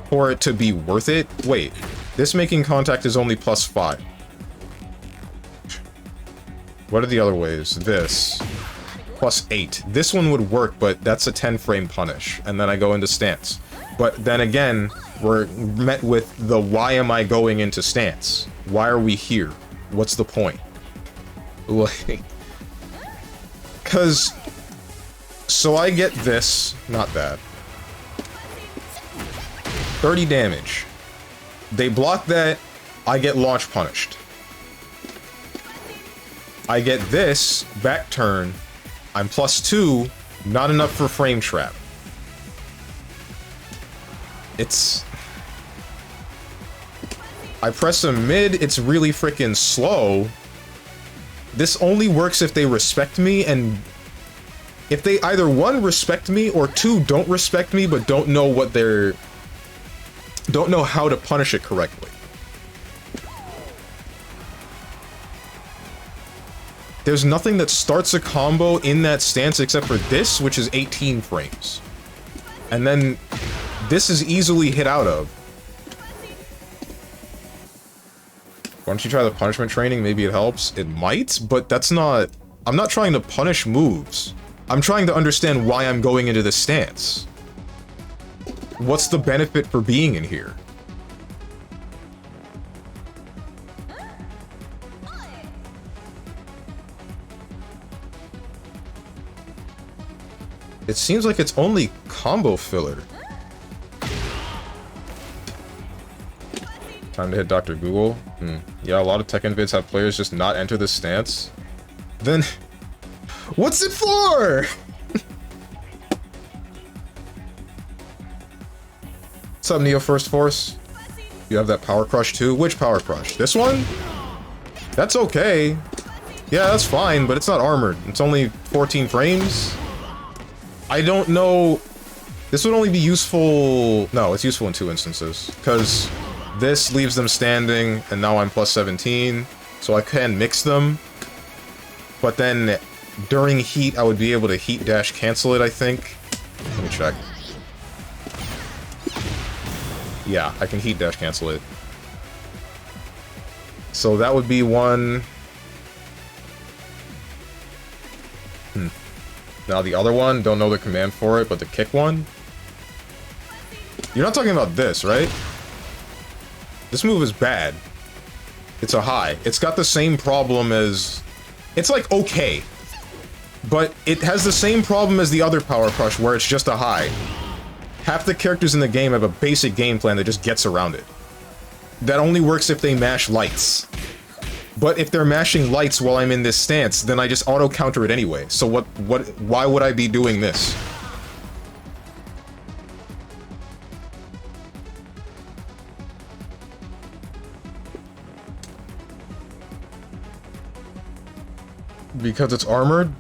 for it to be worth it. Wait, this making contact is only +5. What are the other ways? This. +8. This one would work, but that's a 10 frame punish, and then I go into stance. But then again, we're met with the why am I going into stance? Why are we here? What's the point? Like, cause, so I get this, not that. 30 damage. They block that, I get launch punished. I get this, back turn, I'm +2, not enough for frame trap. It's... I press a mid, it's really freaking slow. This only works if they respect me, and if they either 1, respect me, or 2, don't respect me, but don't know what they're... don't know how to punish it correctly. There's nothing that starts a combo in that stance except for this, which is 18 frames. And then this is easily hit out of. Why don't you try the punishment training? Maybe it helps. It might, but that's not... I'm not trying to punish moves. I'm trying to understand why I'm going into this stance. What's the benefit for being in here? It seems like it's only combo filler. Time to hit Dr. Google. Yeah, a lot of Tekken vids have players just not enter this stance. Then, what's it for? What's up, Neo First Force? You have that Power Crush too? Which Power Crush? This one? That's okay. Yeah, that's fine, but it's not armored. It's only 14 frames. I don't know... This would only be useful... No, it's useful in 2 instances. Because this leaves them standing, and now I'm plus 17. So I can mix them. But then, during heat, I would be able to heat dash cancel it, I think. Let me check. Yeah, I can heat dash cancel it. So that would be one... Now the other one, don't know the command for it, but the kick one? You're not talking about this, right? This move is bad. It's a high. It's got the same problem as... It's like, okay. But it has the same problem as the other Power Crush, where it's just a high. Half the characters in the game have a basic game plan that just gets around it. That only works if they mash lights. But if they're mashing lights while I'm in this stance, then I just auto-counter it anyway. So why would I be doing this? Because it's armored?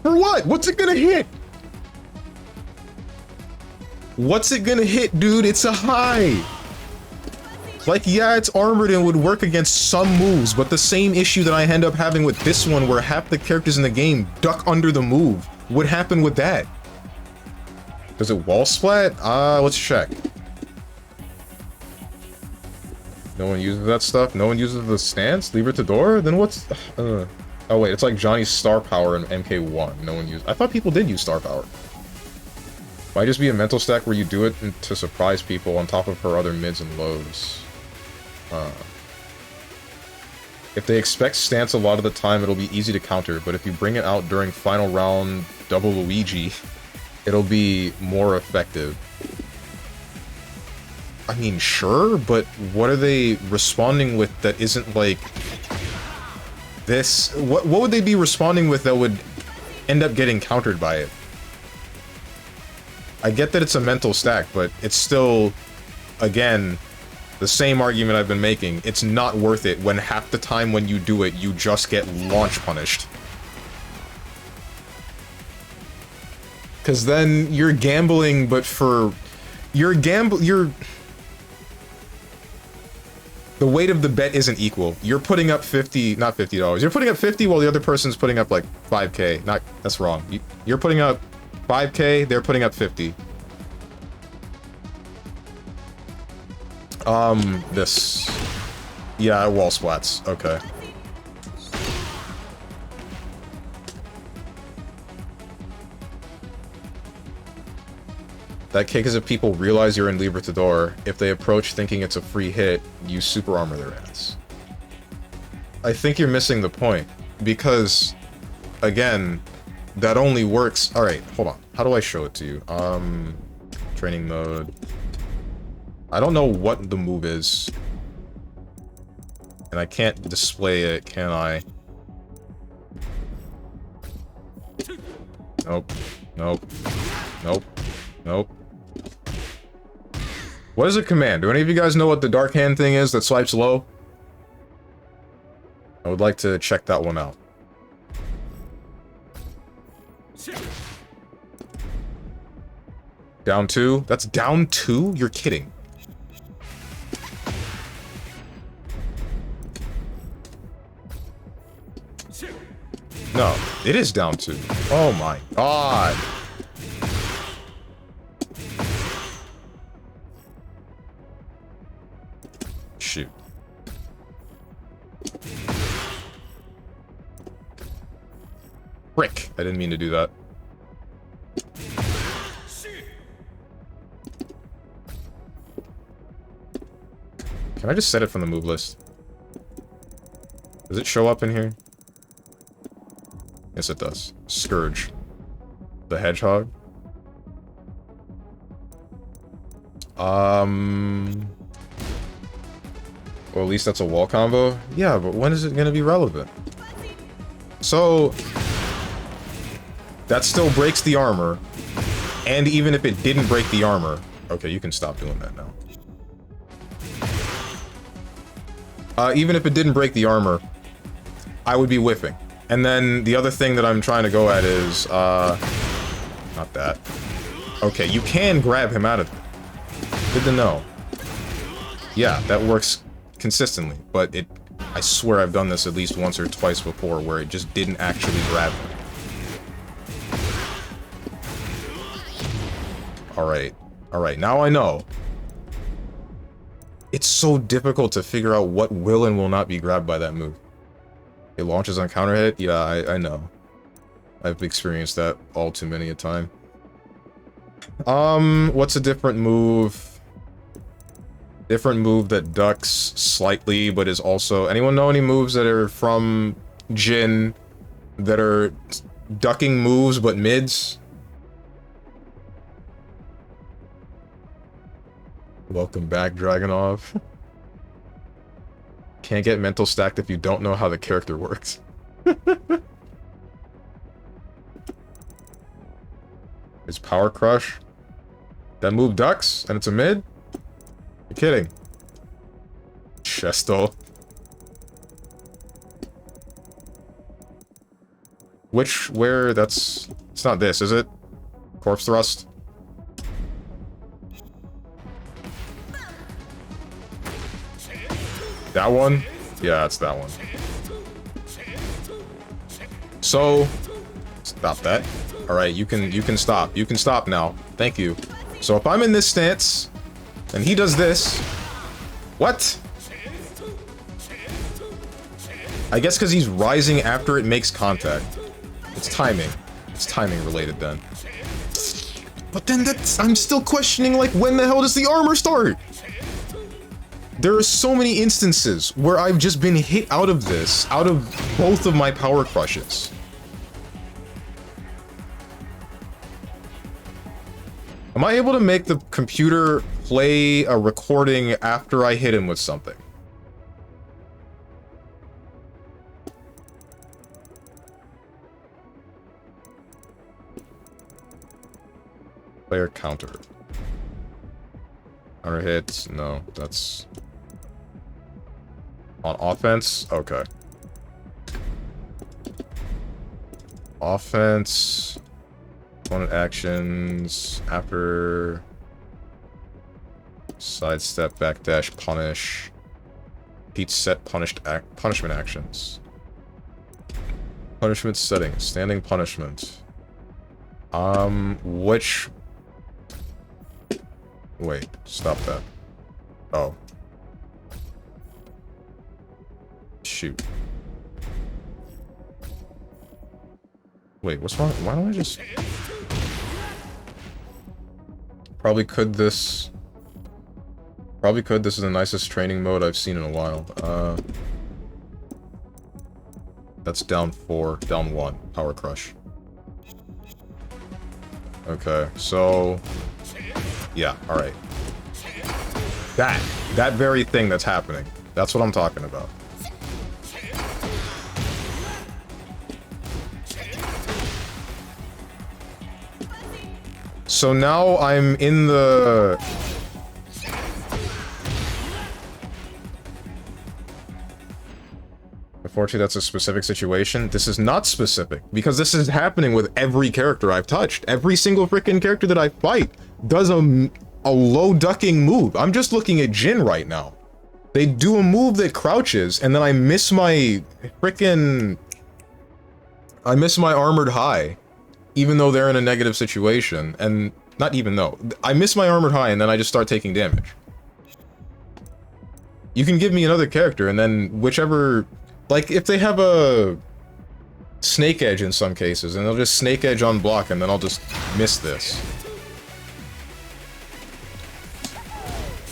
For what? What's it gonna hit? What's it gonna hit, dude? It's a high! Like, yeah, it's armored and would work against some moves, but the same issue that I end up having with this one, where half the characters in the game duck under the move, would happen with that. Does it wall splat? Let's check. No one uses that stuff? No one uses the stance? Libertador? Then what's... Oh wait, it's like Johnny's star power in MK1. No one used... I thought people did use star power. Might just be a mental stack where you do it to surprise people on top of her other mids and lows. If they expect stance a lot of the time, it'll be easy to counter, but if you bring it out during final round double Luigi, it'll be more effective. I mean, sure, but what are they responding with that isn't like... this? What would they be responding with that would end up getting countered by it? I get that it's a mental stack, but it's still, again, the same argument I've been making. It's not worth it when half the time when you do it, you just get launch punished. Because then you're gambling, but for... you're... The weight of the bet isn't equal. You're putting up 50... Not $50. You're putting up 50 while the other person's putting up, like, 5k. Not... That's wrong. You're putting up 5k, they're putting up 50. This. Yeah, wall splats. Okay. That kick is if people realize you're in Libertador. If they approach thinking it's a free hit, you super armor their ass. I think you're missing the point. Because, again, that only works... Alright, hold on. How do I show it to you? Training mode... I don't know what the move is. And I can't display it, can I? Nope. Nope. Nope. Nope. What is a command? Do any of you guys know what the dark hand thing is that swipes low? I would like to check that one out. Down 2? That's down 2? You're kidding. No, it is down 2. Oh my god. Shoot. Frick! I didn't mean to do that. Can I just set it from the move list? Does it show up in here? Yes, it does. Scourge. The Hedgehog. Well, at least that's a wall combo. Yeah, but when is it gonna be relevant? So... that still breaks the armor. And even if it didn't break the armor... Okay, you can stop doing that now. Even if it didn't break the armor, I would be whiffing. And then the other thing that I'm trying to go at is, not that. Okay, you can grab him out of it. Good to know. Yeah, that works consistently, but I swear I've done this at least once or twice before where it just didn't actually grab him. Alright, now I know. It's so difficult to figure out what will and will not be grabbed by that move. It launches on counter hit? Yeah, I know. I've experienced that all too many a time. What's a different move? Different move that ducks slightly, but is also... Anyone know any moves that are from Jin that are ducking moves, but mids? Welcome back, Dragonov. Can't get mental stacked if you don't know how the character works. It's Power Crush. That move ducks, and it's a mid? You're kidding. Chesto. Where, that's... It's not this, is it? Corpse Thrust? That one? Yeah, it's that one. So... Stop that. Alright, you can stop. You can stop now. Thank you. So if I'm in this stance, and he does this... What? I guess because he's rising after it makes contact. It's timing. It's timing related then. But then that's... I'm still questioning, like, when the hell does the armor start? There are so many instances where I've just been hit out of this, out of both of my power crushes. Am I able to make the computer play a recording after I hit him with something? Player counter. Counter hits? No, that's... On offense? Okay. Offense... Opponent actions... After... Sidestep, backdash, punish... Repeat set punishment actions. Punishment settings. Standing punishment. Which... Wait, stop that. Oh. Shoot. Wait, what's wrong? Why don't I just... Probably could this... Probably could. This is the nicest training mode I've seen in a while. That's down 4. Down 1. Power Crush. Okay, so... Yeah, alright. That very thing that's happening. That's what I'm talking about. So now I'm in the... Unfortunately, that's a specific situation. This is not specific, because this is happening with every character I've touched. Every single freaking character that I fight does a low ducking move. I'm just looking at Jin right now. They do a move that crouches, and then I miss my freaking... I miss my armored high, even though they're in a negative situation, and... Not even though. I miss my armored high, and then I just start taking damage. You can give me another character, and then whichever... Like, if they have a snake edge in some cases, and they'll just snake edge on block, and then I'll just miss this.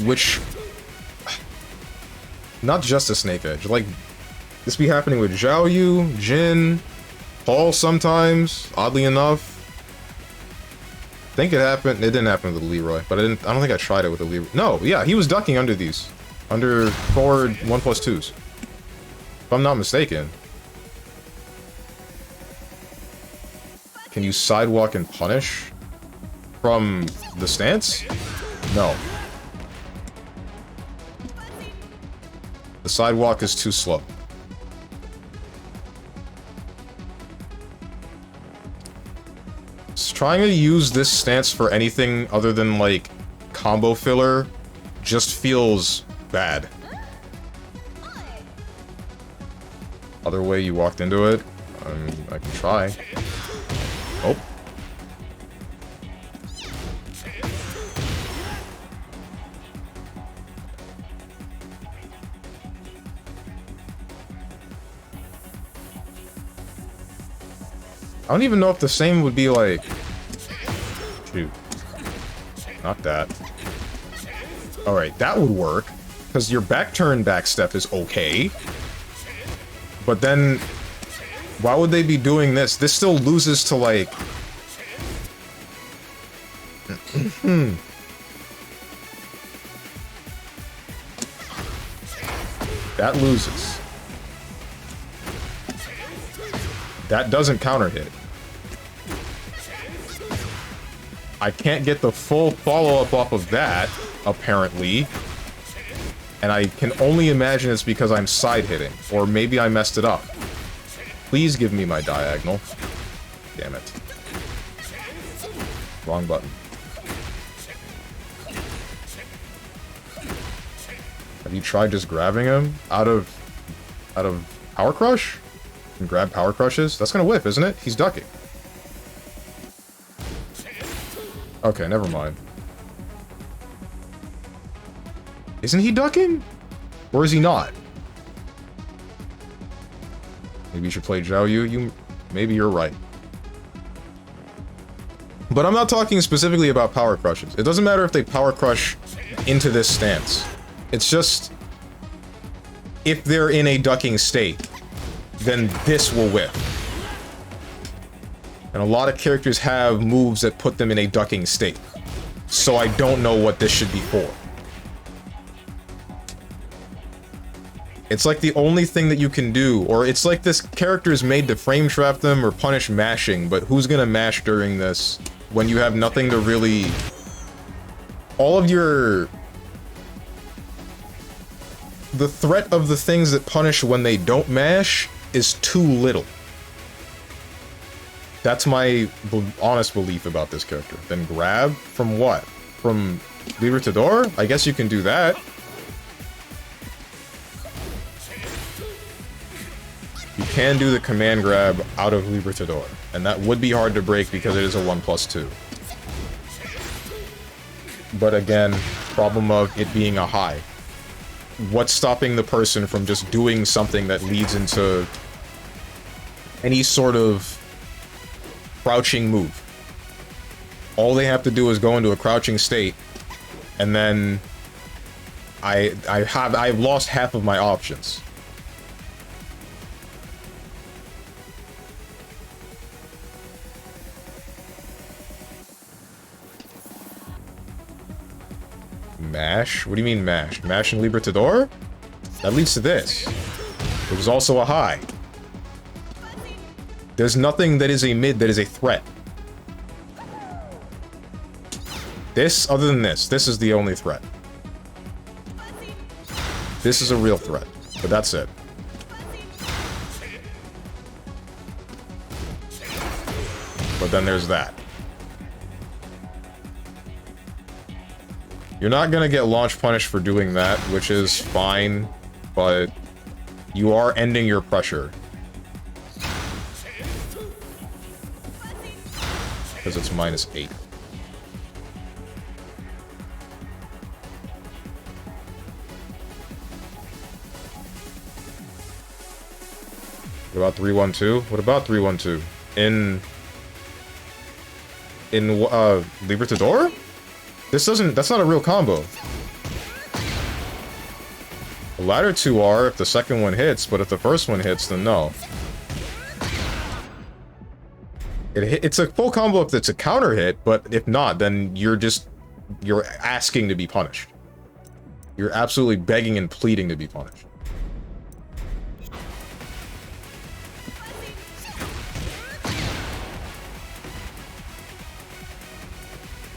Which... Not just a snake edge, like, this be happening with Zhao Yu, Jin, Paul sometimes, oddly enough. I think it happened, it didn't happen with the Leroy, but I don't think I tried it with the Leroy. No, yeah, he was ducking under these. Under forward 1+2s. If I'm not mistaken. Can you sidewalk and punish? From the stance? No. The sidewalk is too slow. Trying to use this stance for anything other than, like, combo filler just feels bad. Other way you walked into it? I can try. Oh. I don't even know if the same would be like... Shoot. Not that. Alright, that would work. Because your back turn backstep is okay. But then... Why would they be doing this? This still loses to, like... That loses. That doesn't counter hit. I can't get the full follow-up off of that, apparently. And I can only imagine it's because I'm side-hitting. Or maybe I messed it up. Please give me my diagonal. Damn it. Wrong button. Have you tried just grabbing him out of Power Crush? And grab Power Crushes? That's gonna whiff, isn't it? He's ducking. Okay, never mind. Isn't he ducking? Or is he not? Maybe you should play Zhao Yu. Maybe you're right. But I'm not talking specifically about Power Crushes. It doesn't matter if they Power Crush into this stance. It's just... if they're in a ducking state, then this will whiff. And a lot of characters have moves that put them in a ducking state. So I don't know what this should be for. It's like the only thing that you can do, or it's like this character is made to frame trap them or punish mashing, but who's gonna mash during this when you have nothing to really... All of your... The threat of the things that punish when they don't mash is too little. That's my honest belief about this character. Then grab? From what? From Libertador? I guess you can do that. You can do the command grab out of Libertador, and that would be hard to break because it is a 1+2. But again, problem of it being a high. What's stopping the person from just doing something that leads into any sort of crouching move? All they have to do is go into a crouching state, and then I've lost half of my options. Mash? What do you mean mash? Mash and Libertador? That leads to this. It was also a high. There's nothing that is a mid that is a threat. This, other than this is the only threat. This is a real threat, but that's it. But then there's that. You're not gonna get launch punished for doing that, which is fine, but you are ending your pressure. Because it's -8. What about 3-1-2? What about 3-1-2? In Libertador? That's not a real combo. The latter two are if the second one hits, but if the first one hits, then no. It's a full combo if it's a counter hit, but if not, then you're asking to be punished. You're absolutely begging and pleading to be punished.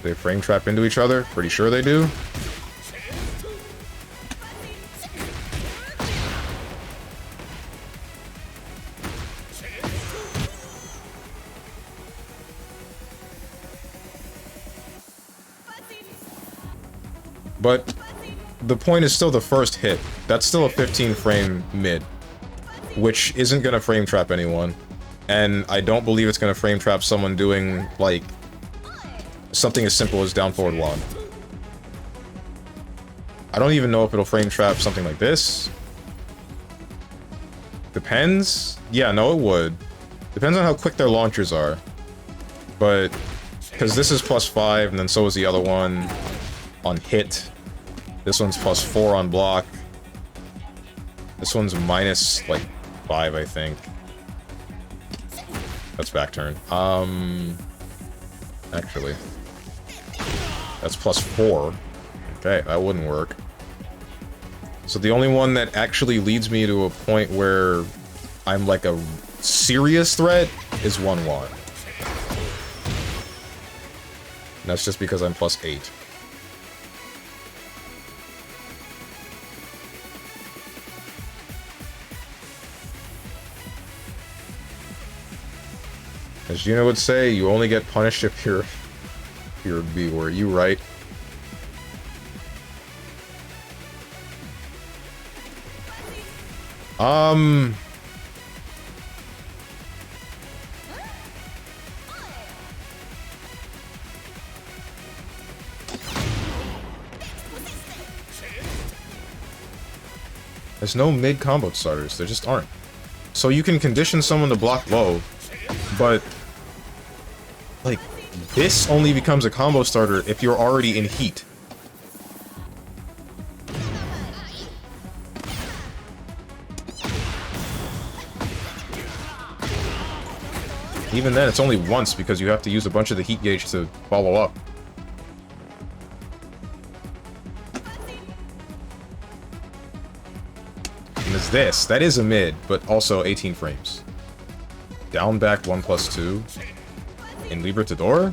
They frame trap into each other? Pretty sure they do. But the point is still the first hit. That's still a 15 frame mid, which isn't gonna frame trap anyone. And I don't believe it's gonna frame trap someone doing, like, something as simple as down forward one. I don't even know if it'll frame trap something like this. Depends. Yeah, no, it would. Depends on how quick their launchers are. But, because this is +5, and then so is the other one on hit. This one's +4 on block. This one's minus, like, 5, I think. That's back turn. Actually. That's +4. Okay, that wouldn't work. So the only one that actually leads me to a point where I'm like a serious threat is 1-1. That's just because I'm +8. As Gina would say, you only get punished if you're a B word. You right? There's no mid combo starters. There just aren't. So you can condition someone to block low, but like, this only becomes a combo starter if you're already in heat. Even then, it's only once because you have to use a bunch of the heat gauge to follow up. And there's this. That is a mid, but also 18 frames. Down back 1+2. In Libertador?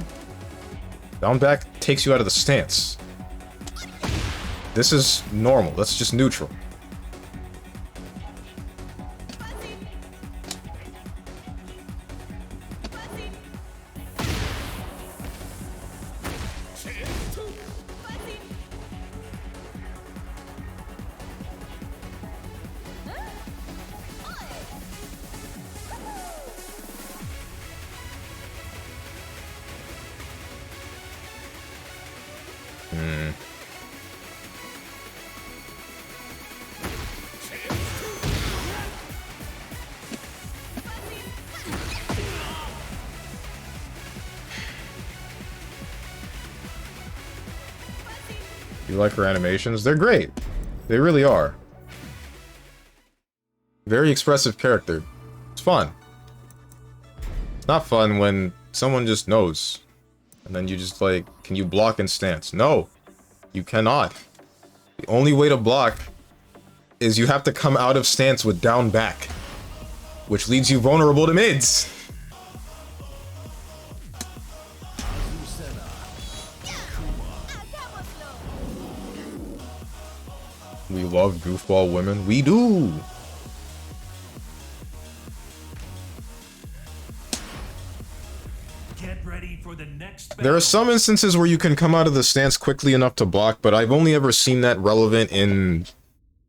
Down back takes you out of the stance. This is normal. That's just neutral. You like her animations? They're great. They really are. Very expressive character. It's fun. It's not fun when someone just knows. And then you just like, can you block in stance? No, you cannot. The only way to block is you have to come out of stance with down back, which leaves you vulnerable to mids. We love goofball women. We do! Get ready for the next battle. There are some instances where you can come out of the stance quickly enough to block, but I've only ever seen that relevant in...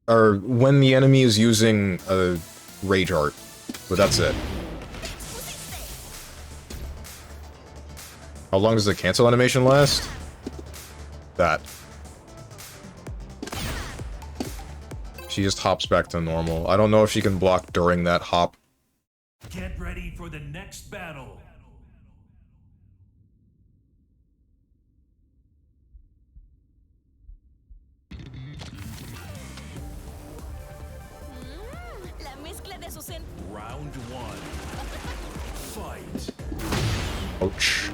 or when the enemy is using a rage art. But that's it. How long does the cancel animation last? That. She just hops back to normal. I don't know if she can block during that hop. Get ready for the next battle. La mezcla de sus Round one. Fight. Ouch.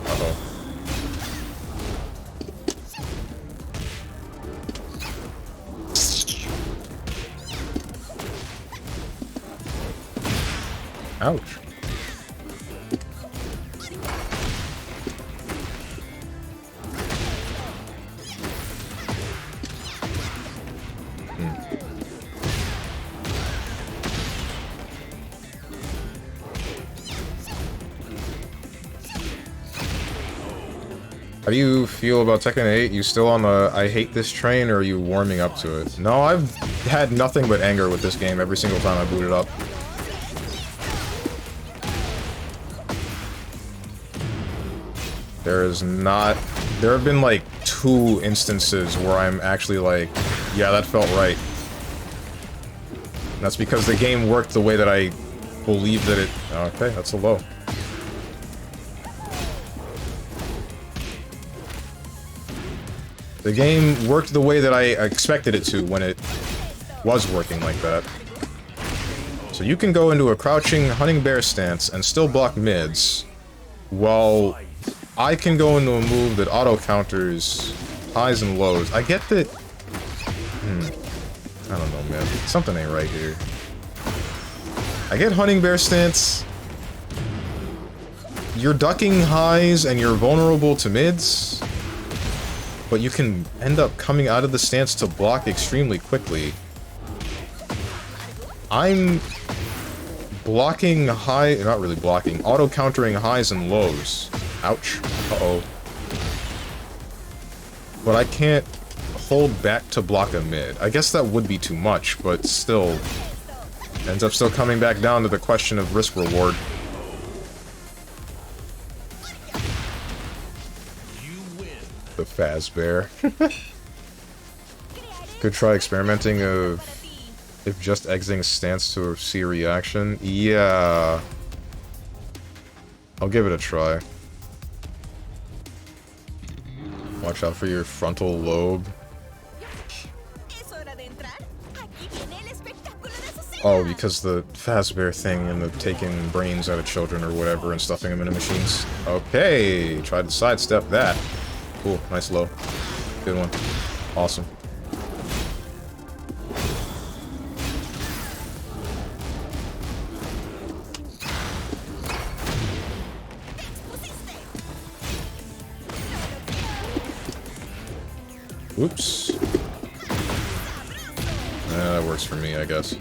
Uh-oh. Ouch. How do you feel about Tekken 8? You still on the I hate this train, or are you warming up to it? No, I've had nothing but anger with this game every single time I boot it up. There have been like 2 instances where I'm actually like, yeah, that felt right. And that's because the game worked the way that I believed that it... Okay, that's a low. The game worked the way that I expected it to when it was working like that. So you can go into a crouching hunting bear stance and still block mids, while I can go into a move that auto-counters highs and lows. I get that... I don't know, man. Something ain't right here. I get hunting bear stance. You're ducking highs and you're vulnerable to mids, but you can end up coming out of the stance to block extremely quickly. I'm blocking high... not really blocking. Auto-countering highs and lows. Ouch. Uh-oh. But I can't hold back to block a mid. I guess that would be too much, but still... ends up still coming back down to the question of risk-reward. The Fazbear. Could try experimenting if just exiting stance to see a reaction. Yeah. I'll give it a try. Watch out for your frontal lobe. Oh, because the Fazbear thing and the taking brains out of children or whatever and stuffing them into machines. Okay, tried to sidestep that. Cool, nice low. Good one. Awesome. Oops. That works for me, I guess.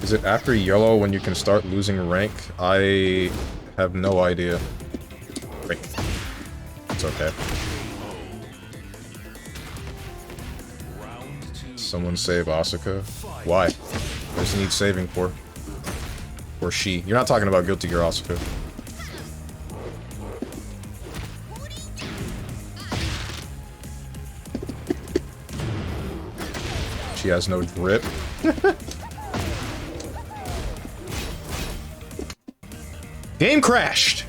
Is it after yellow when you can start losing rank? I have no idea. Frick. It's okay. Someone save Asuka? Why? What does he need saving for? Or she? You're not talking about Guilty Gear Asuka. She has no grip. Game crashed!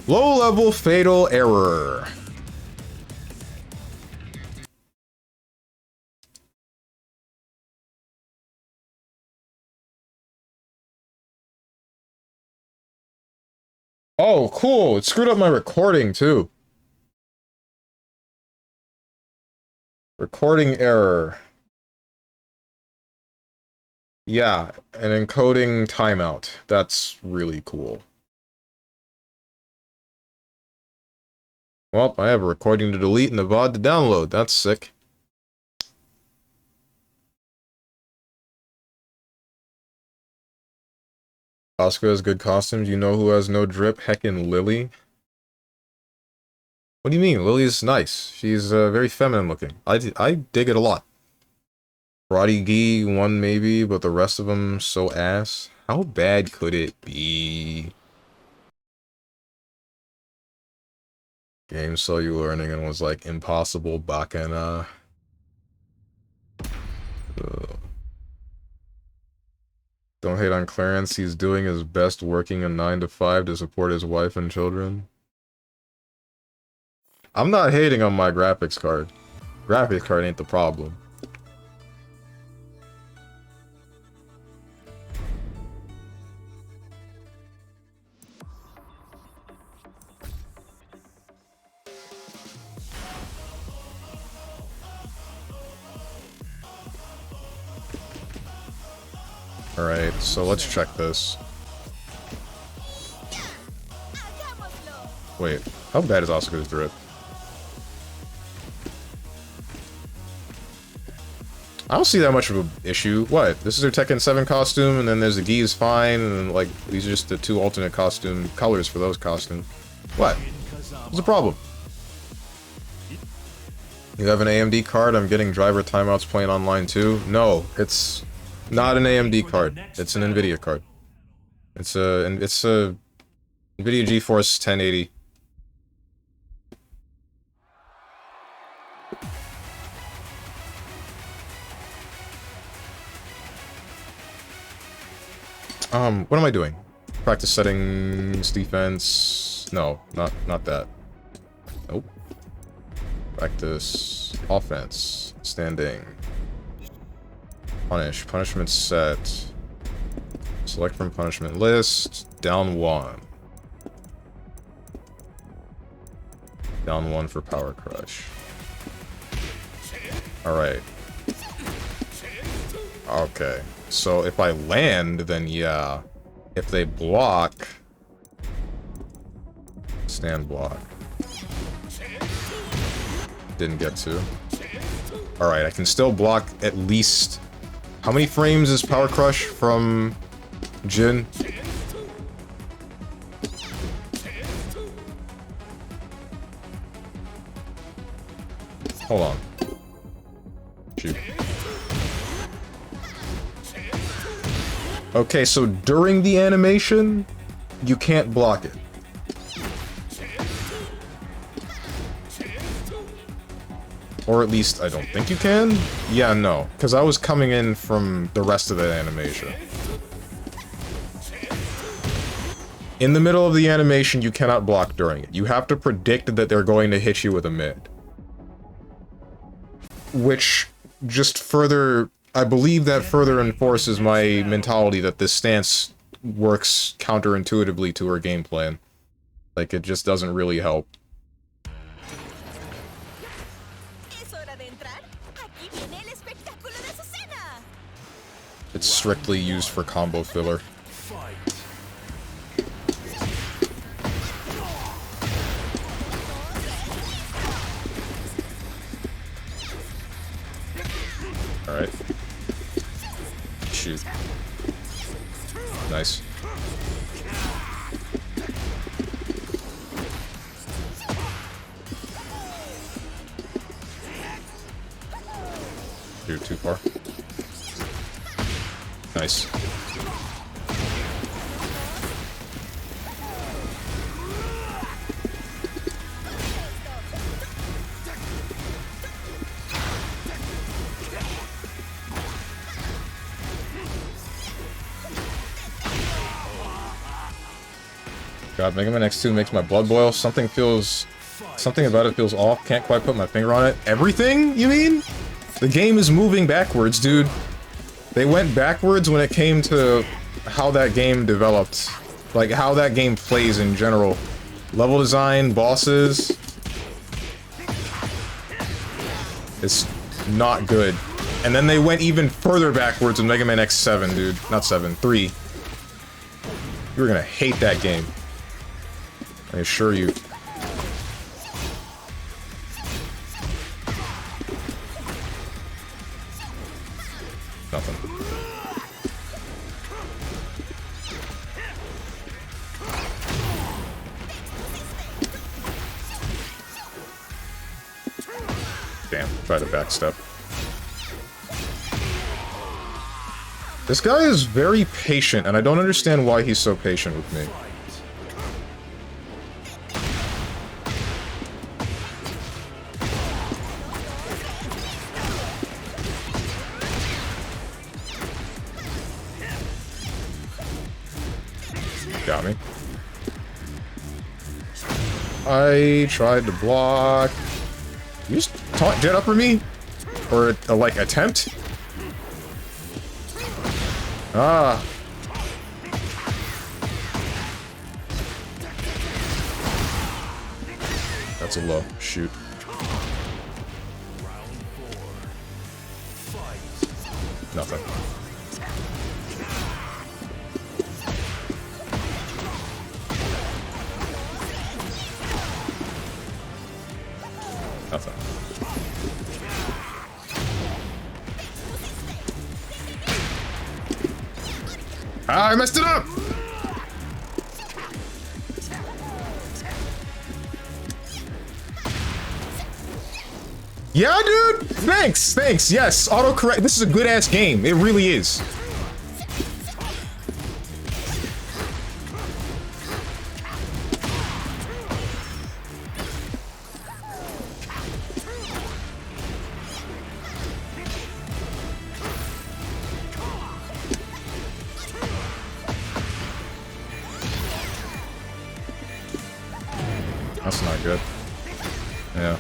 Low-level fatal error. Oh, cool. It screwed up my recording, too. Recording error. Yeah, an encoding timeout. That's really cool. Well, I have a recording to delete and a VOD to download. That's sick. Asuka has good costumes. You know who has no drip? Heckin' Lily. What do you mean? Lily's nice. She's very feminine looking. I dig it a lot. Karate Gi, one maybe, but the rest of them so ass. How bad could it be? Game saw you learning and was like, impossible, Bakana. Don't hate on Clarence, he's doing his best working a 9 to 5 to support his wife and children. I'm not hating on my graphics card. Graphics card ain't the problem. Alright, so let's check this. Wait, how bad is Asuka's drip? I don't see that much of an issue. What? This is her Tekken 7 costume, and then there's the gi is fine, and then, like, these are just the two alternate costume colors for those costumes. What? What's the problem? You have an AMD card? I'm getting driver timeouts playing online too? No, it's not an AMD card. It's an NVIDIA card. It's a NVIDIA GeForce 1080. What am I doing? Practice settings, defense. No, not that. Nope. Practice offense, standing. Punish, punishment set. Select from punishment list. Down 1. Down 1 for power crush. Alright. Okay. So if I land, then yeah. If they block... Stand block. Didn't get to. Alright, I can still block at least... How many frames is Power Crush from Jin? Hold on. Shoot. Okay, so during the animation, you can't block it. Or at least, I don't think you can? Yeah, no. Because I was coming in from the rest of that animation. In the middle of the animation, you cannot block during it. You have to predict that they're going to hit you with a mid. Which just further... I believe that further enforces my mentality that this stance works counterintuitively to her game plan. Like, it just doesn't really help. It's strictly used for combo filler. Alright. Shoot. Nice. You're too far. Nice. God, Mega Man X2 makes my blood boil. Something about it feels off. Can't quite put my finger on it. Everything, you mean? The game is moving backwards, dude. They went backwards when it came to how that game developed. Like, how that game plays in general. Level design, bosses. It's not good. And then they went even further backwards with Mega Man X7, dude. Not 7, 3. You're gonna hate that game. I assure you. Nothing. Damn, try to backstep. This guy is very patient, and I don't understand why he's so patient with me. Got me. I tried to block. You just taunt jet upper me? Or, like, attempt? Ah. That's a low. Shoot. Nothing. Nothing. Ah, I messed it up! Yeah, dude! Thanks, thanks, yes, autocorrect. This is a good-ass game. It really is. That's not good. Yeah.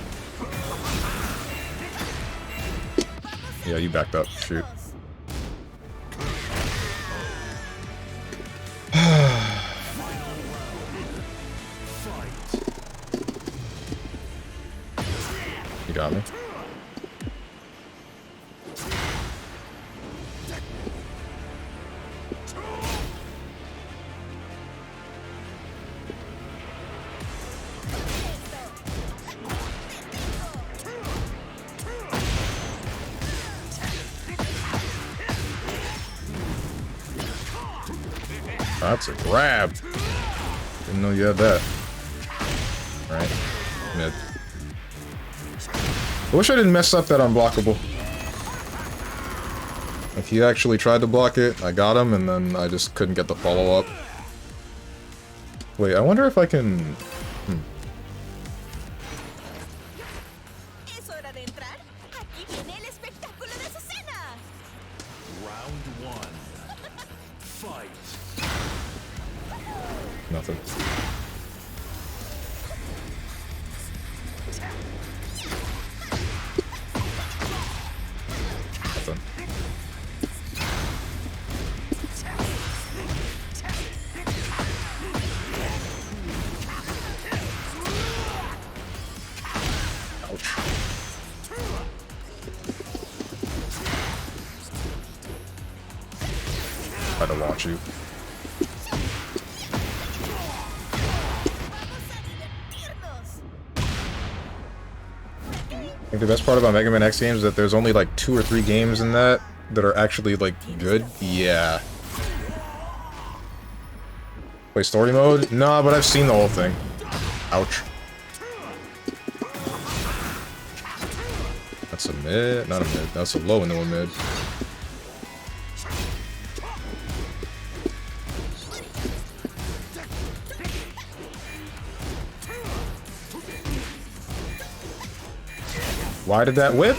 Yeah, you backed up. Shoot. You got me. That's a grab. Didn't know you had that. Right. Mid. I wish I didn't mess up that unblockable. If he actually tried to block it, I got him, and then I just couldn't get the follow-up. Wait, I wonder if I can... Es hora de entrar. Aquí viene el espectáculo de Azucena. Round one. Fight. Nothing. Nothing. Ouch. Try to launch you. I think the best part about Mega Man X games is that there's only like 2 or 3 games in that are actually like good. Yeah. Play story mode? Nah, but I've seen the whole thing. Ouch. That's a mid? Not a mid. That's a low into a mid. Why did that whip?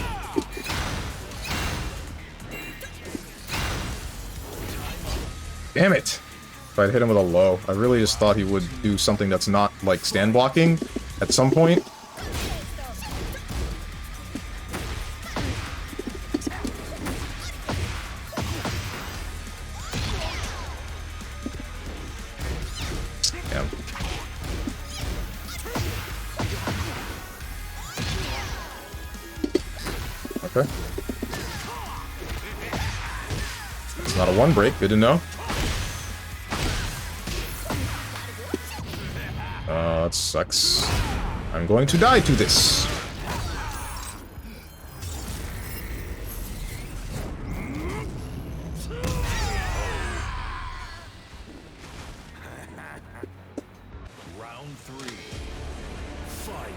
Damn it! If I'd hit him with a low, I really just thought he would do something that's not, like, stand blocking at some point. Damn. Okay. It's not a one break, good to know. That sucks. I'm going to die to this. Round three. Fight.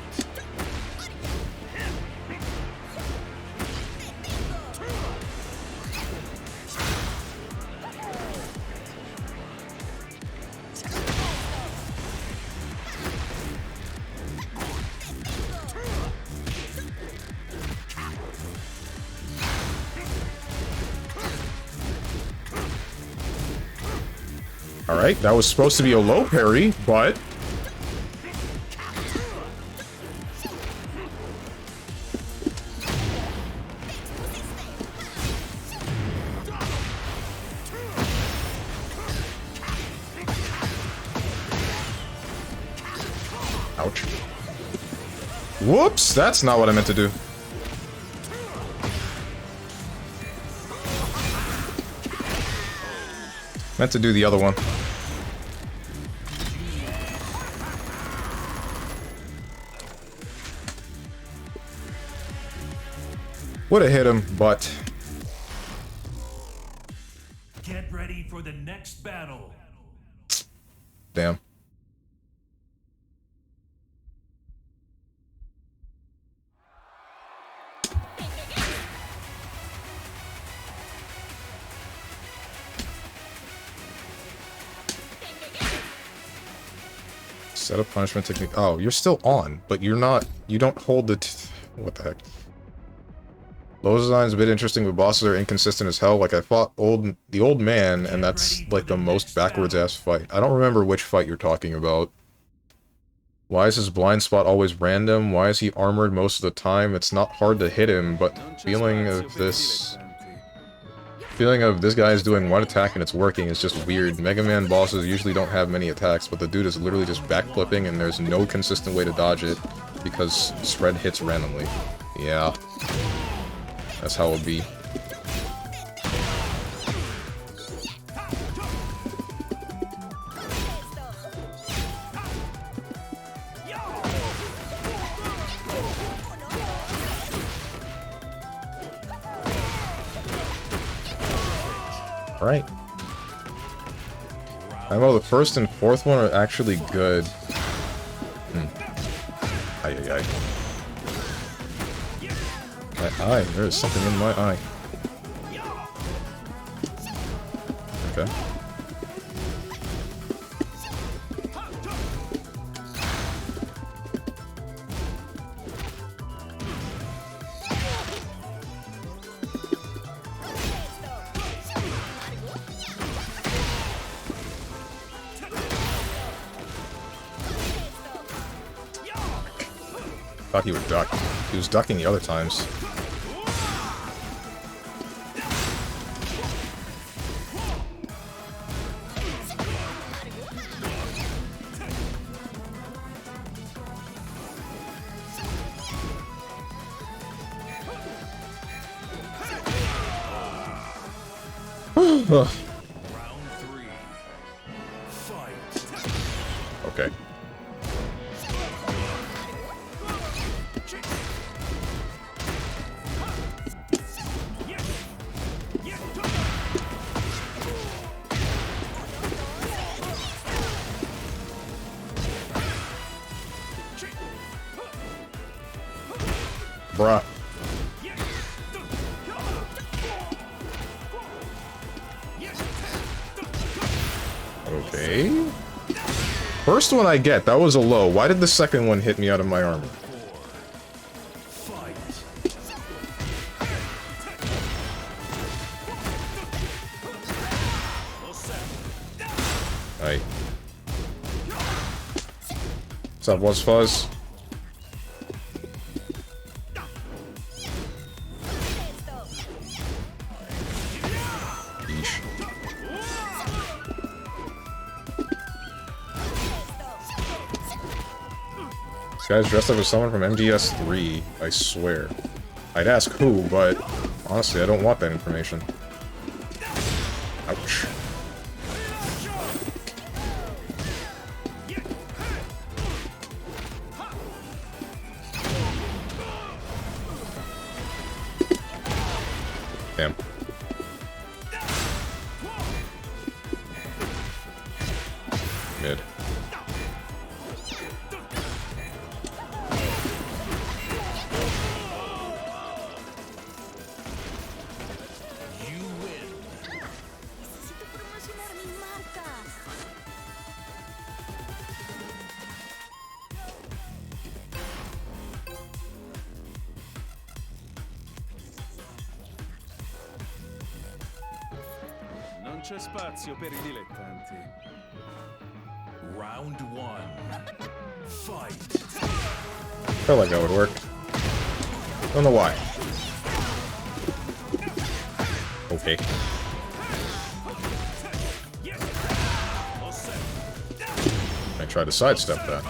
Alright, that was supposed to be a low parry, but... Ouch. Whoops! That's not what I meant to do. Meant to do the other one. Would have hit him, but... Get ready for the next battle. Damn. Set up punishment technique. Oh, you're still on, but you're not. You don't hold the. What the heck? Low design's a bit interesting, but bosses are inconsistent as hell. Like I fought the old man, and that's like the most backwards ass fight. I don't remember which fight you're talking about. Why is his blind spot always random? Why is he armored most of the time? It's not hard to hit him, but feeling of this guy is doing one attack and it's working is just weird. Mega Man bosses usually don't have many attacks, but the dude is literally just backflipping and there's no consistent way to dodge it because spread hits randomly. Yeah. That's how it'll be. Right. I know the first and fourth one are actually good. Ay, ay, ay. My eye. There is something in my eye. Okay. Thought he would duck. He was ducking the other times. Round 3. Fight. Okay. Bruh. Okay. First one I get, that was a low. Why did the second one hit me out of my armor? Right. What's up, What's Fuzz? Yeesh. This guy's dressed up as someone from MGS3, I swear. I'd ask who, but honestly, I don't want that information. Ouch. Damn. Mid. You win. Necesito promocionar mi marca. Non c'è spazio per i dilettanti. Round one. Fight. Felt like that would work. Don't know why. Okay. I tried to sidestep that.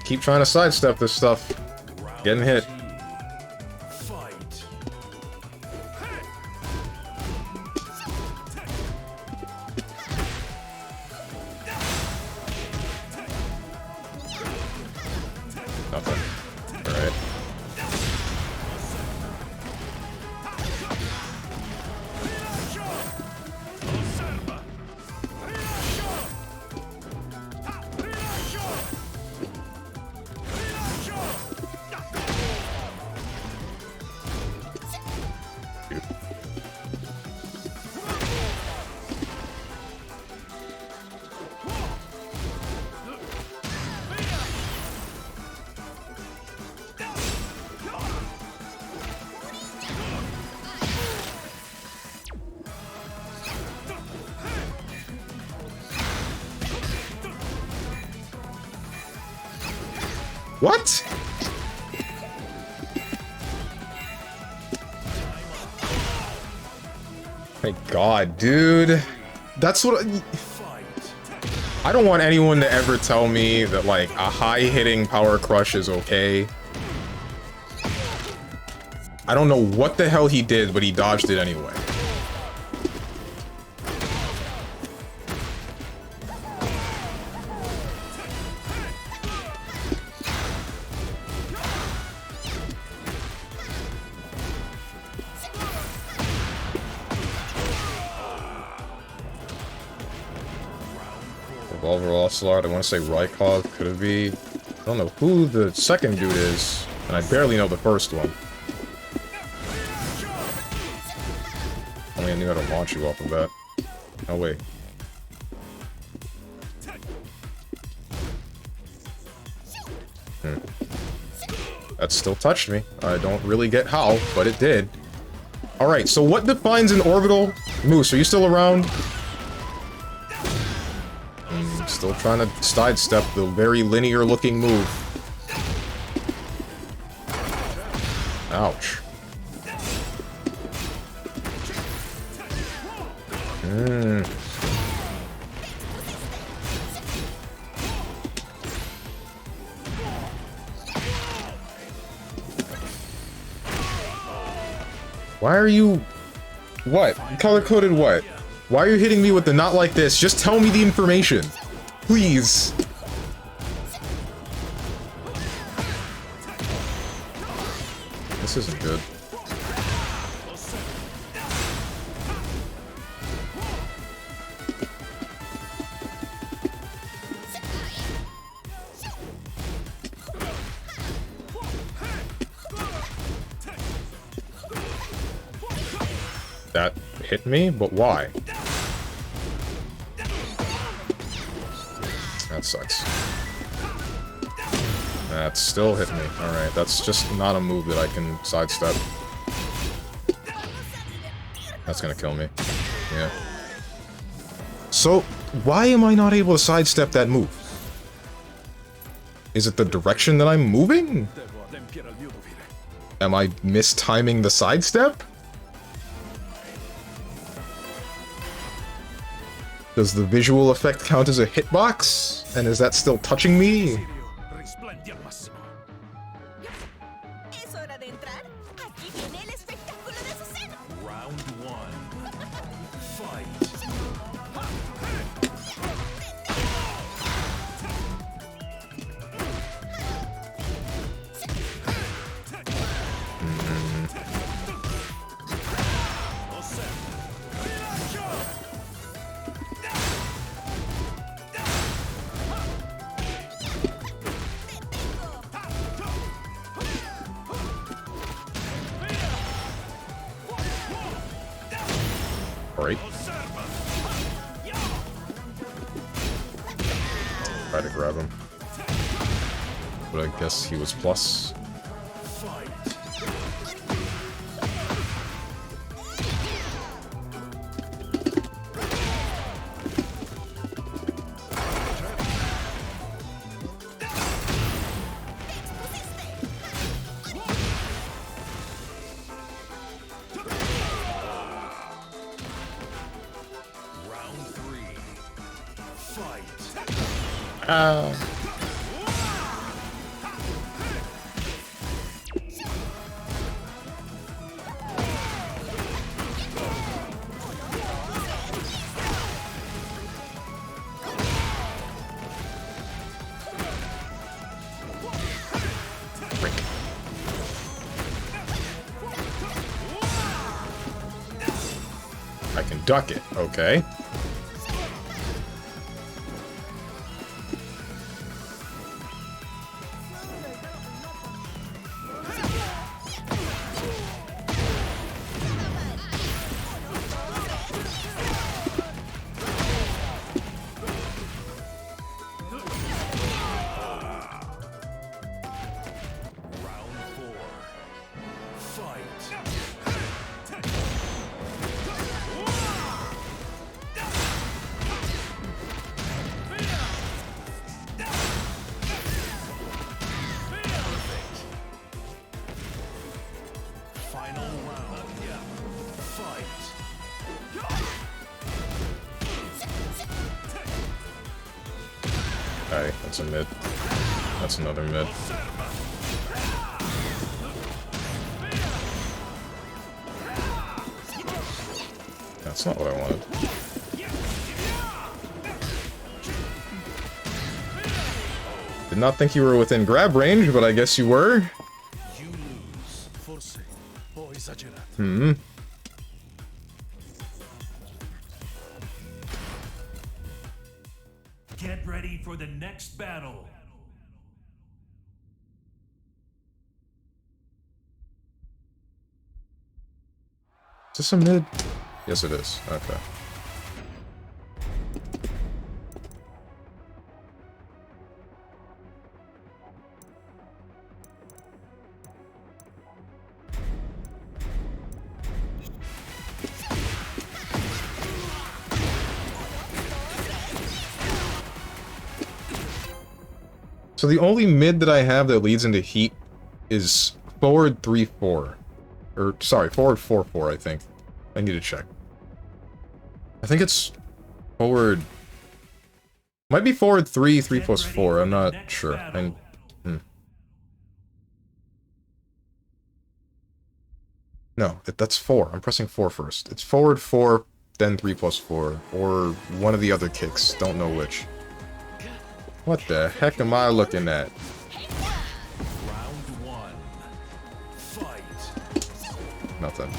Keep trying to sidestep this stuff. Getting hit. Nothing. Alright. What? My god, dude. That's what I don't want anyone to ever tell me that, like, a high-hitting power crush is okay. I don't know what the hell he did, but he dodged it anyway. Revolver Ocelot, I want to say Rykov, could it be? I don't know who the second dude is, and I barely know the first one. Only I knew how to launch you off of that. Oh wait. That still touched me. I don't really get how, but it did. Alright, so what defines an orbital? Moose, are you still around? Still trying to sidestep the very linear looking move. Ouch. Why are you... What? Color-coded what? Why are you hitting me with the not like this? Just tell me the information. Please. This isn't good. That hit me, but why? That sucks. That still hit me. Alright, that's just not a move that I can sidestep. That's gonna kill me. Yeah. So, why am I not able to sidestep that move? Is it the direction that I'm moving? Am I mistiming the sidestep? Does the visual effect count as a hitbox? And is that still touching me? Es hora de entrar. Aquí viene el espectáculo de Azucena. Round one. Fight. Alright. Try to grab him. But I guess he was plus. I can duck it, okay. Alright, that's a mid. That's another mid. That's not what I wanted. Did not think you were within grab range, but I guess you were. Hmm. Get ready for the next battle. Is this a mid? Yes, it is. Okay. So the only mid that I have that leads into heat is forward 3-4. Or, sorry, forward 4-4, I think. I need to check. I think it's forward... Might be forward 3+4, I'm not sure. No, that's 4. I'm pressing 4 first. It's forward 4, then 3+4. Or one of the other kicks, don't know which. What the heck am I looking at? Round 1. Fight. Nothing.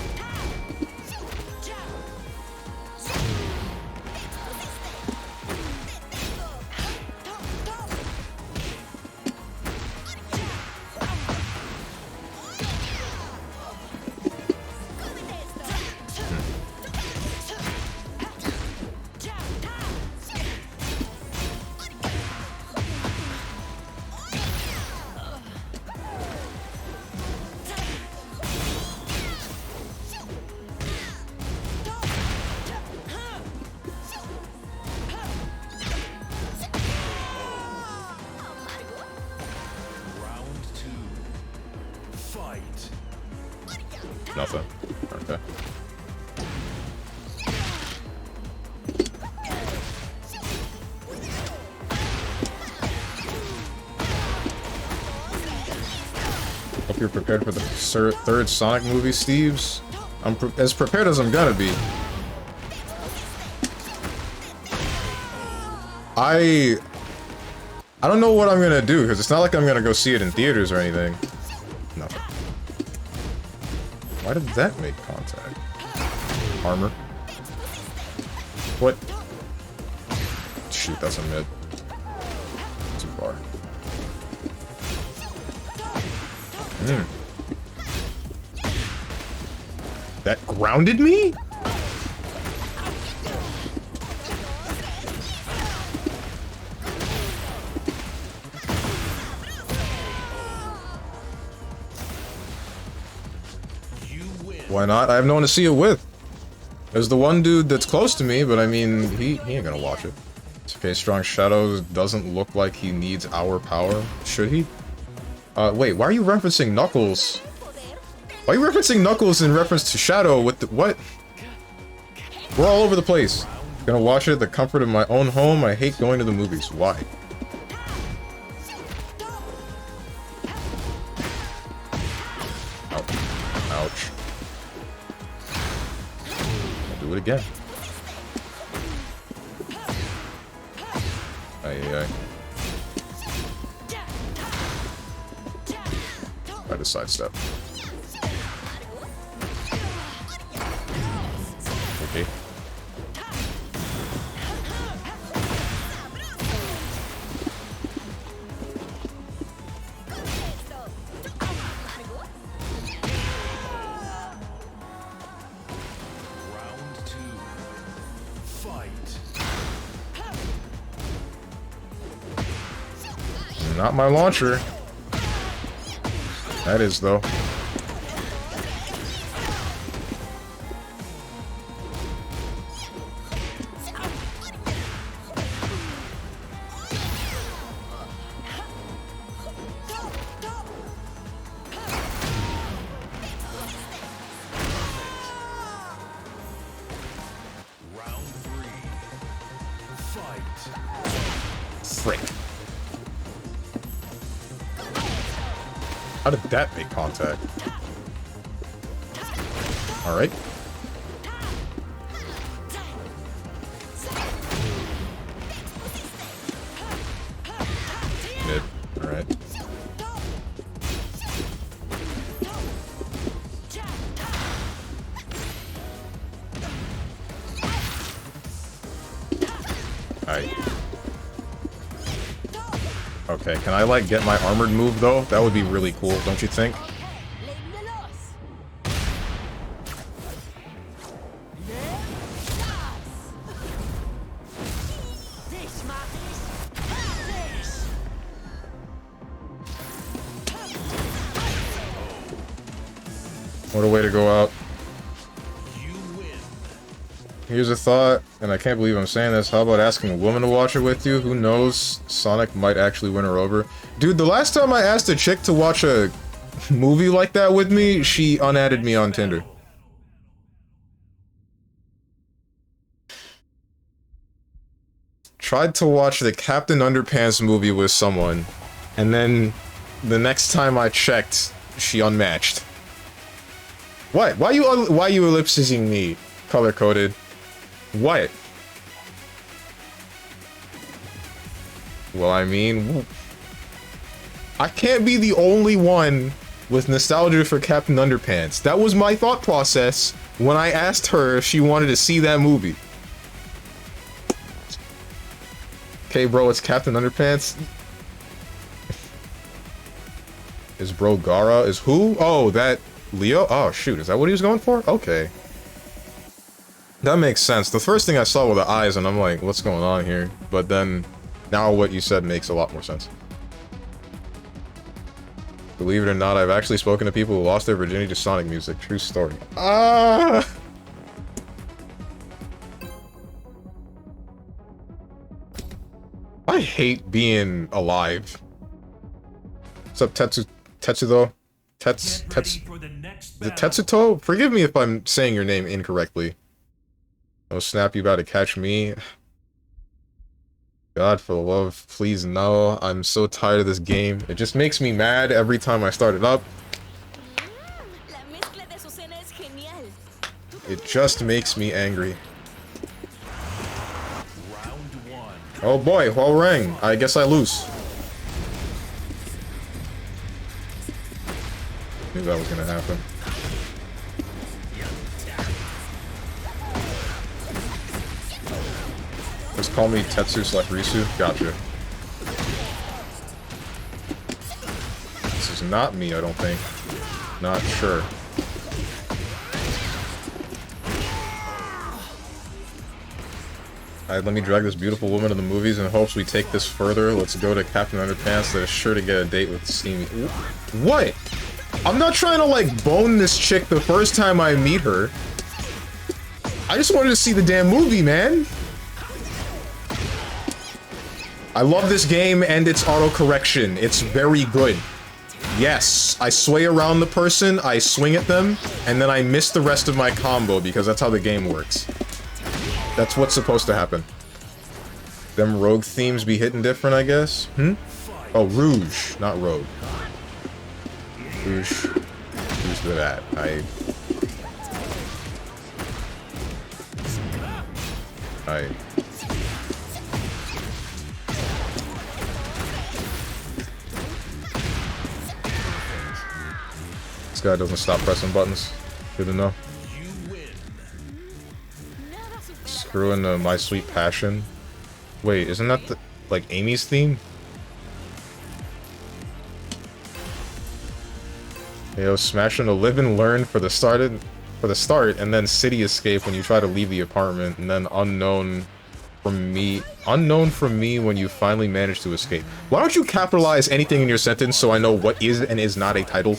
Nothing. Okay. Hope you're prepared for the third Sonic movie, Steves. I'm as prepared as I'm gonna be. I don't know what I'm gonna do, because it's not like I'm gonna go see it in theaters or anything. Nothing. Why did that make contact? Armor. What? Shoot, that's a mid. Too far. That grounded me? Why not? I have no one to see it with. There's the one dude that's close to me, but I mean, he ain't gonna watch it. It's okay, Strong Shadows doesn't look like he needs our power. Should he? Wait, why are you referencing Knuckles? Why are you referencing Knuckles in reference to Shadow with the- what? We're all over the place. Gonna watch it at the comfort of my own home. I hate going to the movies. Why? Ouch. I'll do it again. Ay. Try to sidestep. Okay. Not my launcher. That is, though. Frick. How did that make contact? Alright. Mid. Alright. Alright. Okay, can I, like, get my armored move, though? That would be really cool, don't you think? What a way to go out. Here's a thought, and I can't believe I'm saying this. How about asking a woman to watch it with you? Who knows? Sonic might actually win her over. Dude, the last time I asked a chick to watch a movie like that with me, she unadded me on Tinder. Tried to watch the Captain Underpants movie with someone, and then the next time I checked, she unmatched. What? Why you ellipsing me, color-coded? What? Well, I mean, I can't be the only one with nostalgia for Captain Underpants. That was my thought process when I asked her if she wanted to see that movie. Okay, bro, it's Captain Underpants. Is bro Gara? Is who? Oh, that Leo? Oh, shoot, is that what he was going for? Okay. That makes sense. The first thing I saw were the eyes, and I'm like, what's going on here? But then, now what you said makes a lot more sense. Believe it or not, I've actually spoken to people who lost their virginity to Sonic music. True story. Ah! I hate being alive. What's up, Tetsudo? Is it Tetsuto? Forgive me if I'm saying your name incorrectly. Oh snap, you about to catch me? God, for the love, please no. I'm so tired of this game. It just makes me mad every time I start it up. It just makes me angry. Oh boy, Huo Rang. I guess I lose. Knew that was gonna happen. Just call me Tetsu/Risu. Gotcha. This is not me, I don't think. Not sure. Alright, let me drag this beautiful woman to the movies in hopes we take this further. Let's go to Captain Underpants that is sure to get a date with Steamy. What? I'm not trying to, like, bone this chick the first time I meet her. I just wanted to see the damn movie, man. I love this game and its auto-correction. It's very good. Yes, I sway around the person, I swing at them, and then I miss the rest of my combo because that's how the game works. That's what's supposed to happen. Them rogue themes be hitting different, I guess? Hmm? Oh, Rouge, not Rogue. Rouge. Rouge damage to that. This guy doesn't stop pressing buttons. Good to know. Screw into My Sweet Passion. Wait, isn't that the, like Amy's theme? Yo, smashing a live and learn for the start, and then city escape when you try to leave the apartment, and then unknown from me when you finally manage to escape. Why don't you capitalize anything in your sentence so I know what is and is not a title?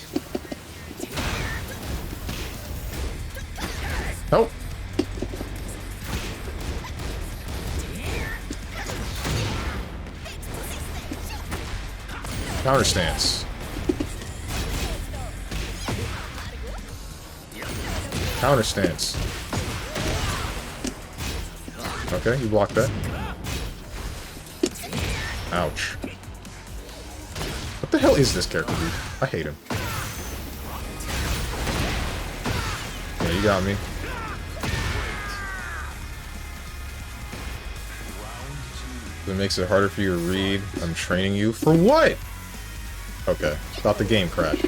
Help! Counter stance. Counter stance. Okay, you blocked that. Ouch. What the hell is this character, dude? I hate him. Yeah, you got me. It makes it harder for you to read. I'm training you. For what? Okay. Thought the game crashed.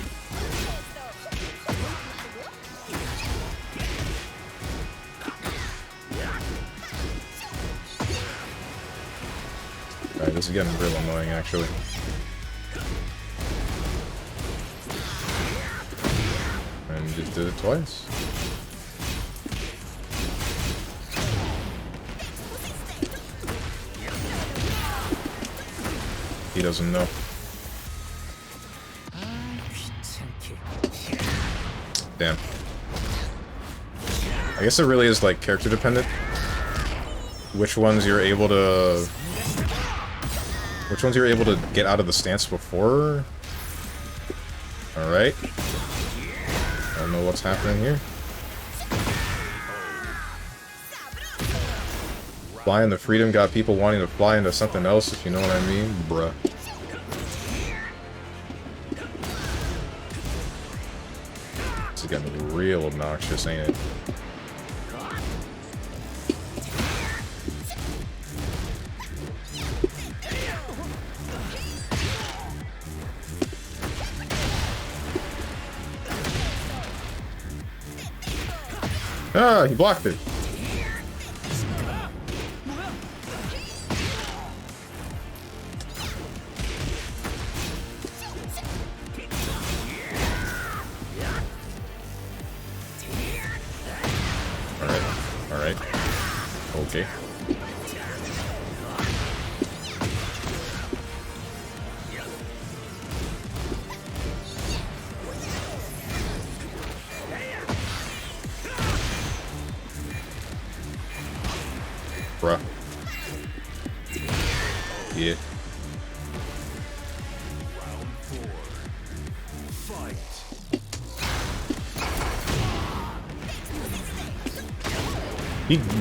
Alright, this is getting real annoying, actually. And you just did it twice. He doesn't know. Damn. I guess it really is, like, character dependent. Which ones you're able to get out of the stance before? Alright. I don't know what's happening here. Flying the freedom got people wanting to fly into something else, if you know what I mean, bruh. This is getting real obnoxious, ain't it? Ah, he blocked it. Alright. Okay. Bruh. Yeah.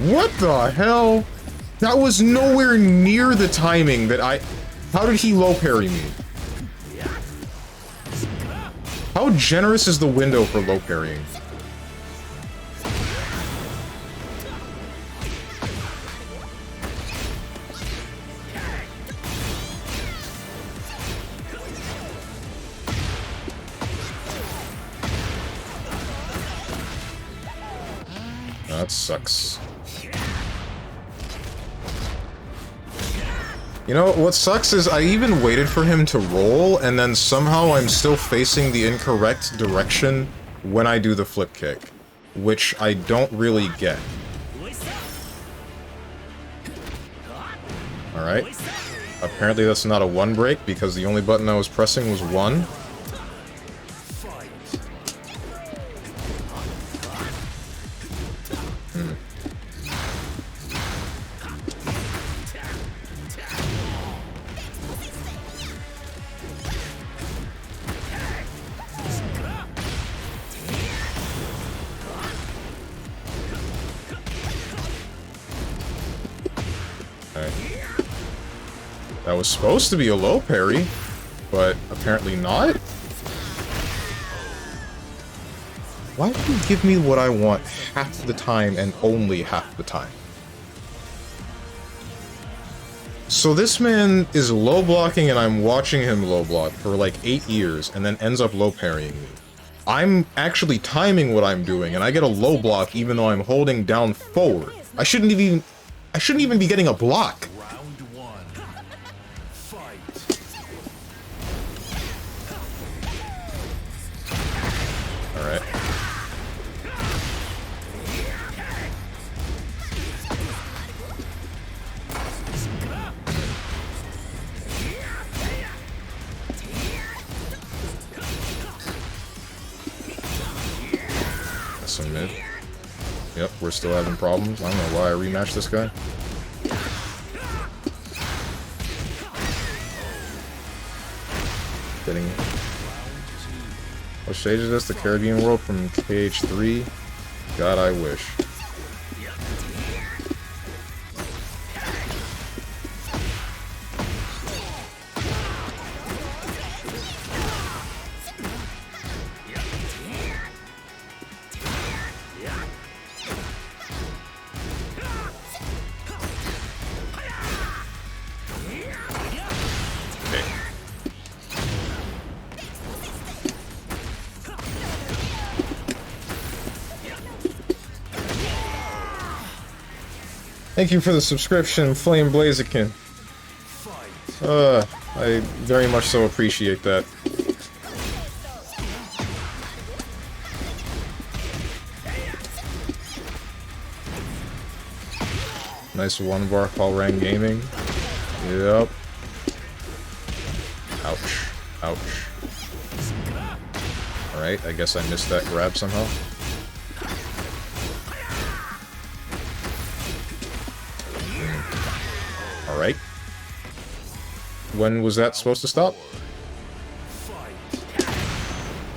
What the hell? That was nowhere near the timing that I... How did he low parry me? How generous is the window for low parrying? That sucks. You know, what sucks is I even waited for him to roll, and then somehow I'm still facing the incorrect direction when I do the flip kick, which I don't really get. Alright. Apparently that's not a one break, because the only button I was pressing was one. That was supposed to be a low parry, but apparently not. Why do you give me what I want half the time and only half the time? So this man is low blocking and I'm watching him low block for like 8 years and then ends up low parrying me. I'm actually timing what I'm doing and I get a low block even though I'm holding down forward. I shouldn't even be getting a block. Round one. Fight. All right. Some mid. Yep, we're still having problems. I don't know why I rematched this guy. Getting. What stage is this? The Caribbean World from KH3? God, I wish. Thank you for the subscription, Flame Blaziken. I very much so appreciate that. Nice one bar call Rang Gaming. Yep. Ouch. Ouch. Alright, I guess I missed that grab somehow. Alright. When was that supposed to stop?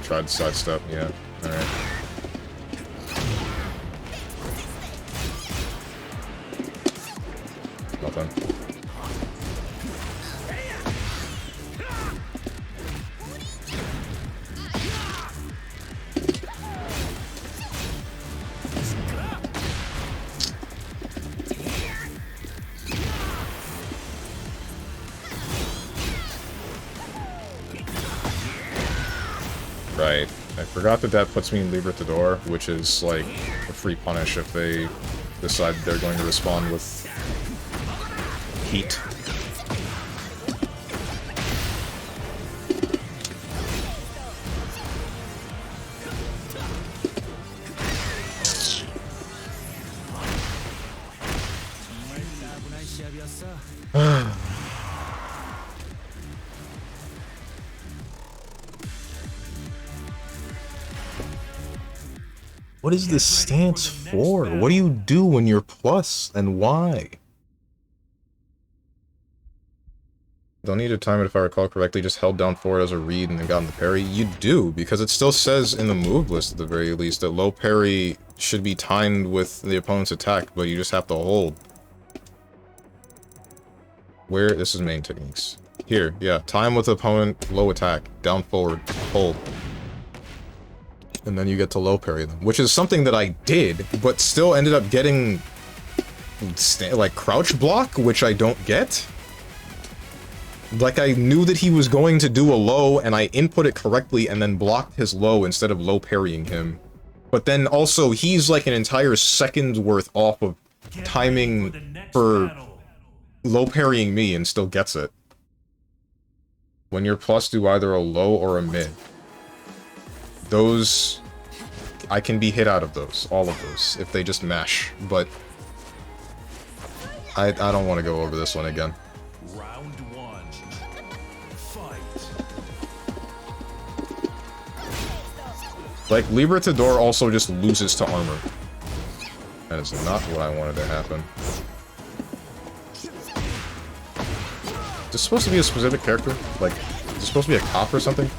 Tried to sidestep, yeah. Alright. Nothing. Right. I forgot that that puts me in Libertador, which is like a free punish if they decide they're going to respond with heat. What is this stance for? What do you do when you're plus, and why? Don't need to time it if I recall correctly, just held down forward as a read and then got in the parry. You do, because it still says in the move list at the very least that low parry should be timed with the opponent's attack, but you just have to hold. Where? This is main techniques. Here, yeah, time with opponent, low attack, down forward, hold. And then you get to low parry them, which is something that I did, but still ended up getting like crouch block, which I don't get. Like I knew that he was going to do a low, and I input it correctly, and then blocked his low instead of low parrying him. But then also he's like an entire second's worth off of timing for low parrying me, and still gets it. When you're plus, do either a low or a mid. Those, I can be hit out of those, all of those, if they just mesh, but I don't want to go over this one again. Round one. Fight. Like, Libertador also just loses to armor. That is not what I wanted to happen. Is this supposed to be a specific character? Like, is this supposed to be a cop or something?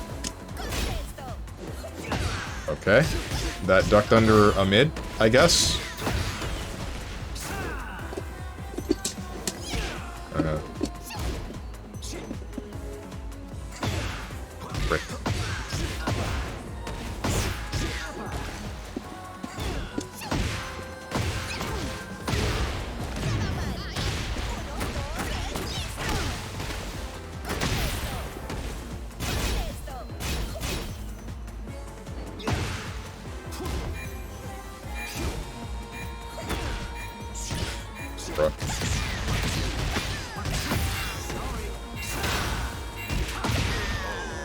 Okay. That ducked under a mid, I guess. Frick.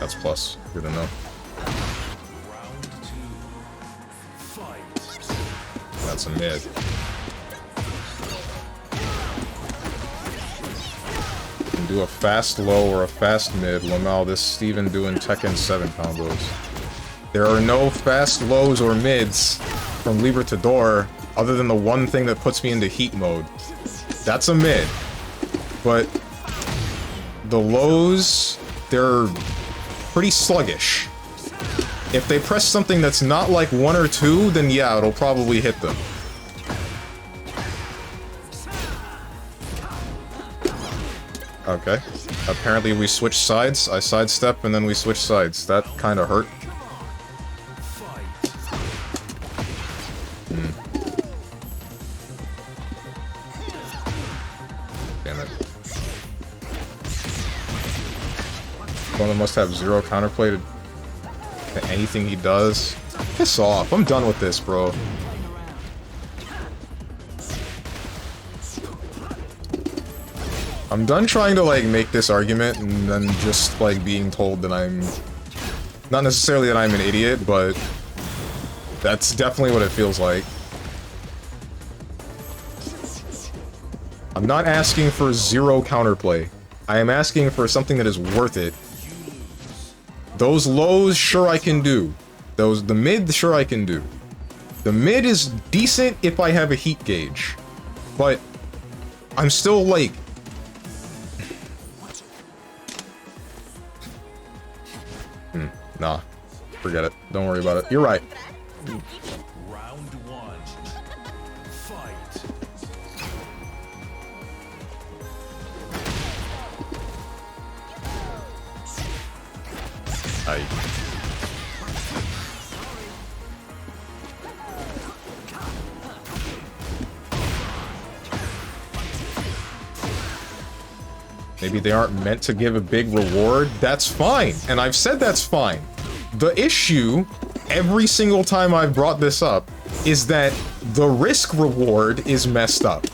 That's plus. Good to know. Round 2. Fight. That's a mid. Can do a fast low or a fast mid. Lamau, this Steven doing Tekken 7 combos. There are no fast lows or mids from Libertador other than the one thing that puts me into heat mode. That's a mid. But the lows, they're pretty sluggish. If they press something that's not like 1 or 2, then yeah, it'll probably hit them. Okay. Apparently we switched sides. I sidestep and then we switch sides. That kind of hurt. Damn it. One must have zero counterplay to anything he does. Piss off. I'm done with this, bro. I'm done trying to, like, make this argument and then just, like, being told that I'm... Not necessarily that I'm an idiot, but... That's definitely what it feels like. I'm not asking for zero counterplay. I am asking for something that is worth it. Those lows, sure I can do. The mid, sure I can do. The mid is decent if I have a heat gauge. But... I'm still, like... Nah. Forget it. Don't worry about it. You're right. Round 1. Fight. Aye. Maybe they aren't meant to give a big reward. That's fine. And I've said that's fine. The issue, every single time I've brought this up, is that the risk reward is messed up.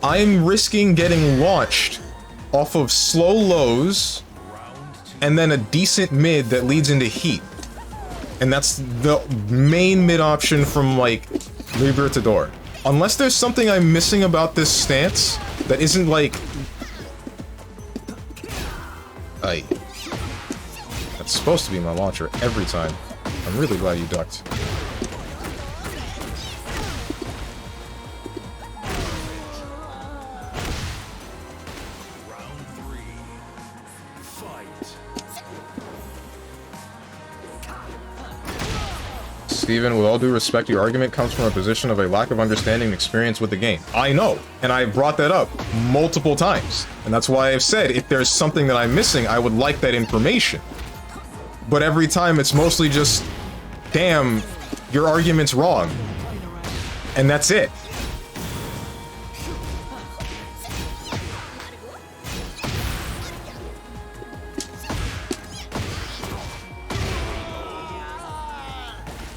I'm risking getting launched off of slow lows and then a decent mid that leads into heat. And that's the main mid option from, like, Libertador. Unless there's something I'm missing about this stance that isn't, like... Aye. That's supposed to be my launcher every time. I'm really glad you ducked. Round 3. Fight. Steven, with all due respect, your argument comes from a position of a lack of understanding and experience with the game. I know, and I brought that up multiple times. And that's why I've said, if there's something that I'm missing, I would like that information. But every time it's mostly just, damn, your argument's wrong. And that's it.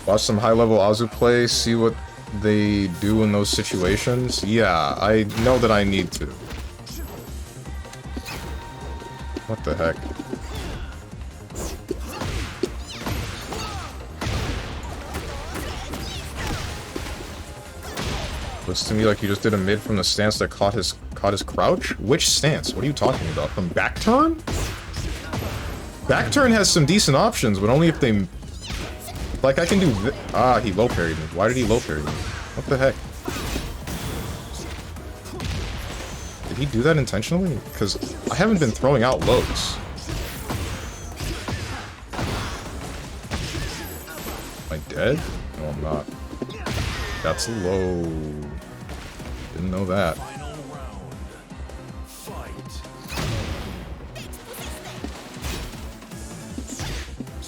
Watch some high-level Azu play, see what they do in those situations. Yeah, I know that I need to. What the heck? Looks to me like you just did a mid from the stance that caught his crouch? Which stance? What are you talking about? From back turn? Back turn has some decent options, but only if they... Like, I can do... Ah, he low parried me. Why did he low parry me? What the heck? Did he do that intentionally? Because I haven't been throwing out lows. Am I dead? No, I'm not. That's a low. Didn't know that. Final round. Fight.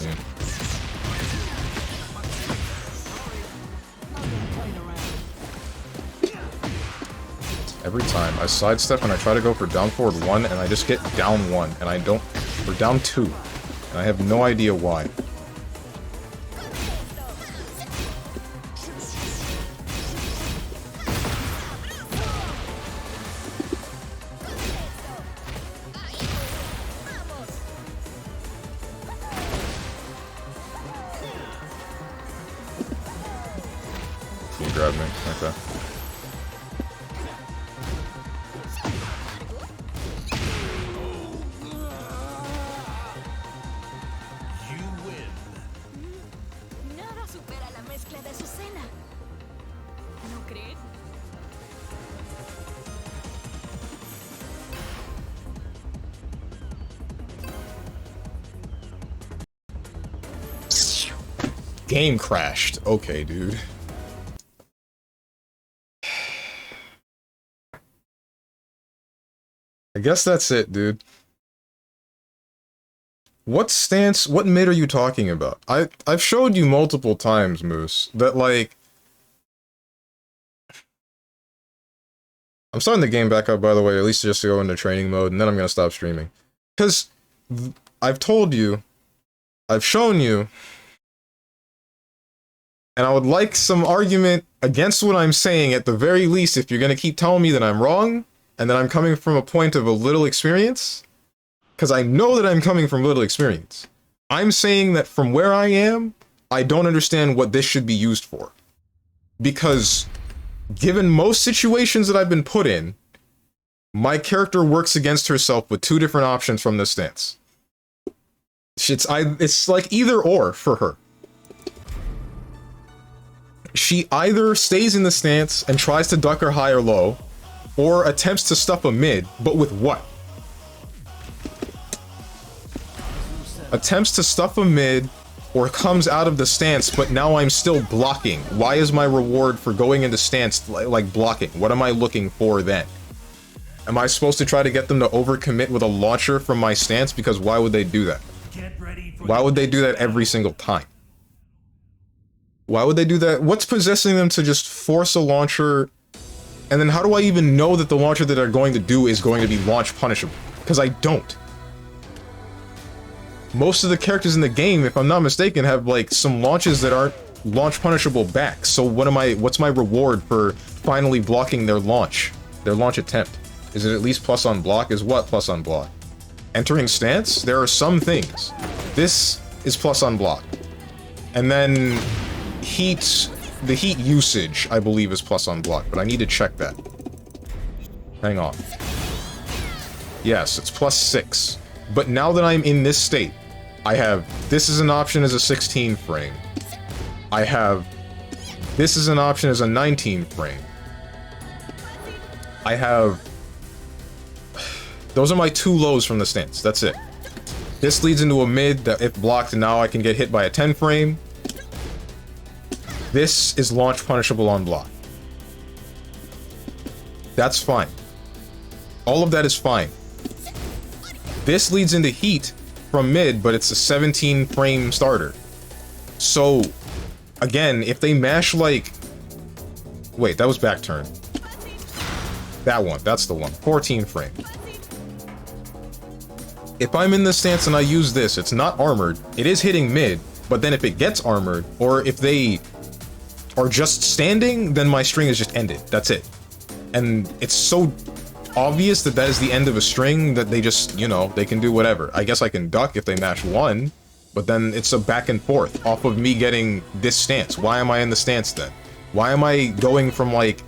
Yeah. Every time I sidestep and I try to go for down forward 1 and I just get down 1 and I don't, or down 2 and I have no idea why. grab me. Okay. You win. Nada supera la mezcla de su cena. ¿No creen? Game crashed. Okay, dude. I guess that's it, dude. What stance, what mid are you talking about? I've showed you multiple times, Moose, that, like... I'm starting the game back up, by the way, at least just to go into training mode, and then I'm gonna stop streaming. Because I've told you, I've shown you, and I would like some argument against what I'm saying at the very least if you're gonna keep telling me that I'm wrong, and that I'm coming from a point of a little experience. Because I know that I'm coming from little experience. I'm saying that from where I am, I don't understand what this should be used for. Because, given most situations that I've been put in, my character works against herself with 2 different options from this stance. It's like either or for her. She either stays in the stance and tries to duck her high or low, or attempts to stuff a mid, but with what? Attempts to stuff a mid, or comes out of the stance, but now I'm still blocking. Why is my reward for going into stance like blocking? What am I looking for then? Am I supposed to try to get them to overcommit with a launcher from my stance? Because why would they do that? Why would they do that every single time? Why would they do that? What's possessing them to just force a launcher? And then how do I even know that the launcher that they're going to do is going to be launch punishable? Because I don't. Most of the characters in the game, if I'm not mistaken, have like some launches that aren't launch punishable back. So what's my reward for finally blocking their launch attempt? Is it at least plus on block? Is what plus on block? Entering stance? There are some things. This is plus on block. And then the heat usage, I believe, is plus on block, but I need to check that. Hang on. Yes, it's plus 6. But now that I'm in this state, I have this is an option as a 16 frame. I have this is an option as a 19 frame. I have those are my 2 lows from the stance. That's it. This leads into a mid that if blocked now I can get hit by a 10 frame. This is launch punishable on block. That's fine. All of that is fine. This leads into heat from mid, but it's a 17 frame starter. So, again, if they mash like... Wait, that was back turn. That one, that's the one. 14 frame. If I'm in this stance and I use this, it's not armored. It is hitting mid, but then if it gets armored, or if they are just standing, then my string is just ended. That's it. And it's so obvious that that is the end of a string that they just, you know, they can do whatever. I guess I can duck if they mash 1, but then it's a back and forth off of me getting this stance. Why am I in the stance then? Why am I going from like...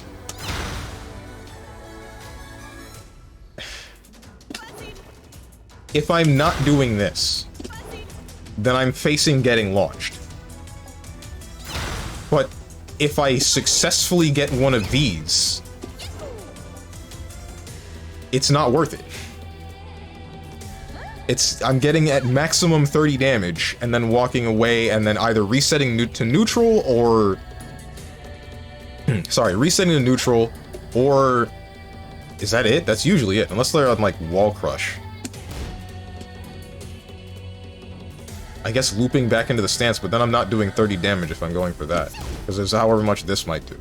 If I'm not doing this, then I'm facing getting launched. But if I successfully get one of these, it's not worth it. I'm getting at maximum 30 damage and then walking away and then either resetting to neutral or... Sorry, resetting to neutral or... Is that it? That's usually it, unless they're on like wall crush. I guess looping back into the stance, but then I'm not doing 30 damage if I'm going for that. Because there's however much this might do.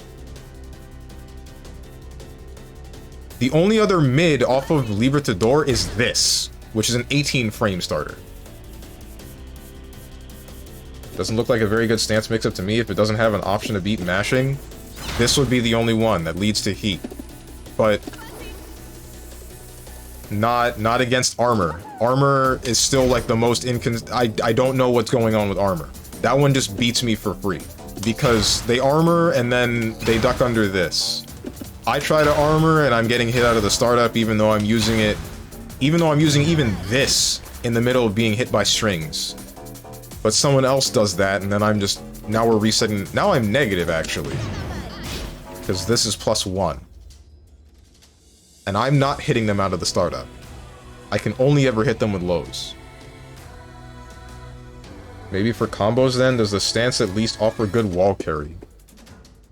The only other mid off of Libertador is this, which is an 18 frame starter. Doesn't look like a very good stance mix-up to me. If it doesn't have an option to beat mashing, this would be the only one that leads to heat. But not against armor. Armor is still like the most I don't know what's going on with armor. That one just beats me for free. because they armor and then they duck under this. I try to armor and I'm getting hit out of the startup even though I'm using it, even though I'm using even this in the middle of being hit by strings. But someone else does that and then I'm just, now we're resetting, now I'm negative actually. Because this is +1. And I'm not hitting them out of the startup. I can only ever hit them with lows. Maybe for combos then, does the stance at least offer good wall carry?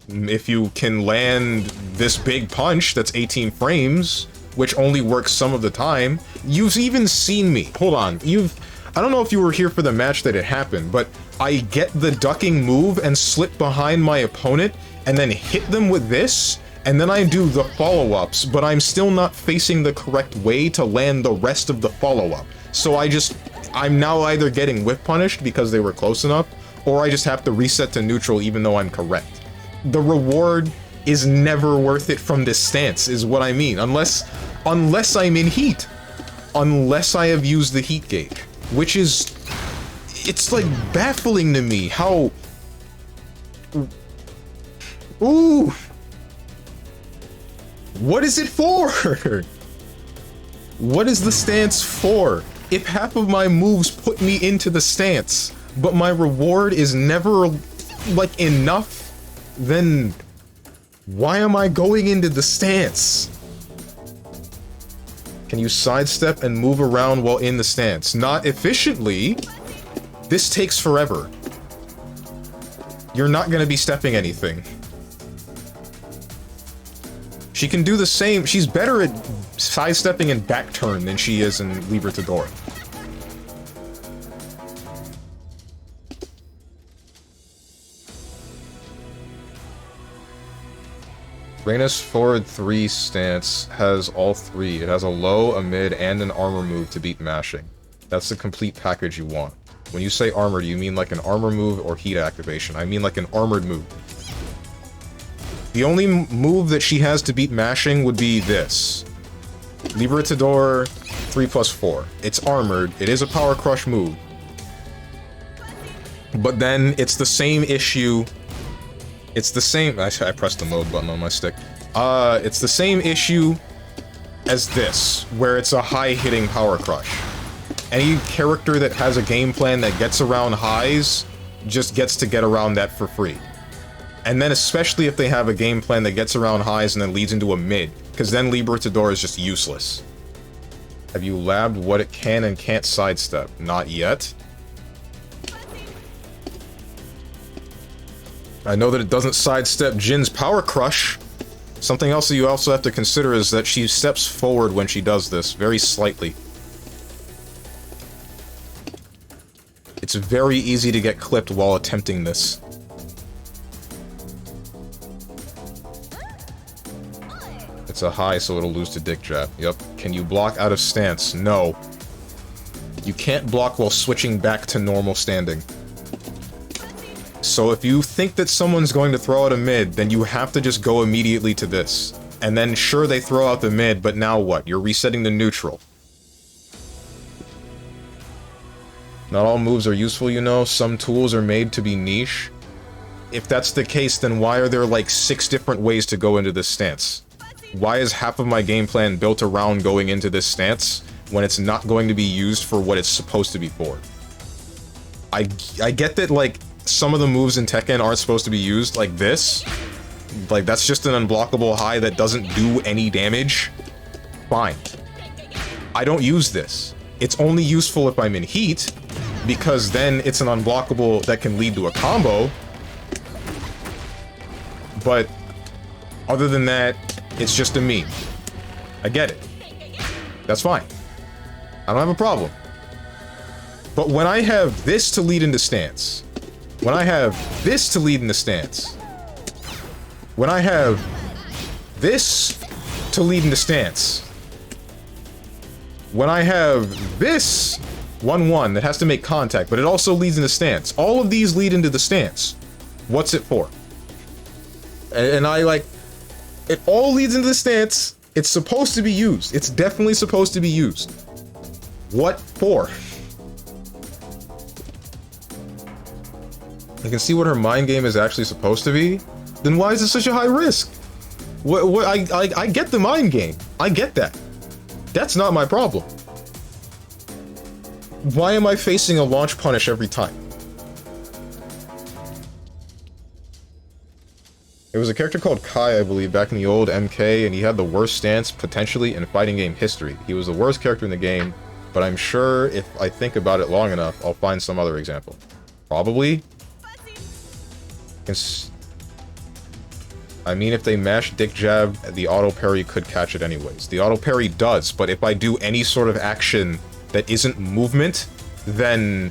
If you can land this big punch that's 18 frames, which only works some of the time, you've even seen me. Hold on, I don't know if you were here for the match that it happened, but I get the ducking move and slip behind my opponent and then hit them with this, and then I do the follow-ups, but I'm still not facing the correct way to land the rest of the follow-up. So I'm now either getting whip punished because they were close enough, or I just have to reset to neutral even though I'm correct. The reward is never worth it from this stance, is what I mean. Unless I'm in heat. Unless I have used the heat gauge. Which is... it's like baffling to me how... Ooh! What is it for? What is the stance for? If half of my moves put me into the stance, but my reward is never, like, enough, then why am I going into the stance? Can you sidestep and move around while in the stance? Not efficiently. This takes forever. You're not gonna be stepping anything. She can do the same. She's better at sidestepping and back turn than she is in Libertador. Reyna's forward 3 stance has all 3. It has a low, a mid, and an armor move to beat mashing. That's the complete package you want. When you say armor, do you mean like an armor move or heat activation? I mean like an armored move. The only move that she has to beat mashing would be this. Libertador 3+4. It's armored, it is a power crush move. But then it's the same issue. It's the same. I pressed the mode button on my stick. It's the same issue as this, where it's a high hitting power crush. Any character that has a game plan that gets around highs just gets to get around that for free. And then especially if they have a game plan that gets around highs and then leads into a mid, because then Libertador is just useless. Have you labbed what it can and can't sidestep? Not yet. I know that it doesn't sidestep Jin's power crush. Something else that you also have to consider is that she steps forward when she does this, very slightly. It's very easy to get clipped while attempting this. It's a high, so it'll lose to dick jab. Yep. Can you block out of stance? No. You can't block while switching back to normal standing. So if you think that someone's going to throw out a mid, then you have to just go immediately to this. And then sure, they throw out the mid, but now what? You're resetting the neutral. Not all moves are useful, you know. Some tools are made to be niche. If that's the case, then why are there like 6 different ways to go into this stance? Why is half of my game plan built around going into this stance when it's not going to be used for what it's supposed to be for? I get that, like, some of the moves in Tekken aren't supposed to be used, like this. Like, that's just an unblockable high that doesn't do any damage. Fine. I don't use this. It's only useful if I'm in heat, because then it's an unblockable that can lead to a combo. But other than that, it's just a meme. I get it. That's fine. I don't have a problem. But when I have this to lead into stance, when I have this to lead into stance, when I have this to lead into stance, when I have this 1-1 that has to make contact, but it also leads into stance, all of these lead into the stance. What's it for? And I like... It all leads into the stance. It's supposed to be used. It's definitely supposed to be used. What for? I can see what her mind game is actually supposed to be, then why is it such a high risk? I get the mind game. I get that. That's not my problem. Why am I facing a launch punish every time? There was a character called Kai, I believe, back in the old MK, and he had the worst stance, potentially, in fighting game history. He was the worst character in the game, but I'm sure if I think about it long enough, I'll find some other example. Probably. I mean, if they mash dick jab, the auto parry could catch it anyways. The auto parry does, but if I do any sort of action that isn't movement, then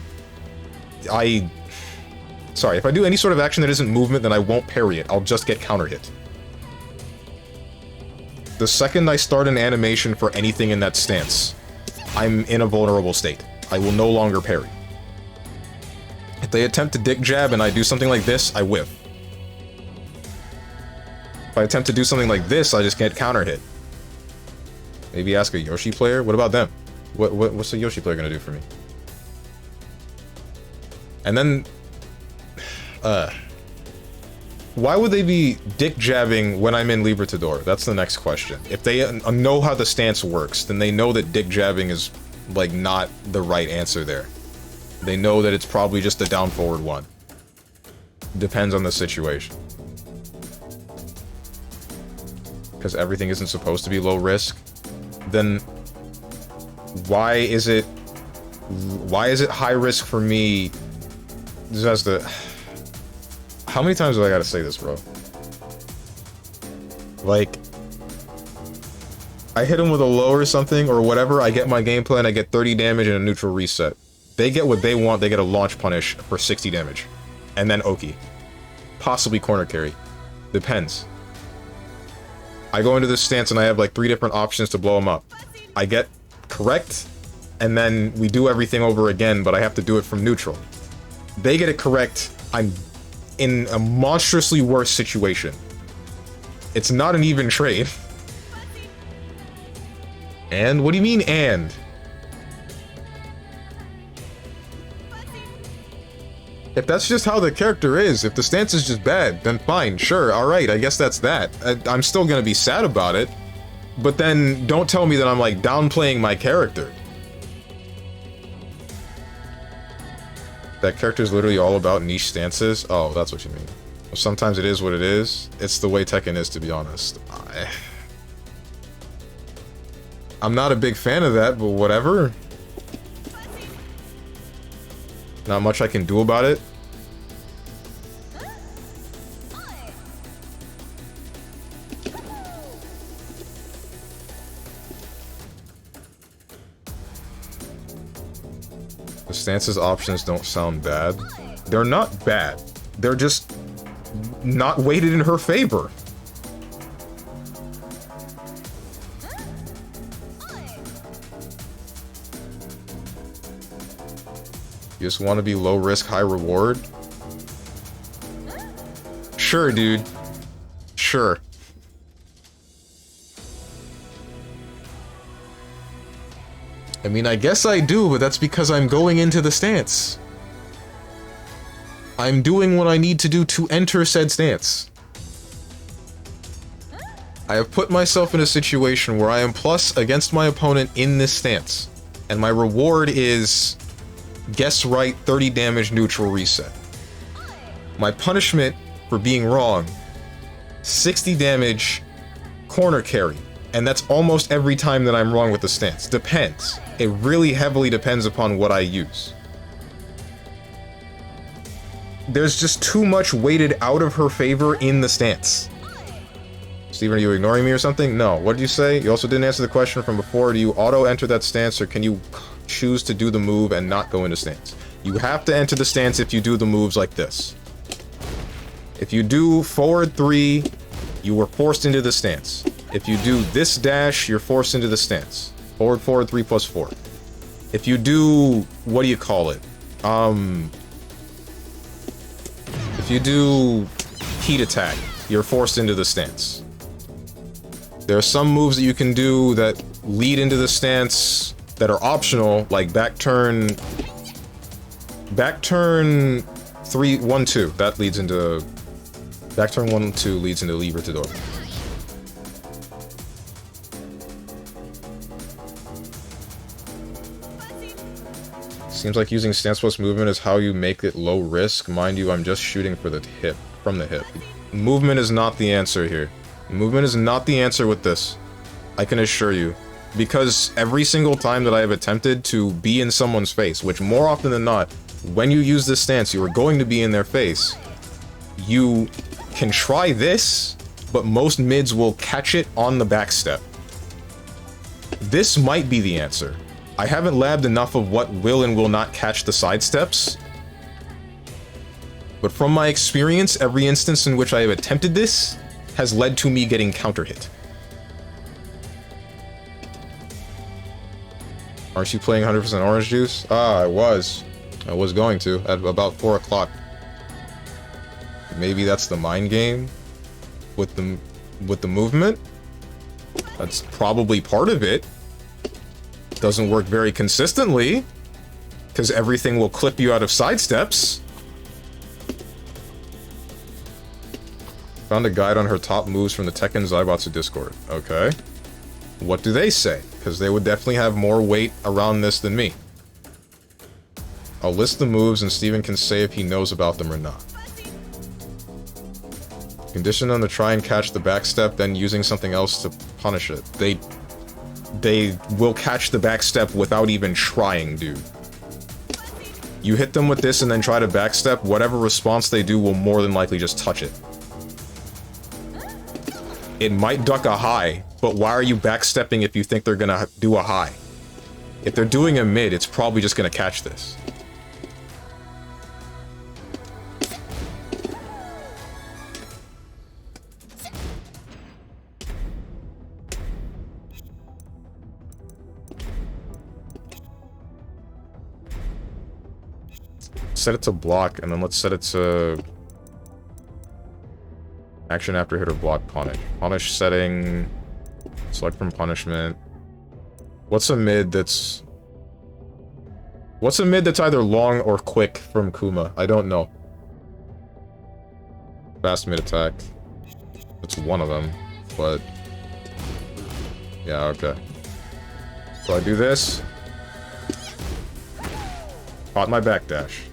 Sorry, if I do any sort of action that isn't movement, then I won't parry it. I'll just get counter hit. The second I start an animation for anything in that stance, I'm in a vulnerable state. I will no longer parry. If they attempt to dick jab and I do something like this, I whiff. If I attempt to do something like this, I just get counter hit. Maybe ask a Yoshi player? What about them? What's a Yoshi player gonna do for me? And then... why would they be dick jabbing when I'm in Libertador? That's the next question. If they know how the stance works, then they know that dick jabbing is, like, not the right answer there. They know that it's probably just a down forward one. Depends on the situation. Because everything isn't supposed to be low risk. Then why is it high risk for me? This has to... How many times do I gotta say this, bro? Like, I hit him with a low or something, or whatever, I get my game plan, I get 30 damage and a neutral reset. They get what they want, they get a launch punish for 60 damage. And then Oki. Possibly corner carry. Depends. I go into this stance and I have like 3 different options to blow him up. I get correct, and then we do everything over again, but I have to do it from neutral. They get it correct, I'm in a monstrously worse situation. It's not an even trade. And? What do you mean, and? If that's just how the character is, if the stance is just bad, then fine, sure, alright, I guess that's that. I'm still gonna be sad about it, but then don't tell me that I'm, like, downplaying my character. That character is literally all about niche stances? Oh, that's what you mean. Well, sometimes it is what it is. It's the way Tekken is, to be honest. I'm not a big fan of that, but whatever. Not much I can do about it. The stances options don't sound bad. They're not bad. They're just not weighted in her favor. You just want to be low risk, high reward? Sure, dude. Sure. I mean, I guess I do, but that's because I'm going into the stance. I'm doing what I need to do to enter said stance. I have put myself in a situation where I am plus against my opponent in this stance. And my reward is... guess right, 30 damage neutral reset. My punishment for being wrong, 60 damage corner carry. And that's almost every time that I'm wrong with the stance. Depends. It really heavily depends upon what I use. There's just too much weighted out of her favor in the stance. Steven, are you ignoring me or something? No. What did you say? You also didn't answer the question from before. Do you auto-enter that stance, or can you choose to do the move and not go into stance? You have to enter the stance if you do the moves like this. If you do forward 3, you were forced into the stance. If you do this dash, you're forced into the stance. Forward, 3 plus 4. If you do... what do you call it? If you do heat attack, you're forced into the stance. There are some moves that you can do that lead into the stance that are optional, like back turn 3, 1, 2. That leads into... Back turn 1, 2 leads into Libertador. Seems like using stance plus movement is how you make it low risk. Mind you, I'm just shooting for the hip, from the hip. Movement is not the answer here. Movement is not the answer with this. I can assure you. Because every single time that I have attempted to be in someone's face, which more often than not, when you use this stance, you are going to be in their face. You can try this, but most mids will catch it on the backstep. This might be the answer. I haven't labbed enough of what will and will not catch the sidesteps. But from my experience, every instance in which I have attempted this has led to me getting counter hit. Aren't you playing 100% orange juice? Ah, I was. I was going to, at about 4 o'clock. Maybe that's the mind game with the movement? That's probably part of it. Doesn't work very consistently, because everything will clip you out of sidesteps. Found a guide on her top moves from the Tekken Zaibatsu Discord. Okay. What do they say? Because they would definitely have more weight around this than me. I'll list the moves and Steven can say if he knows about them or not. Condition them to try and catch the backstep, then using something else to punish it. They will catch the backstep without even trying, dude. You hit them with this and then try to backstep, whatever response they do will more than likely just touch it. It might duck a high, but why are you backstepping if you think they're gonna do a high? If they're doing a mid, it's probably just gonna catch this. Set it to block, and then let's set it to... Action after hit or block punish. Punish setting... Select from punishment. What's a mid that's... What's a mid that's either long or quick from Kuma? I don't know. Fast mid attack. It's one of them, but... Yeah, okay. So I do this. Caught my backdash.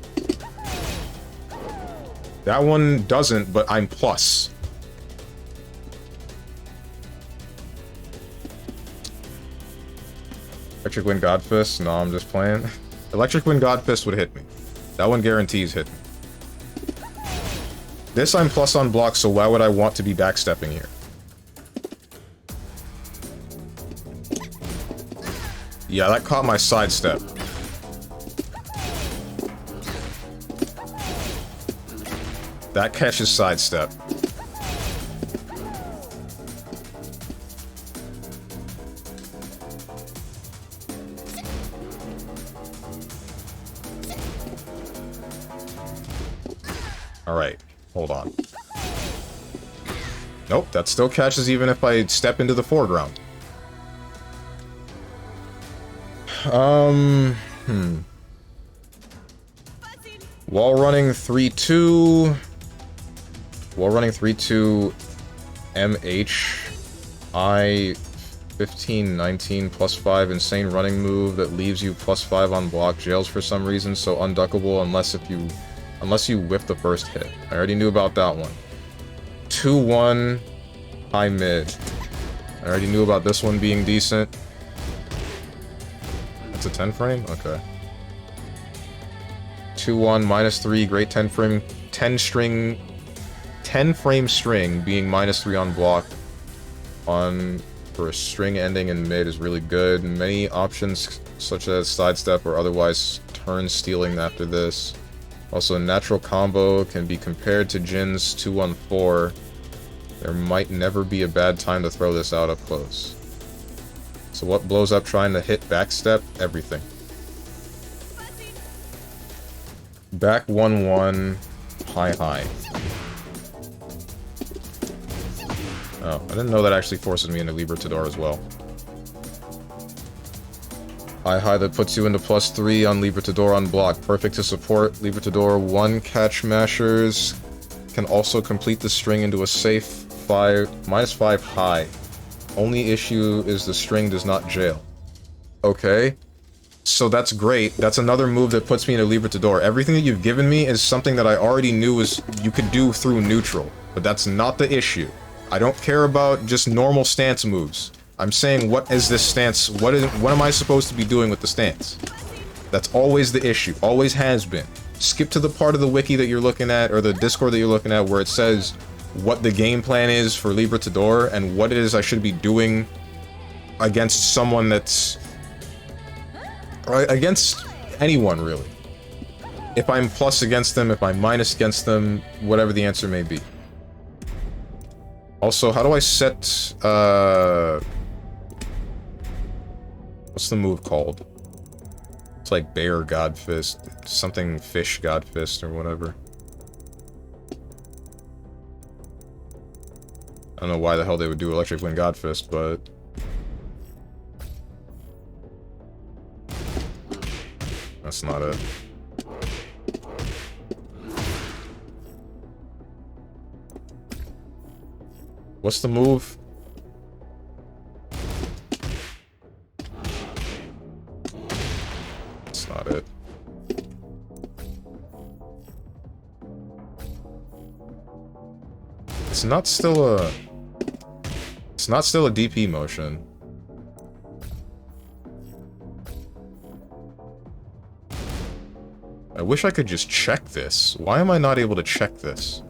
That one doesn't, but I'm plus. Electric Wind Godfist? No, I'm just playing. Electric Wind Godfist would hit me. That one guarantees hit me. This I'm plus on block, so why would I want to be backstepping here? Yeah, that caught my sidestep. That catches sidestep. Alright, hold on. Nope, that still catches even if I step into the foreground. Wall running 3-2. Wall running 3-2 MH. I 15-19 +5 insane running move that leaves you +5 on block. Jails for some reason, so unduckable unless you whiff the first hit. I already knew about that one. 2-1 high mid. I already knew about this one being decent. It's a 10 frame? Okay. 2-1 -3 great 10 frame 10 frame string being -3 on block on for a string ending in mid is really good. Many options such as sidestep or otherwise turn stealing after this. Also, natural combo can be compared to Jin's 2-1-4. There might never be a bad time to throw this out up close. So what blows up trying to hit backstep? Everything. Back 1-1, high. Oh, I didn't know that actually forces me into Libertador as well. I high that puts you into +3 on Libertador on block. Perfect to support. Libertador 1 catch mashers. Can also complete the string into a safe -5 high. Only issue is the string does not jail. Okay. So that's great. That's another move that puts me into Libertador. Everything that you've given me is something that I already knew was you could do through neutral. But that's not the issue. I don't care about just normal stance moves. I'm saying, what is this stance? What am I supposed to be doing with the stance? That's always the issue. Always has been. Skip to the part of the wiki that you're looking at, or the Discord that you're looking at, where it says what the game plan is for Libertador, and what it is I should be doing against someone that's... against anyone, really. If I'm plus against them, if I'm minus against them, whatever the answer may be. Also, how do I set, what's the move called? It's like Bear God Fist, something Fish God Fist or whatever. I don't know why the hell they would do Electric Wind God Fist, but... that's not it. What's the move? That's not it. It's not still a... it's not still a DP motion. I wish I could just check this. Why am I not able to check this?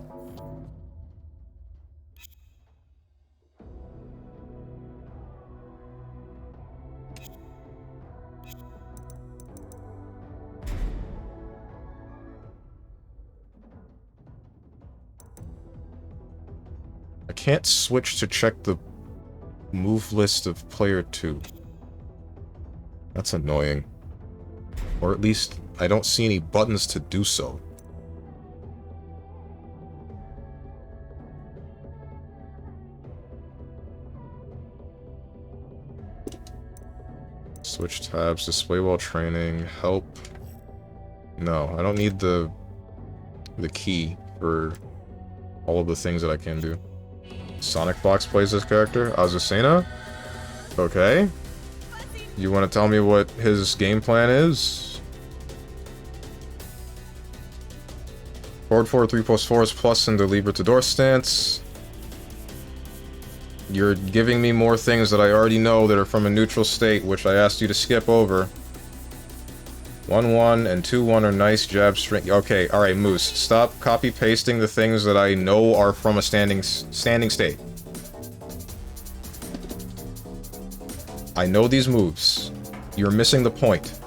I can't switch to check the move list of player 2. That's annoying. Or at least, I don't see any buttons to do so. Switch tabs, display while training, help. No, I don't need the key for all of the things that I can do. Sonic Fox plays this character. Azucena? Okay. You want to tell me what his game plan is? Forward 4, 3+4 is plus into Libertador stance. You're giving me more things that I already know that are from a neutral state, which I asked you to skip over. 1-1 and 2-1 are nice jab string. Okay, alright, Moose. Stop copy-pasting the things that I know are from a standing state. I know these moves. You're missing the point.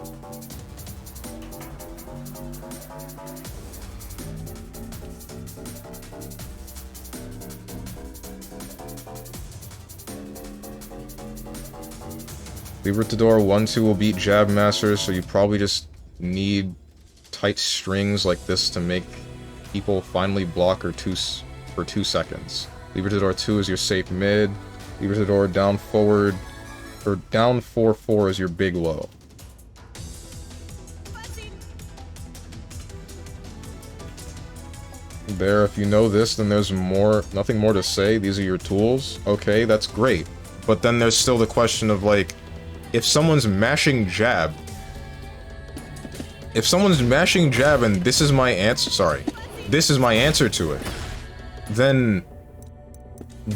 Libertador 1-2 will beat Jab Masters, so you probably just need tight strings like this to make people finally block for 2 seconds. Libertador 2 is your safe mid. Libertador down forward, or down 4-4 is your big low. There, if you know this, then there's nothing more to say. These are your tools. Okay, that's great. But then there's still the question of, like, if someone's mashing jab... if someone's mashing jab and this is my answer... sorry. This is my answer to it. Then...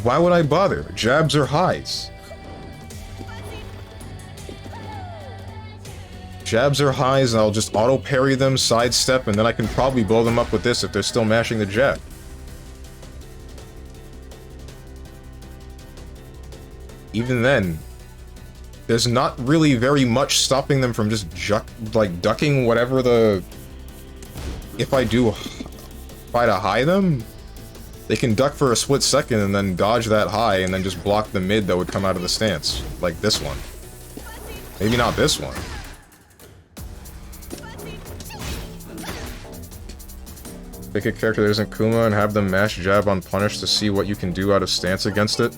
why would I bother? Jabs are highs. Jabs are highs, and I'll just auto-parry them, sidestep, and then I can probably blow them up with this if they're still mashing the jab. Even then, there's not really very much stopping them from just ducking whatever the... if I try to high them, they can duck for a split second and then dodge that high and then just block the mid that would come out of the stance. Like this one. Maybe not this one. Pick a character that isn't Kuma and have them mash jab on punish to see what you can do out of stance against it.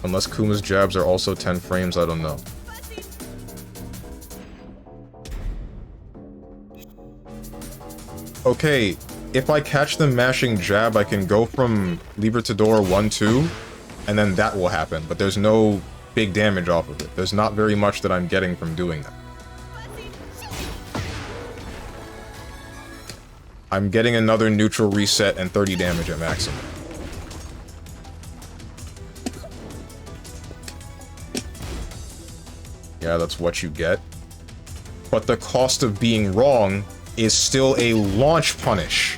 Unless Kuma's jabs are also 10 frames, I don't know. Okay, if I catch them mashing jab, I can go from Libertador 1-2, and then that will happen, but there's no big damage off of it. There's not very much that I'm getting from doing that. I'm getting another neutral reset and 30 damage at maximum. Yeah, that's what you get. But the cost of being wrong is still a launch punish.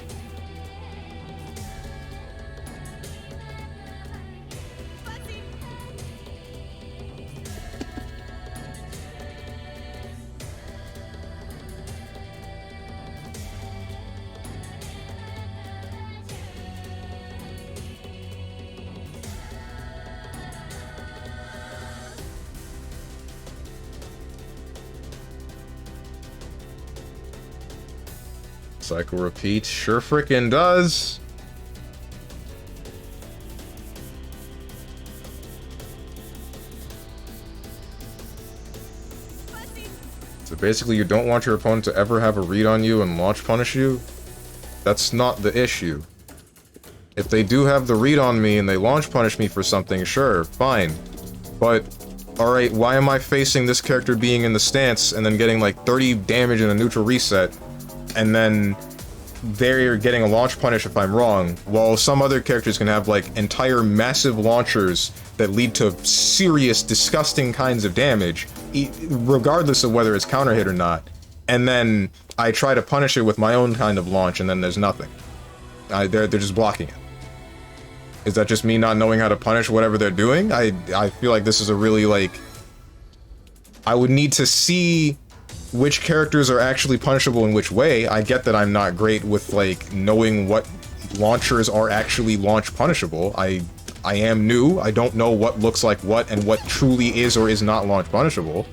Cycle repeat, sure frickin' does. So basically you don't want your opponent to ever have a read on you and launch punish you? That's not the issue. If they do have the read on me and they launch punish me for something, sure, fine. But, alright, why am I facing this character being in the stance and then getting like 30 damage in a neutral reset? And then they're getting a launch punish if I'm wrong, while some other characters can have like entire massive launchers that lead to serious, disgusting kinds of damage, regardless of whether it's counter hit or not. And then I try to punish it with my own kind of launch, and then there's nothing. They're just blocking it. Is that just me not knowing how to punish whatever they're doing? I feel like this is a really like... I would need to see which characters are actually punishable in which way. I get that I'm not great with, like, knowing what launchers are actually launch punishable. I am new. I don't know what looks like what and what truly is or is not launch punishable.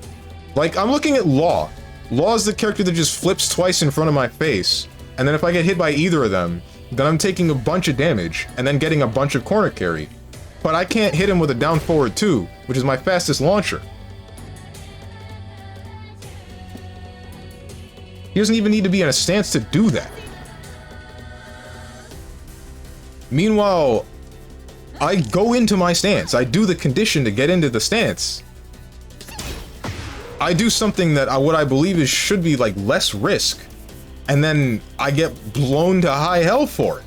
Like, I'm looking at Law. Law is the character that just flips twice in front of my face, and then if I get hit by either of them, then I'm taking a bunch of damage, and then getting a bunch of corner carry. But I can't hit him with a down forward 2, which is my fastest launcher. He doesn't even need to be in a stance to do that. Meanwhile, I go into my stance. I do the condition to get into the stance. I do something that what I believe is should be like less risk, and then I get blown to high hell for it.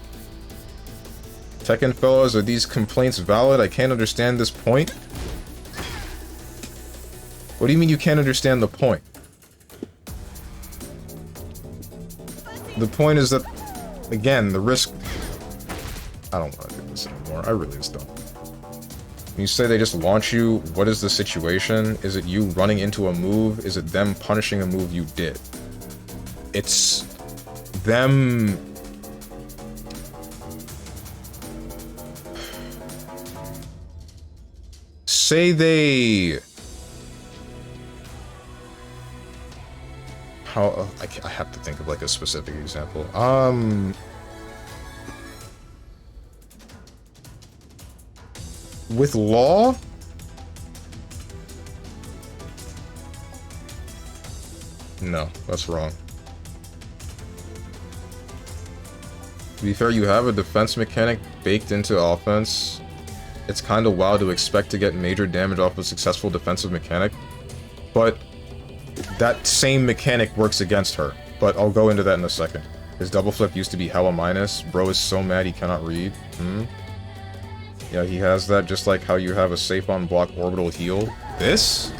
Tekken fellows, are these complaints valid? I can't understand this point. What do you mean you can't understand the point? The point is that, again, the risk... I don't want to do this anymore. I really just don't. When you say they just launch you, what is the situation? Is it you running into a move? Is it them punishing a move you did? It's them... Say they... How... I have to think of like a specific example. With Law? No, that's wrong. To be fair, you have a defense mechanic baked into offense. It's kind of wild to expect to get major damage off a successful defensive mechanic, but that same mechanic works against her. But I'll go into that in a second. His double flip used to be hella minus. Bro is so mad he cannot read. Yeah, he has that, just like how you have a safe on block orbital heal. This?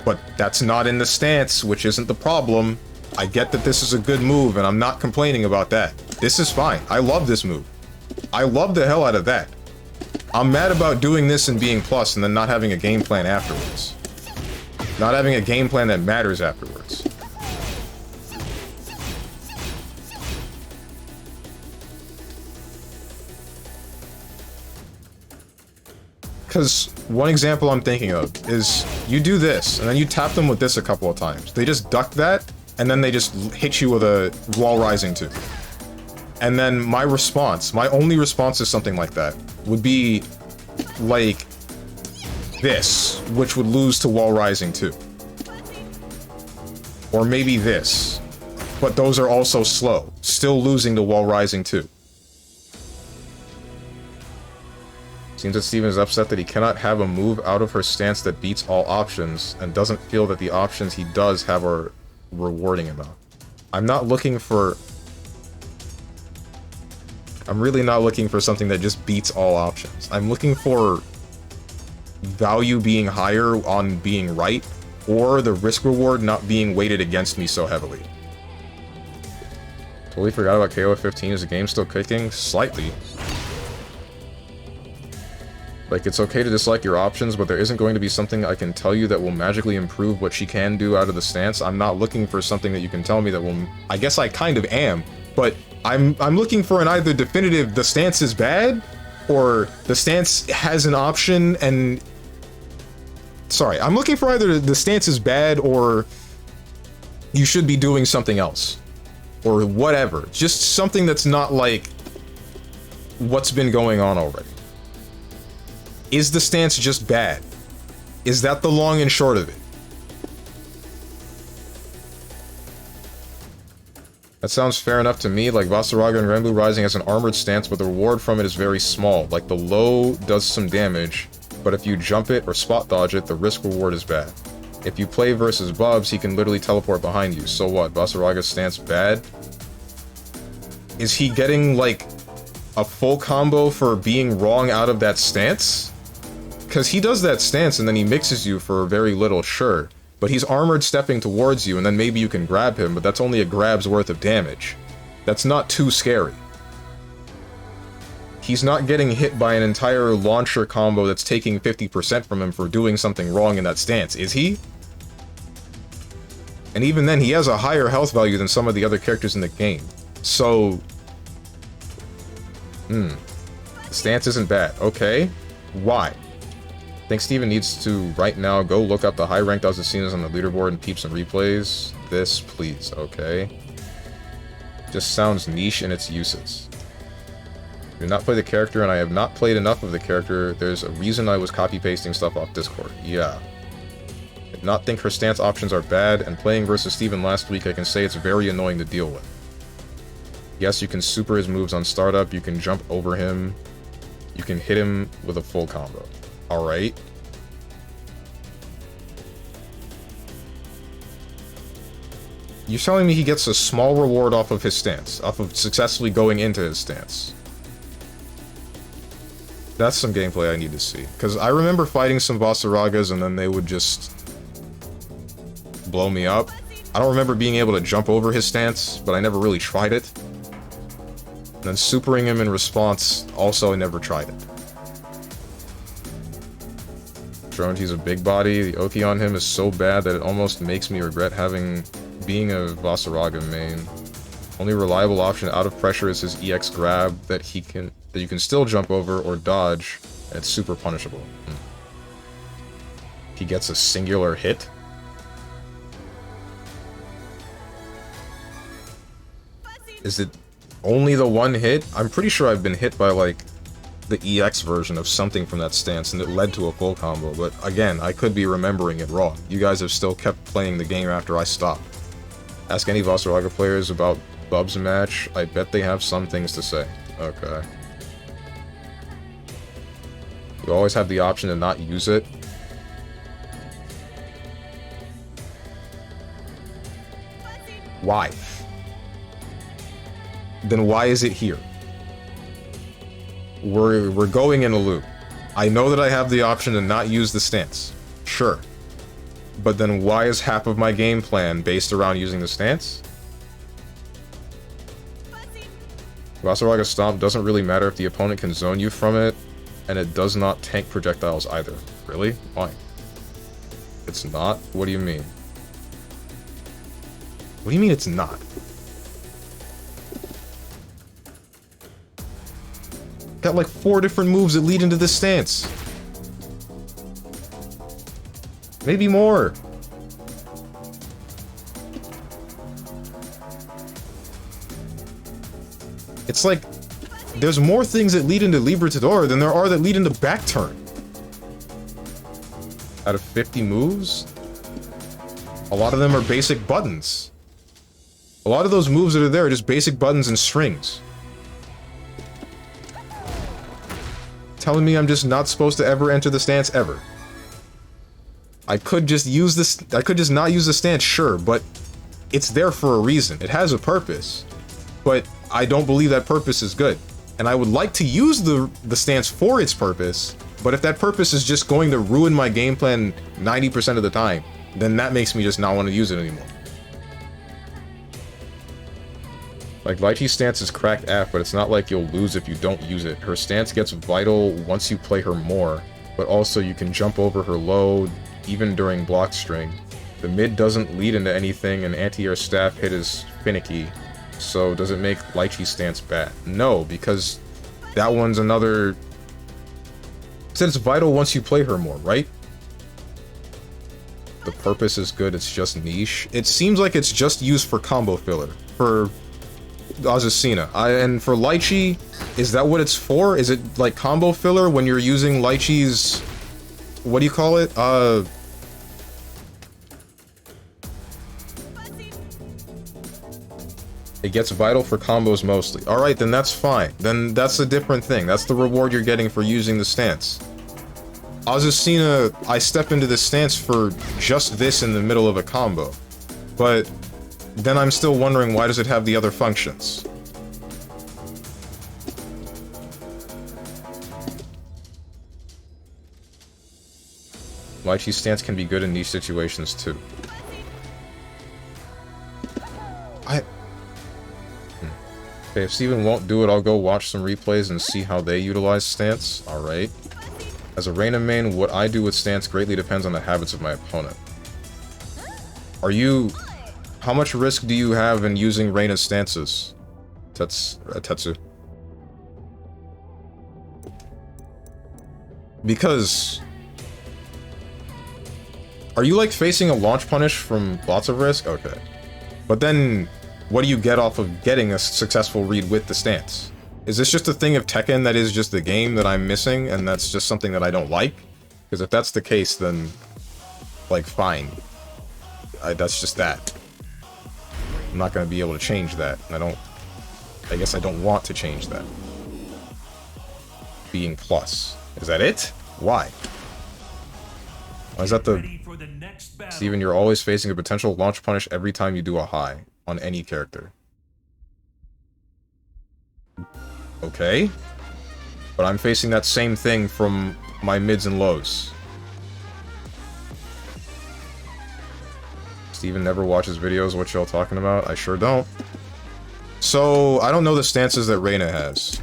But that's not in the stance, which isn't the problem. I get that this is a good move, and I'm not complaining about that. This is fine. I love this move. I love the hell out of that. I'm mad about doing this and being plus and then not having a game plan afterwards. Not having a game plan that matters afterwards. Because one example I'm thinking of is you do this, and then you tap them with this a couple of times. They just duck that, and then they just hit you with a wall rising 2. And then my response, my only response to something like that, would be, like, this, which would lose to wall rising too. Or maybe this. But those are also slow, still losing to wall rising too. Seems that Steven is upset that he cannot have a move out of her stance that beats all options, and doesn't feel that the options he does have are rewarding enough. I'm really not looking for something that just beats all options. I'm looking for value being higher on being right, or the risk reward not being weighted against me so heavily. Totally forgot about KO 15. Is the game still kicking? Slightly. Like, it's okay to dislike your options, but there isn't going to be something I can tell you that will magically improve what she can do out of the stance. I'm not looking for something that you can tell me that will... I guess I kind of am, but I'm looking for an either definitive, the stance is bad, or the stance has an option and... Sorry, I'm looking for either the stance is bad or you should be doing something else. Or whatever. Just something that's not like what's been going on already. Is the stance just bad? Is that the long and short of it? That sounds fair enough to me. Like Vasaraga and Renblue Rising has an armored stance, but the reward from it is very small. Like the low does some damage, but if you jump it or spot dodge it, the risk reward is bad. If you play versus Bubs, he can literally teleport behind you. So what? Vasaraga's stance bad? Is he getting like a full combo for being wrong out of that stance? Because he does that stance and then he mixes you for very little, sure. But he's armored stepping towards you and then maybe you can grab him, but that's only a grab's worth of damage. That's not too scary. He's not getting hit by an entire launcher combo that's taking 50% from him for doing something wrong in that stance, is he? And even then, he has a higher health value than some of the other characters in the game. So... the stance isn't bad. Okay. Why? I think Steven needs to, right now, go look up the high-ranked assassinos on the leaderboard and peep some replays. This, please. Okay. Just sounds niche in its uses. I did not play the character, and I have not played enough of the character. There's a reason I was copy-pasting stuff off Discord. Yeah. I did not think her stance options are bad, and playing versus Steven last week, I can say it's very annoying to deal with. Yes, you can super his moves on startup, you can jump over him, you can hit him with a full combo. Alright. You're telling me he gets a small reward off of his stance, off of successfully going into his stance. That's some gameplay I need to see. Because I remember fighting some Vasaragas and then they would just blow me up. I don't remember being able to jump over his stance, but I never really tried it. And then supering him in response, also I never tried it. Drone, he's a big body. The Oki on him is so bad that it almost makes me regret being a Vasaraga main. Only reliable option out of pressure is his EX grab that you can still jump over or dodge, and it's super punishable. He gets a singular hit. Is it only the one hit? I'm pretty sure I've been hit by like the EX version of something from that stance and it led to a full combo, but again, I could be remembering it wrong. You guys have still kept playing the game after I stopped. Ask any Vasaraga players about Bub's match, I bet they have some things to say. Okay. You always have the option to not use it. Why? Then why is it here? We're going in a loop. I know that I have the option to not use the stance. Sure. But then why is half of my game plan based around using the stance? Vasaraga Stomp doesn't really matter if the opponent can zone you from it, and it does not tank projectiles either. Really? Why? It's not? What do you mean? What do you mean it's not? Got like 4 different moves that lead into this stance. Maybe more. It's like, there's more things that lead into Libertador than there are that lead into back turn. out of 50 moves, a lot of them are basic buttons. A lot of those moves that are there are just basic buttons and strings. Telling me I'm just not supposed to ever enter the stance ever. I could just use this, I could just not use the stance, sure, but it's there for a reason. It has a purpose. But I don't believe that purpose is good. And I would like to use the stance for its purpose, but if that purpose is just going to ruin my game plan 90% of the time, then that makes me just not want to use it anymore. Like, Lychee's stance is cracked AF, but it's not like you'll lose if you don't use it. Her stance gets vital once you play her more, but also you can jump over her low, even during block string. The mid doesn't lead into anything, and anti-air staff hit is finicky, so does it make Lychee's stance bad? No, because that one's another... It said it's vital once you play her more, right? The purpose is good, it's just niche. It seems like it's just used for combo filler. For Azucena. And for Lychee, is that what it's for? Is it like combo filler when you're using Lychee's... What do you call it? It gets vital for combos mostly. Alright, then that's fine. Then that's a different thing. That's the reward you're getting for using the stance. Azucena, I step into this stance for just this in the middle of a combo. But then I'm still wondering, why does it have the other functions? Lychee's stance can be good in niche situations too. Okay, if Steven won't do it, I'll go watch some replays and see how they utilize stance. Alright. As a Reina main, what I do with stance greatly depends on the habits of my opponent. Are you... How much risk do you have in using Reina's stances? Tetsu. Because... Are you, like, facing a launch punish from lots of risk? Okay. But then, what do you get off of getting a successful read with the stance? Is this just a thing of Tekken that is just the game that I'm missing, and that's just something that I don't like? Because if that's the case, then, like, fine. That's just that. I'm not going to be able to change that, and I guess I don't want to change that. Being plus. Is that it? Why? Why is that the... Steven, you're always facing a potential launch punish every time you do a high on any character. Okay. But I'm facing that same thing from my mids and lows. Steven never watches videos. What y'all talking about? I sure don't. So, I don't know the stances that Reina has.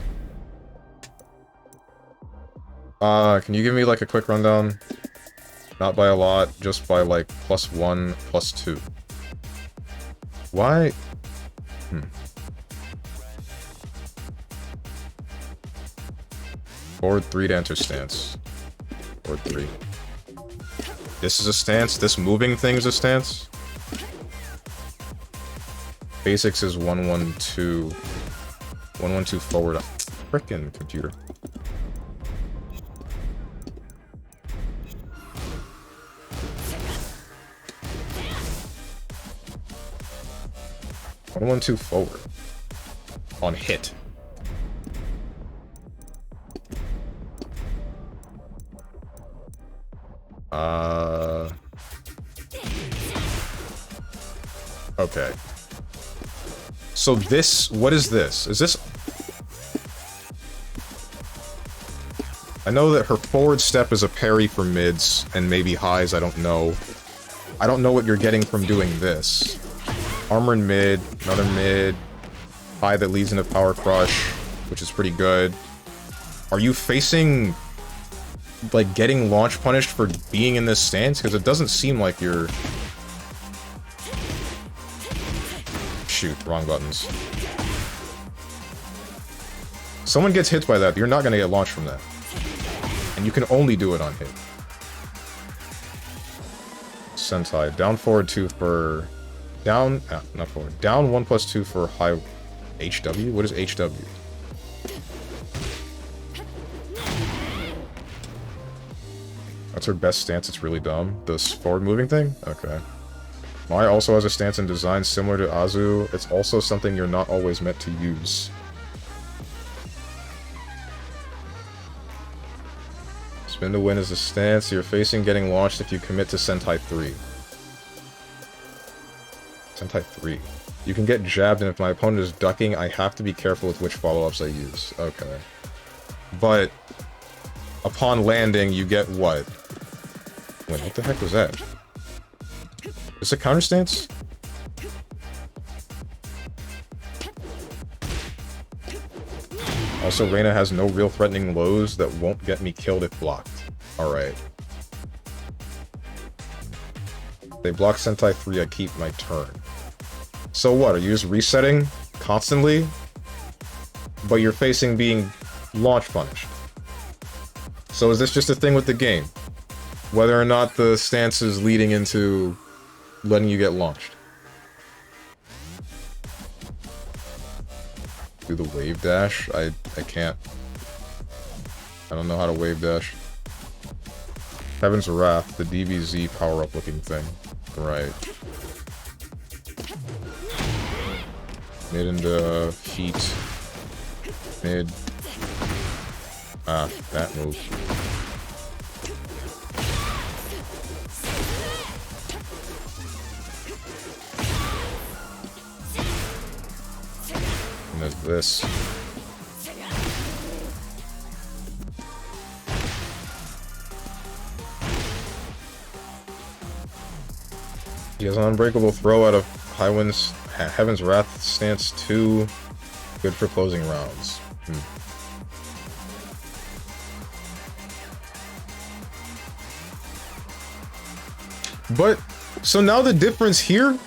Can you give me, like, a quick rundown? Not by a lot, just by, like, +1, +2. Why? Forward 3 to enter stance. Forward 3. This is a stance? This moving thing is a stance? Basics is 112. 112 forward. Frickin' computer. I want to forward on hit. Okay. So this, what is this? Is this... I know that her forward step is a parry for mids and maybe highs, I don't know. I don't know what you're getting from doing this. Armor in mid, another mid, high that leads into Power Crush, which is pretty good. Are you facing, like, getting launch punished for being in this stance? Because it doesn't seem like you're... Shoot, wrong buttons. Someone gets hit by that, you're not going to get launched from that. And you can only do it on hit. Sentai, down forward 2 for... Down, not forward. Down 1+2 for high HW? What is HW? That's her best stance, it's really dumb. This forward moving thing? Okay. Mai also has a stance and design similar to Azu. It's also something you're not always meant to use. Spin to win is a stance you're facing getting launched if you commit to Sentai 3. Sentai 3. You can get jabbed, and if my opponent is ducking, I have to be careful with which follow-ups I use. Okay. But upon landing, you get what? Wait, what the heck was that? Is it a counter stance? Also, Reina has no real threatening lows that won't get me killed if blocked. Alright. They block Sentai 3, I keep my turn. So what, are you just resetting constantly? But you're facing being launch punished. So is this just a thing with the game? Whether or not the stance is leading into letting you get launched. Do the wave dash? I can't. I don't know how to wave dash. Heaven's Wrath, the DBZ power-up looking thing. Right. Mid into heat. Mid. Ah, that move. And there's this. He has an unbreakable throw out of Heaven's Wrath stance 2. Good for closing rounds. But, so now the difference here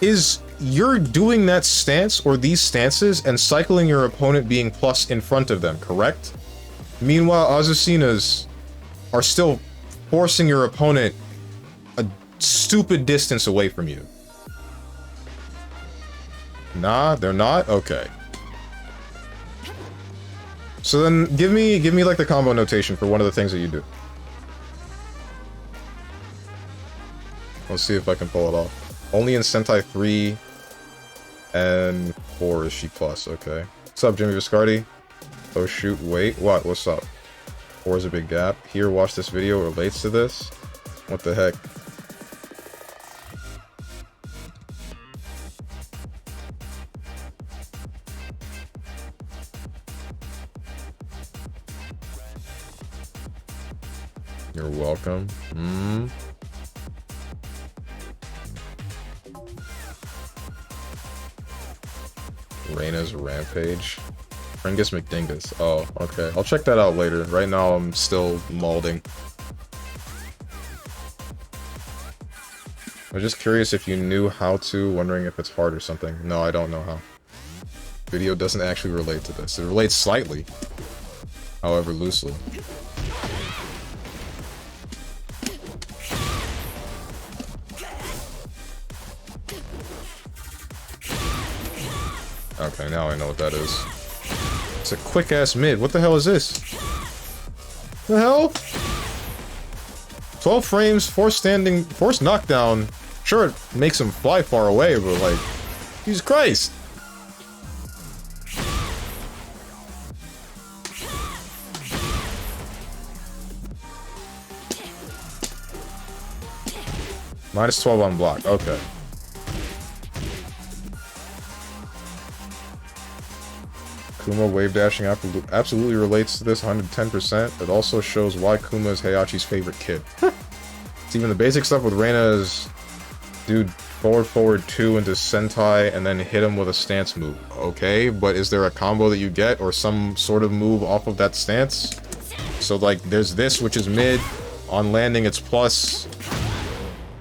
is you're doing that stance or these stances and cycling your opponent being plus in front of them, correct? Meanwhile, Azucenas are still forcing your opponent a stupid distance away from you. Nah, they're not? Okay. So then give me like the combo notation for one of the things that you do. Let's see if I can pull it off. Only in Sentai 3 and 4 is she plus, okay. What's up, Jimmy Viscardi? Oh shoot, wait, what? What's up? 4 is a big gap. Here, watch this video, it relates to this. What the heck? You're welcome. Reina's Rampage. Frengus McDingus. Oh, okay. I'll check that out later. Right now, I'm still molding. I'm just curious if you knew how to, wondering if it's hard or something. No, I don't know how. Video doesn't actually relate to this. It relates slightly. However, loosely. Okay, now I know what that is. It's a quick-ass mid. What the hell is this? The hell? 12 frames, forced knockdown. Sure, it makes him fly far away, but like, Jesus Christ. Minus 12 on block, okay. Kuma wave dashing absolutely relates to this 110%. It also shows why Kuma is Heihachi's favorite kid. It's even the basic stuff with Reina is, dude, forward 2 into Sentai and then hit him with a stance move. Okay, but is there a combo that you get or some sort of move off of that stance? So like, there's this, which is mid. On landing, it's plus.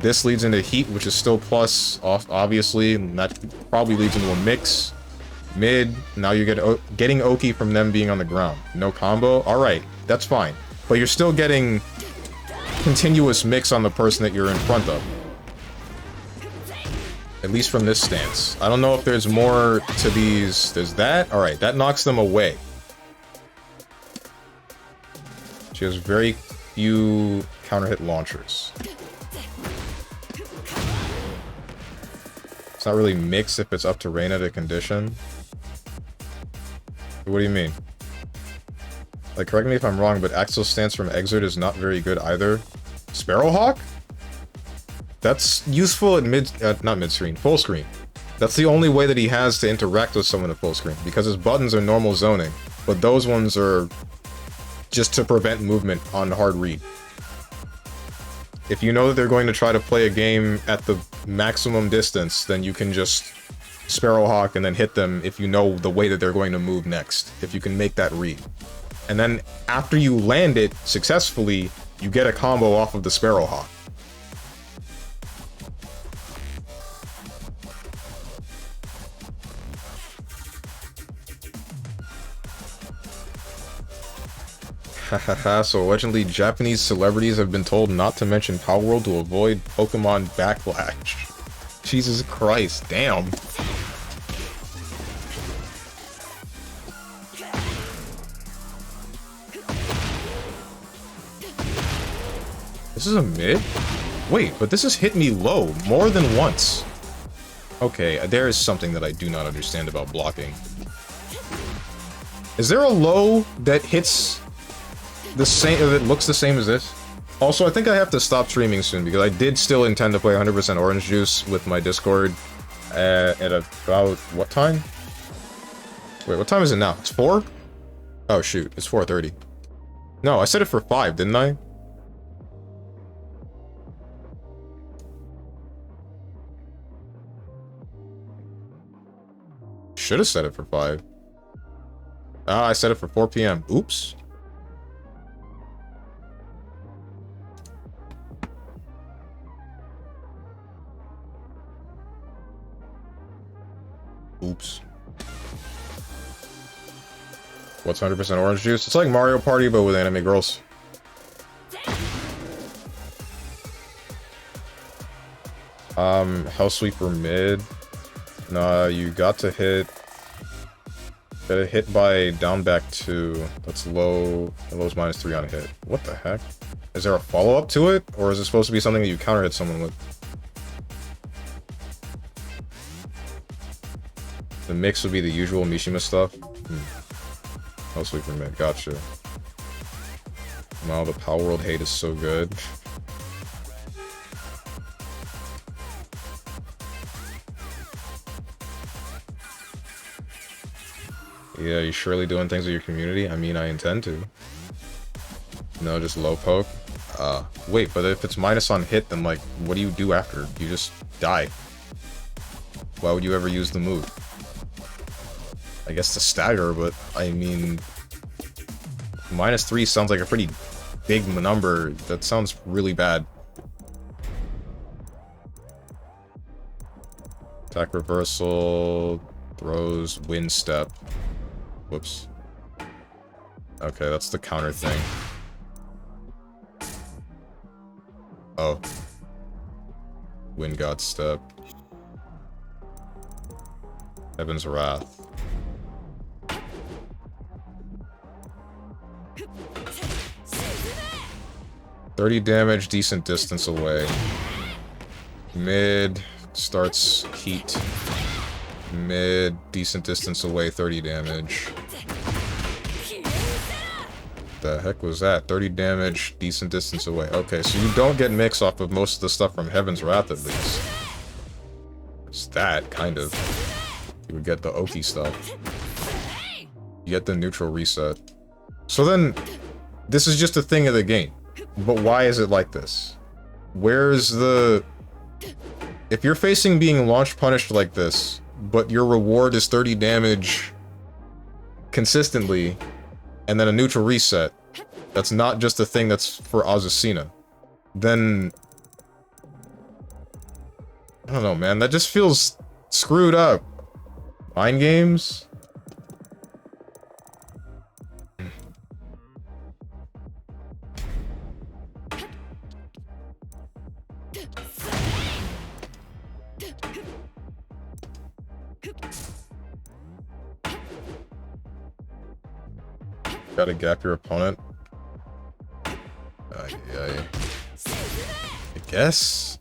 This leads into heat, which is still plus, obviously. And that probably leads into a mix. Mid, now you're getting Oki from them being on the ground. No combo? Alright, that's fine. But you're still getting continuous mix on the person that you're in front of. At least from this stance. I don't know if there's more to these. There's that? Alright, that knocks them away. She has very few counter hit launchers. It's not really mixed if it's up to Reina to condition. What do you mean? Like, correct me if I'm wrong, but Axel's stance from Exert is not very good either. Sparrowhawk? That's useful at not mid-screen, full screen. That's the only way that he has to interact with someone at full screen, because his buttons are normal zoning, but those ones are just to prevent movement on hard read. If you know that they're going to try to play a game at the maximum distance, then you can just Sparrowhawk and then hit them if you know the way that they're going to move next, if you can make that read. And then after you land it successfully, you get a combo off of the Sparrowhawk. Hahaha, so allegedly Japanese celebrities have been told not to mention Power World to avoid Pokemon backlash. Jesus Christ, damn. This is a mid? Wait, but this has hit me low more than once. Okay, there is something that I do not understand about blocking. Is there a low that hits the same, that looks the same as this? Also, I think I have to stop streaming soon because I did still intend to play 100% Orange Juice with my Discord at about what time? Wait, what time is it now? It's 4? Oh shoot, it's 4:30. No, I set it for 5, didn't I? Should have set it for 5. Ah, I set it for 4 p.m. Oops. Oops. What's 100% Orange Juice? It's like Mario Party, but with anime girls. Hell Sweeper mid. Nah, you got to hit... Got hit by down back 2. That's low. Low's -3 on a hit. What the heck? Is there a follow-up to it? Or is it supposed to be something that you counter hit someone with? The mix would be the usual Mishima stuff. Hell Sweeper mid. Gotcha. Wow, the Power World hate is so good. Yeah, you surely doing things with your community? I mean, I intend to. No, just low poke? Wait, but if it's minus on hit, then like, what do you do after? You just die. Why would you ever use the move? I guess to stagger, but I mean... -3 sounds like a pretty big number. That sounds really bad. Attack reversal, throws, wind step. Whoops. Okay, that's the counter thing. Oh. Wind God step. Heaven's Wrath. 30 damage, decent distance away. Mid starts heat. Mid, decent distance away, 30 damage. The heck was that? 30 damage, decent distance away. Okay, so you don't get mix off of most of the stuff from Heaven's Wrath, at least. It's that, kind of. You would get the Oki stuff. You get the neutral reset. So then, this is just a thing of the game. But why is it like this? Where's the... If you're facing being launch punished like this, but your reward is 30 damage consistently, and then a neutral reset, that's not just a thing that's for Azucena, then... I don't know, man, that just feels screwed up. Mind games? Gotta gap your opponent. guess.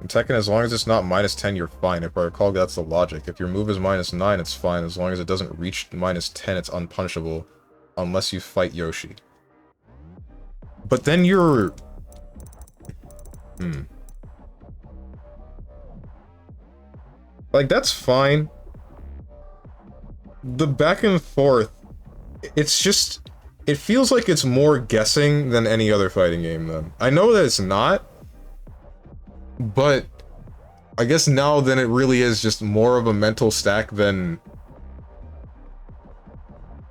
In Tekken, as long as it's not -10, you're fine. If I recall, that's the logic. If your move is -9, it's fine. As long as it doesn't reach -10, it's unpunishable. Unless you fight Yoshi. But then you're... Like, that's fine. The back and forth, it's just... It feels like it's more guessing than any other fighting game, then. I know that it's not, but I guess now then it really is just more of a mental stack than...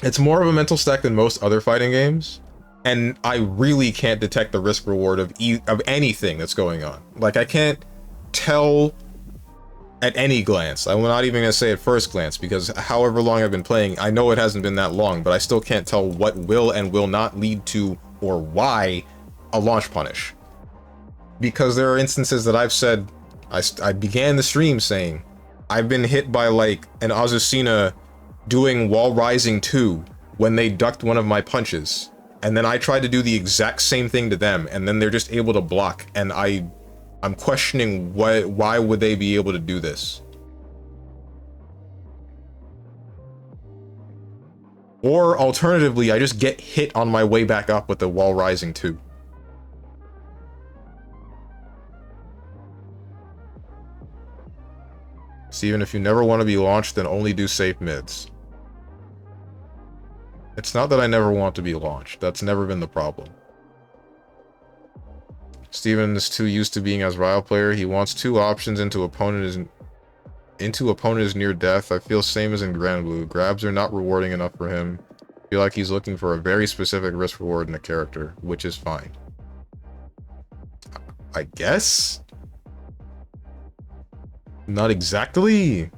It's more of a mental stack than most other fighting games, and I really can't detect the risk-reward of anything that's going on. Like, I can't tell at any glance. I'm not even gonna say at first glance, because however long I've been playing, I know it hasn't been that long, but I still can't tell what will and will not lead to, or why, a launch punish. Because there are instances that I've said, I began the stream saying, I've been hit by like an Azucena doing wall rising 2 when they ducked one of my punches. And then I tried to do the exact same thing to them, and then they're just able to block, and I'm questioning why would they be able to do this? Or alternatively, I just get hit on my way back up with the wall rising 2. Steven, if you never want to be launched, then only do safe mids. It's not that I never want to be launched. That's never been the problem. Steven is too used to being as Ryle player. He wants 2 options into opponent is near death. I feel same as in Grand Blue. Grabs are not rewarding enough for him. I feel like he's looking for a very specific risk reward in a character, which is fine. I guess? Not exactly.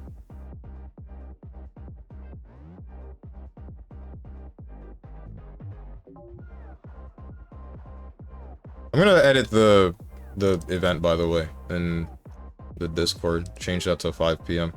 I'm gonna edit the event, by the way, in the Discord. Change that to 5 PM.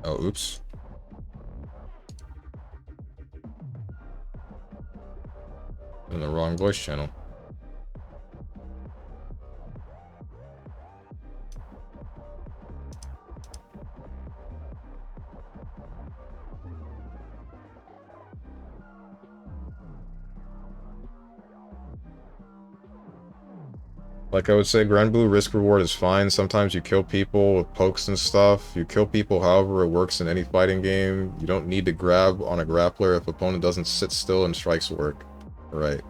Oh, oops. In the wrong voice channel. Like I would say, Grand Blue risk reward is fine. Sometimes you kill people with pokes and stuff. You kill people however it works in any fighting game. You don't need to grab on a grappler if opponent doesn't sit still and strikes work. Right.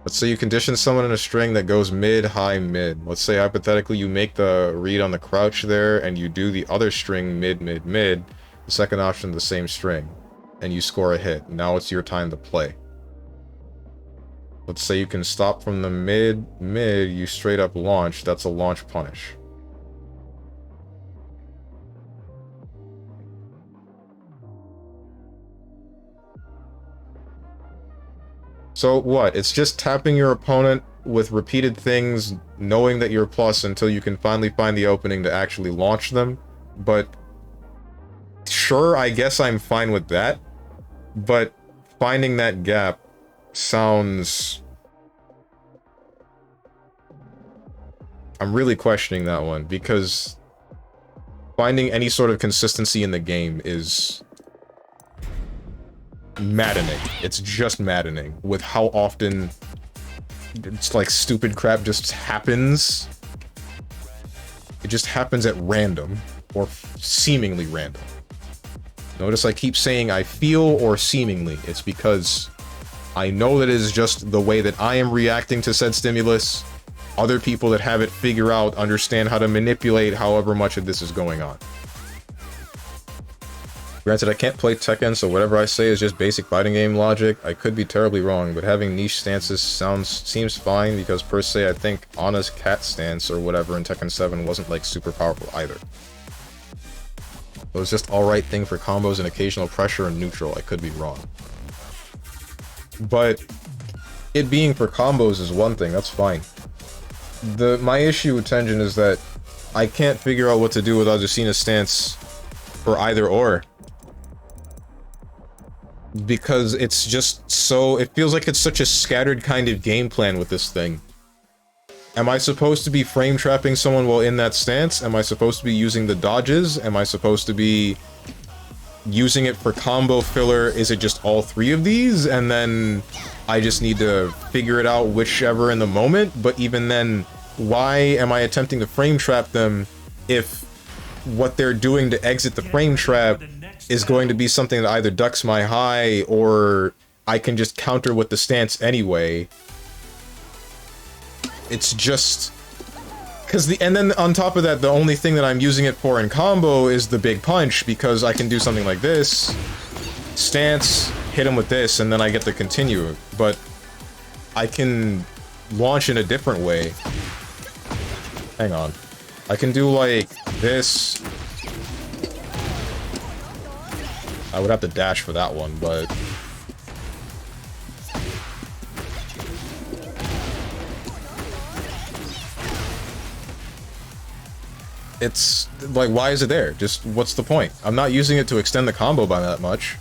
Let's say you condition someone in a string that goes mid, high, mid. Let's say hypothetically you make the read on the crouch there and you do the other string mid, mid, mid. The second option, the same string. And you score a hit. Now it's your time to play. Let's say you can stop from the mid, mid, you straight up launch. That's a launch punish. So what? It's just tapping your opponent with repeated things, knowing that you're plus until you can finally find the opening to actually launch them. But sure, I guess I'm fine with that. But finding that gap sounds... I'm really questioning that one, because finding any sort of consistency in the game is maddening. It's just maddening with how often it's like stupid crap just happens. It just happens at random, or seemingly random. Notice I keep saying I feel or seemingly. It's because I know that it is just the way that I am reacting to said stimulus. Other people that have it figure out, understand how to manipulate however much of this is going on. Granted, I can't play Tekken, so whatever I say is just basic fighting game logic. I could be terribly wrong, but having niche stances seems fine, because per se I think Anna's cat stance or whatever in Tekken 7 wasn't like super powerful either. It was just alright thing for combos and occasional pressure and neutral. I could be wrong. But it being for combos is one thing, that's fine. My issue with Tenjin is that I can't figure out what to do with Azucena's stance for either or. Because it's just so... It feels like it's such a scattered kind of game plan with this thing. Am I supposed to be frame trapping someone while in that stance? Am I supposed to be using the dodges? Am I supposed to be using it for combo filler? Is it just all three of these? And then I just need to figure it out whichever in the moment? But even then, why am I attempting to frame trap them if what they're doing to exit the frame trap is going to be something that either ducks my high or I can just counter with the stance anyway? It's just... and then on top of that, the only thing that I'm using it for in combo is the big punch, because I can do something like this, stance, hit him with this, and then I get to continue. But I can launch in a different way. Hang on. I can do like this. I would have to dash for that one, but... It's, like, why is it there? Just, what's the point? I'm not using it to extend the combo by that much.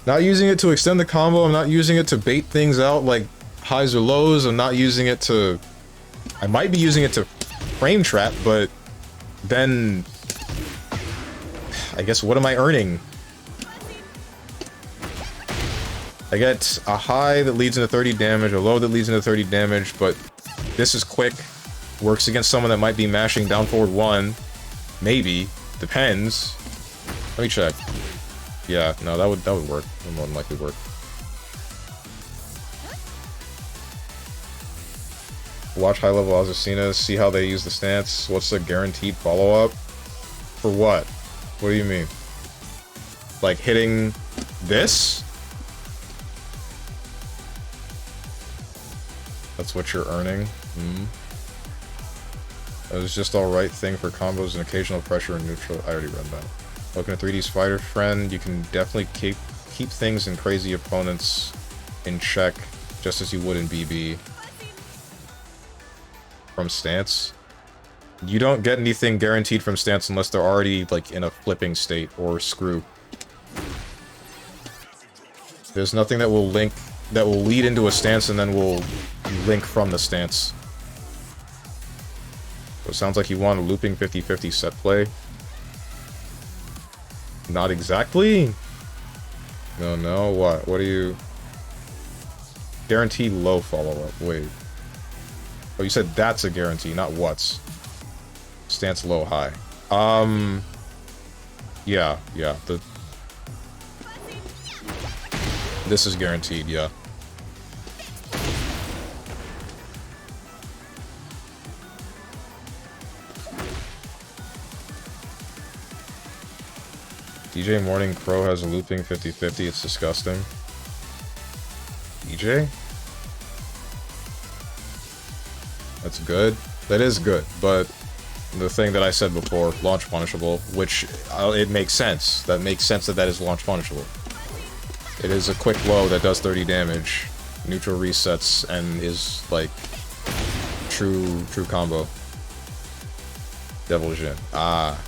Not using it to extend the combo, I'm not using it to bait things out like highs or lows, I'm not using it to... I might be using it to frame trap, but then... I guess, what am I earning? I get a high that leads into 30 damage, a low that leads into 30 damage, but this is quick. Works against someone that might be mashing down forward 1. Maybe. Depends. Let me check. Yeah, no, that would work. That would more than likely work. Watch high level Azucena, see how they use the stance. What's the guaranteed follow-up? For what? What do you mean? Like hitting this? That's what you're earning? Hmm. That was just alright thing for combos and occasional pressure and neutral. I already read that. Looking at 3D's fighter friend, you can definitely keep things and crazy opponents in check, just as you would in BB. From stance? You don't get anything guaranteed from stance unless they're already, like, in a flipping state or screw. There's nothing that will lead into a stance and then will link from the stance. So it sounds like you want a looping 50-50 set play. Not exactly? No, what? What do you... Guaranteed low follow-up, wait. Oh, you said that's a guarantee, not what's. Stance low, high. Yeah, this is guaranteed, yeah. DJ Morning Crow has a looping 50-50, it's disgusting. DJ? That's good. That is good, but the thing that I said before, launch punishable, which it makes sense. That makes sense that is launch punishable. It is a quick low that does 30 damage, neutral resets, and is like true combo. Devil Jin. Ah.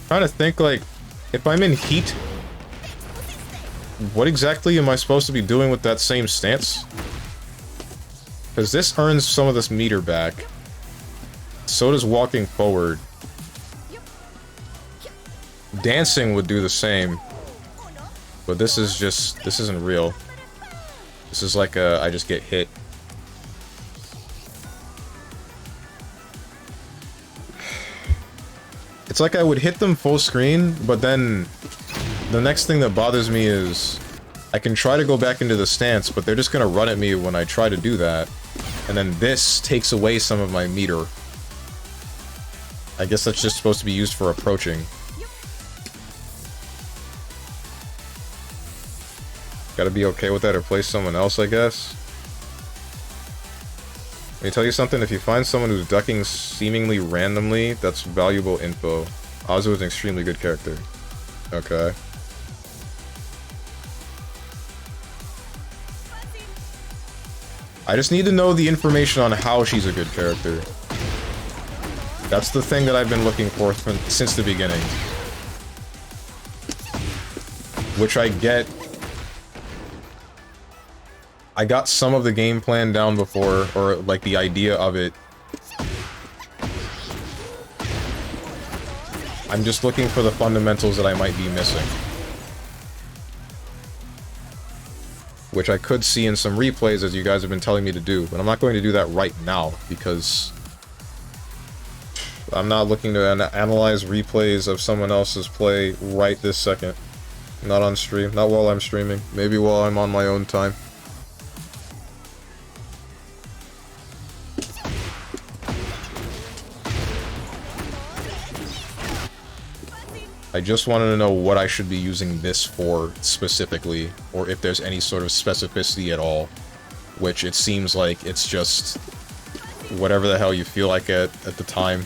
Trying to think, like, if I'm in heat, what exactly am I supposed to be doing with that same stance? Because this earns some of this meter back. So does walking forward. Dancing would do the same. But this is just, this isn't real. This is like a, I just get hit. It's like I would hit them full screen, but then the next thing that bothers me is I can try to go back into the stance, but they're just gonna run at me when I try to do that. And then this takes away some of my meter. I guess that's just supposed to be used for approaching. Gotta be okay with that or play someone else, I guess. Let me tell you something, if you find someone who's ducking seemingly randomly, that's valuable info. Azu is an extremely good character. Okay. I just need to know the information on how she's a good character. That's the thing that I've been looking for since the beginning. Which I get. I got some of the game plan down before, or like the idea of it. I'm just looking for the fundamentals that I might be missing. Which I could see in some replays, as you guys have been telling me to do, but I'm not going to do that right now, because I'm not looking to analyze replays of someone else's play right this second. Not on stream, not while I'm streaming, maybe while I'm on my own time. I just wanted to know what I should be using this for specifically, or if there's any sort of specificity at all, which it seems like it's just whatever the hell you feel like at the time.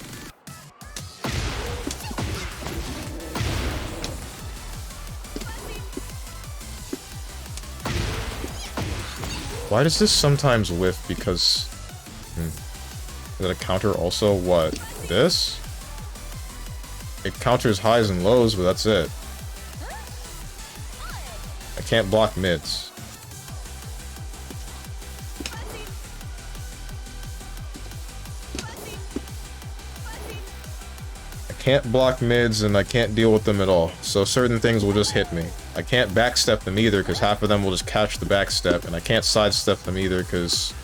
Why does this sometimes whiff? Because... Is it a counter also? What? This? It counters highs and lows, but that's it. I can't block mids. I can't block mids, and I can't deal with them at all. So certain things will just hit me. I can't backstep them either, because half of them will just catch the backstep, and I can't sidestep them either, because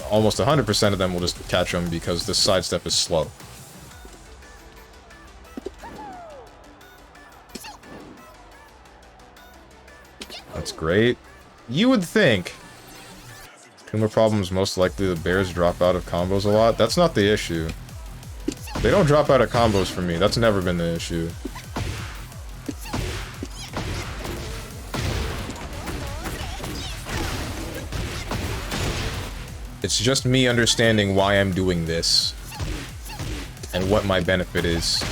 almost 100% of them will just catch them, because this sidestep is slow. That's great. You would think. Tumor problems, most likely the bears drop out of combos a lot. That's not the issue. They don't drop out of combos for me. That's never been the issue. It's just me understanding why I'm doing this. And what my benefit is.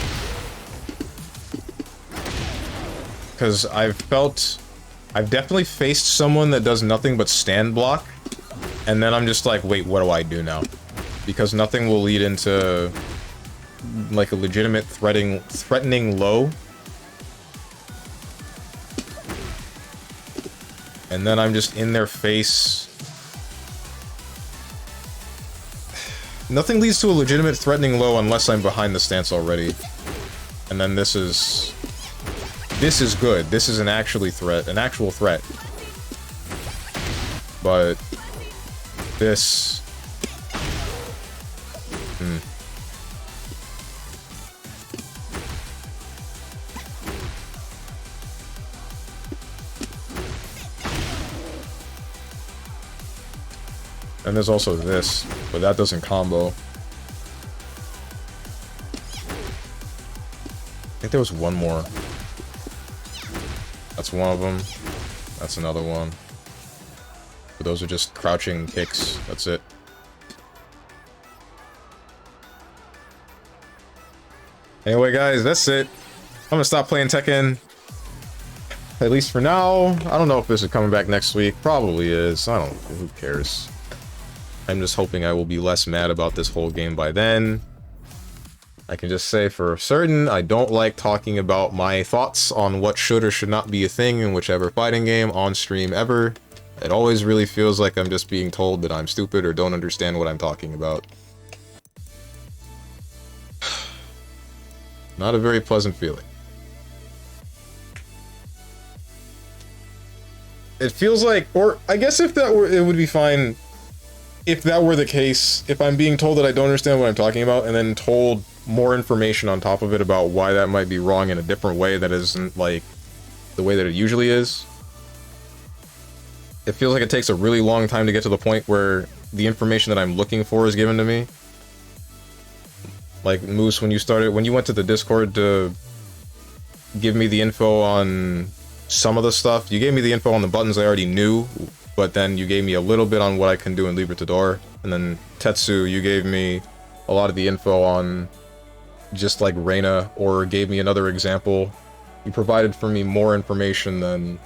Because I've definitely faced someone that does nothing but stand block, and then I'm just like, wait, what do I do now? Because nothing will lead into like a legitimate threatening low. And then I'm just in their face. Nothing leads to a legitimate threatening low unless I'm behind the stance already. And then this is good. This is an actual threat. But this And there's also this, but that doesn't combo. I think there was one more. That's one of them. That's another one. But those are just crouching kicks. That's it. Anyway, guys, that's it. I'm gonna stop playing Tekken. At least for now. I don't know if this is coming back next week. Probably is. I don't know. Who cares? I'm just hoping I will be less mad about this whole game by then. I can just say for certain, I don't like talking about my thoughts on what should or should not be a thing in whichever fighting game on stream ever. It always really feels like I'm just being told that I'm stupid or don't understand what I'm talking about. Not a very pleasant feeling. It feels like, or I guess if that were, it would be fine if that were the case, if I'm being told that I don't understand what I'm talking about and then told more information on top of it about why that might be wrong in a different way that isn't, like, the way that it usually is. It feels like it takes a really long time to get to the point where the information that I'm looking for is given to me. Like, Moose, when you went to the Discord to give me the info on some of the stuff, you gave me the info on the buttons I already knew, but then you gave me a little bit on what I can do in Libertador. And then Tetsu, you gave me a lot of the info on just like Reina, or gave me another example. You provided for me more information than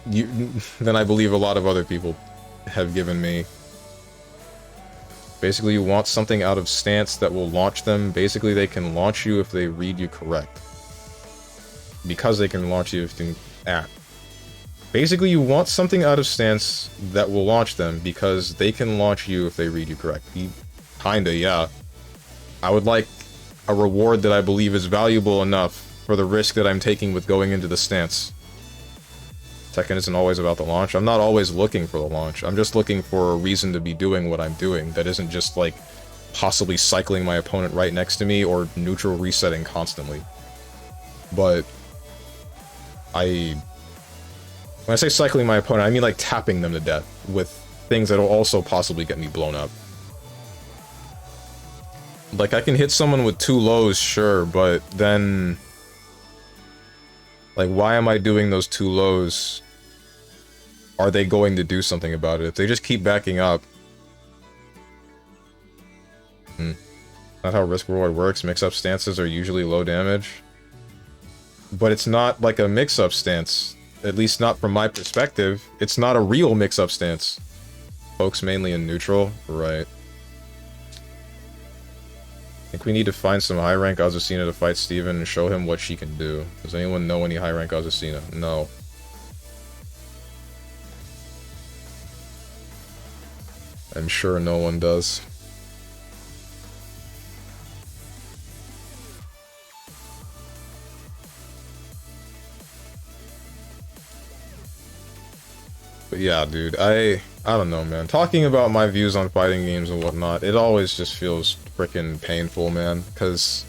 I believe a lot of other people have given me. Basically, you want something out of stance that will launch them. Basically, they can launch you if they read you correct. Because they can launch you if they Basically, you want something out of stance that will launch them because they can launch you if they read you correct. Kinda, yeah. I would like a reward that I believe is valuable enough for the risk that I'm taking with going into the stance. Tekken isn't always about the launch. I'm not always looking for the launch. I'm just looking for a reason to be doing what I'm doing that isn't just, like, possibly cycling my opponent right next to me or neutral resetting constantly. But when I say cycling my opponent, I mean, like, tapping them to death with things that'll also possibly get me blown up. Like, I can hit someone with 2 lows, sure, but then... like, why am I doing those 2 lows? Are they going to do something about it? If they just keep backing up... Not how risk reward works. Mix-up stances are usually low damage. But it's not like a mix-up stance. At least not from my perspective. It's not a real mix-up stance. Folks mainly in neutral? Right. I think we need to find some high-rank Azucena to fight Steven and show him what she can do. Does anyone know any high-rank Azucena? No. I'm sure no one does. But yeah, dude, I don't know, man. Talking about my views on fighting games and whatnot, it always just feels freaking painful, man. Because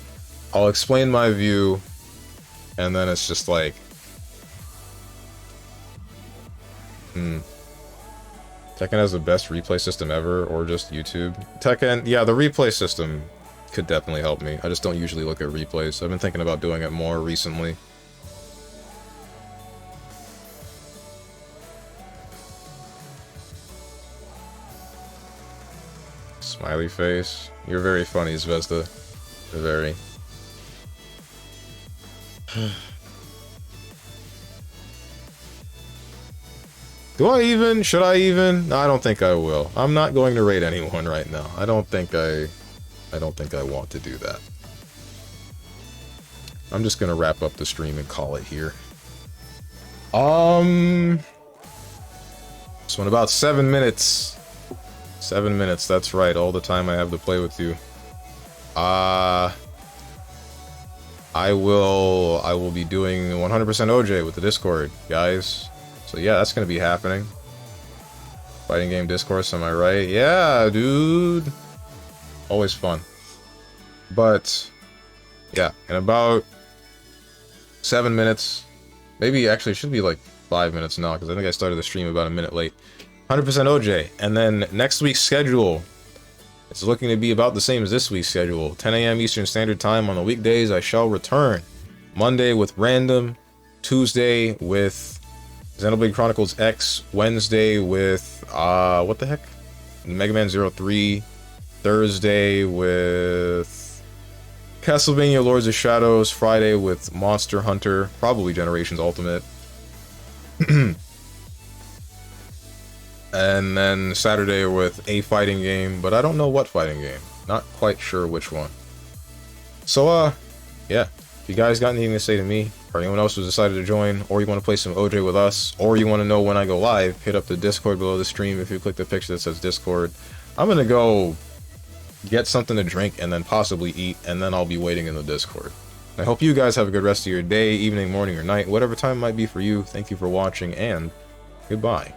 I'll explain my view, and then it's just like... Tekken has the best replay system ever, or just YouTube? Tekken, yeah, the replay system could definitely help me. I just don't usually look at replays. I've been thinking about doing it more recently. Smiley face. You're very funny, Zvezda. You're very. Do I even? Should I even? I don't think I will. I'm not going to raid anyone right now. I don't think I want to do that. I'm just gonna wrap up the stream and call it here. So in about 7 minutes. 7 minutes, that's right, all the time I have to play with you. I will be doing 100% OJ with the Discord, guys. So yeah, that's gonna be happening. Fighting game discourse, am I right? Yeah, dude. Always fun. But yeah, in about 7 minutes, maybe actually it should be like 5 minutes now, because I think I started the stream about a minute late. 100% OJ, and then next week's schedule is looking to be about the same as this week's schedule. 10 AM Eastern Standard Time on the weekdays. I shall return Monday with Random, Tuesday with Xenoblade Chronicles X, Wednesday with what the heck, Mega Man 03, Thursday with Castlevania Lords of Shadows, Friday with Monster Hunter, probably Generations Ultimate. And then Saturday with a fighting game, but I don't know what fighting game. Not quite sure which one. So, yeah. If you guys got anything to say to me, or anyone else who's decided to join, or you want to play some OJ with us, or you want to know when I go live, hit up the Discord below the stream if you click the picture that says Discord. I'm gonna go get something to drink and then possibly eat, and then I'll be waiting in the Discord. I hope you guys have a good rest of your day, evening, morning, or night, whatever time it might be for you. Thank you for watching, and goodbye.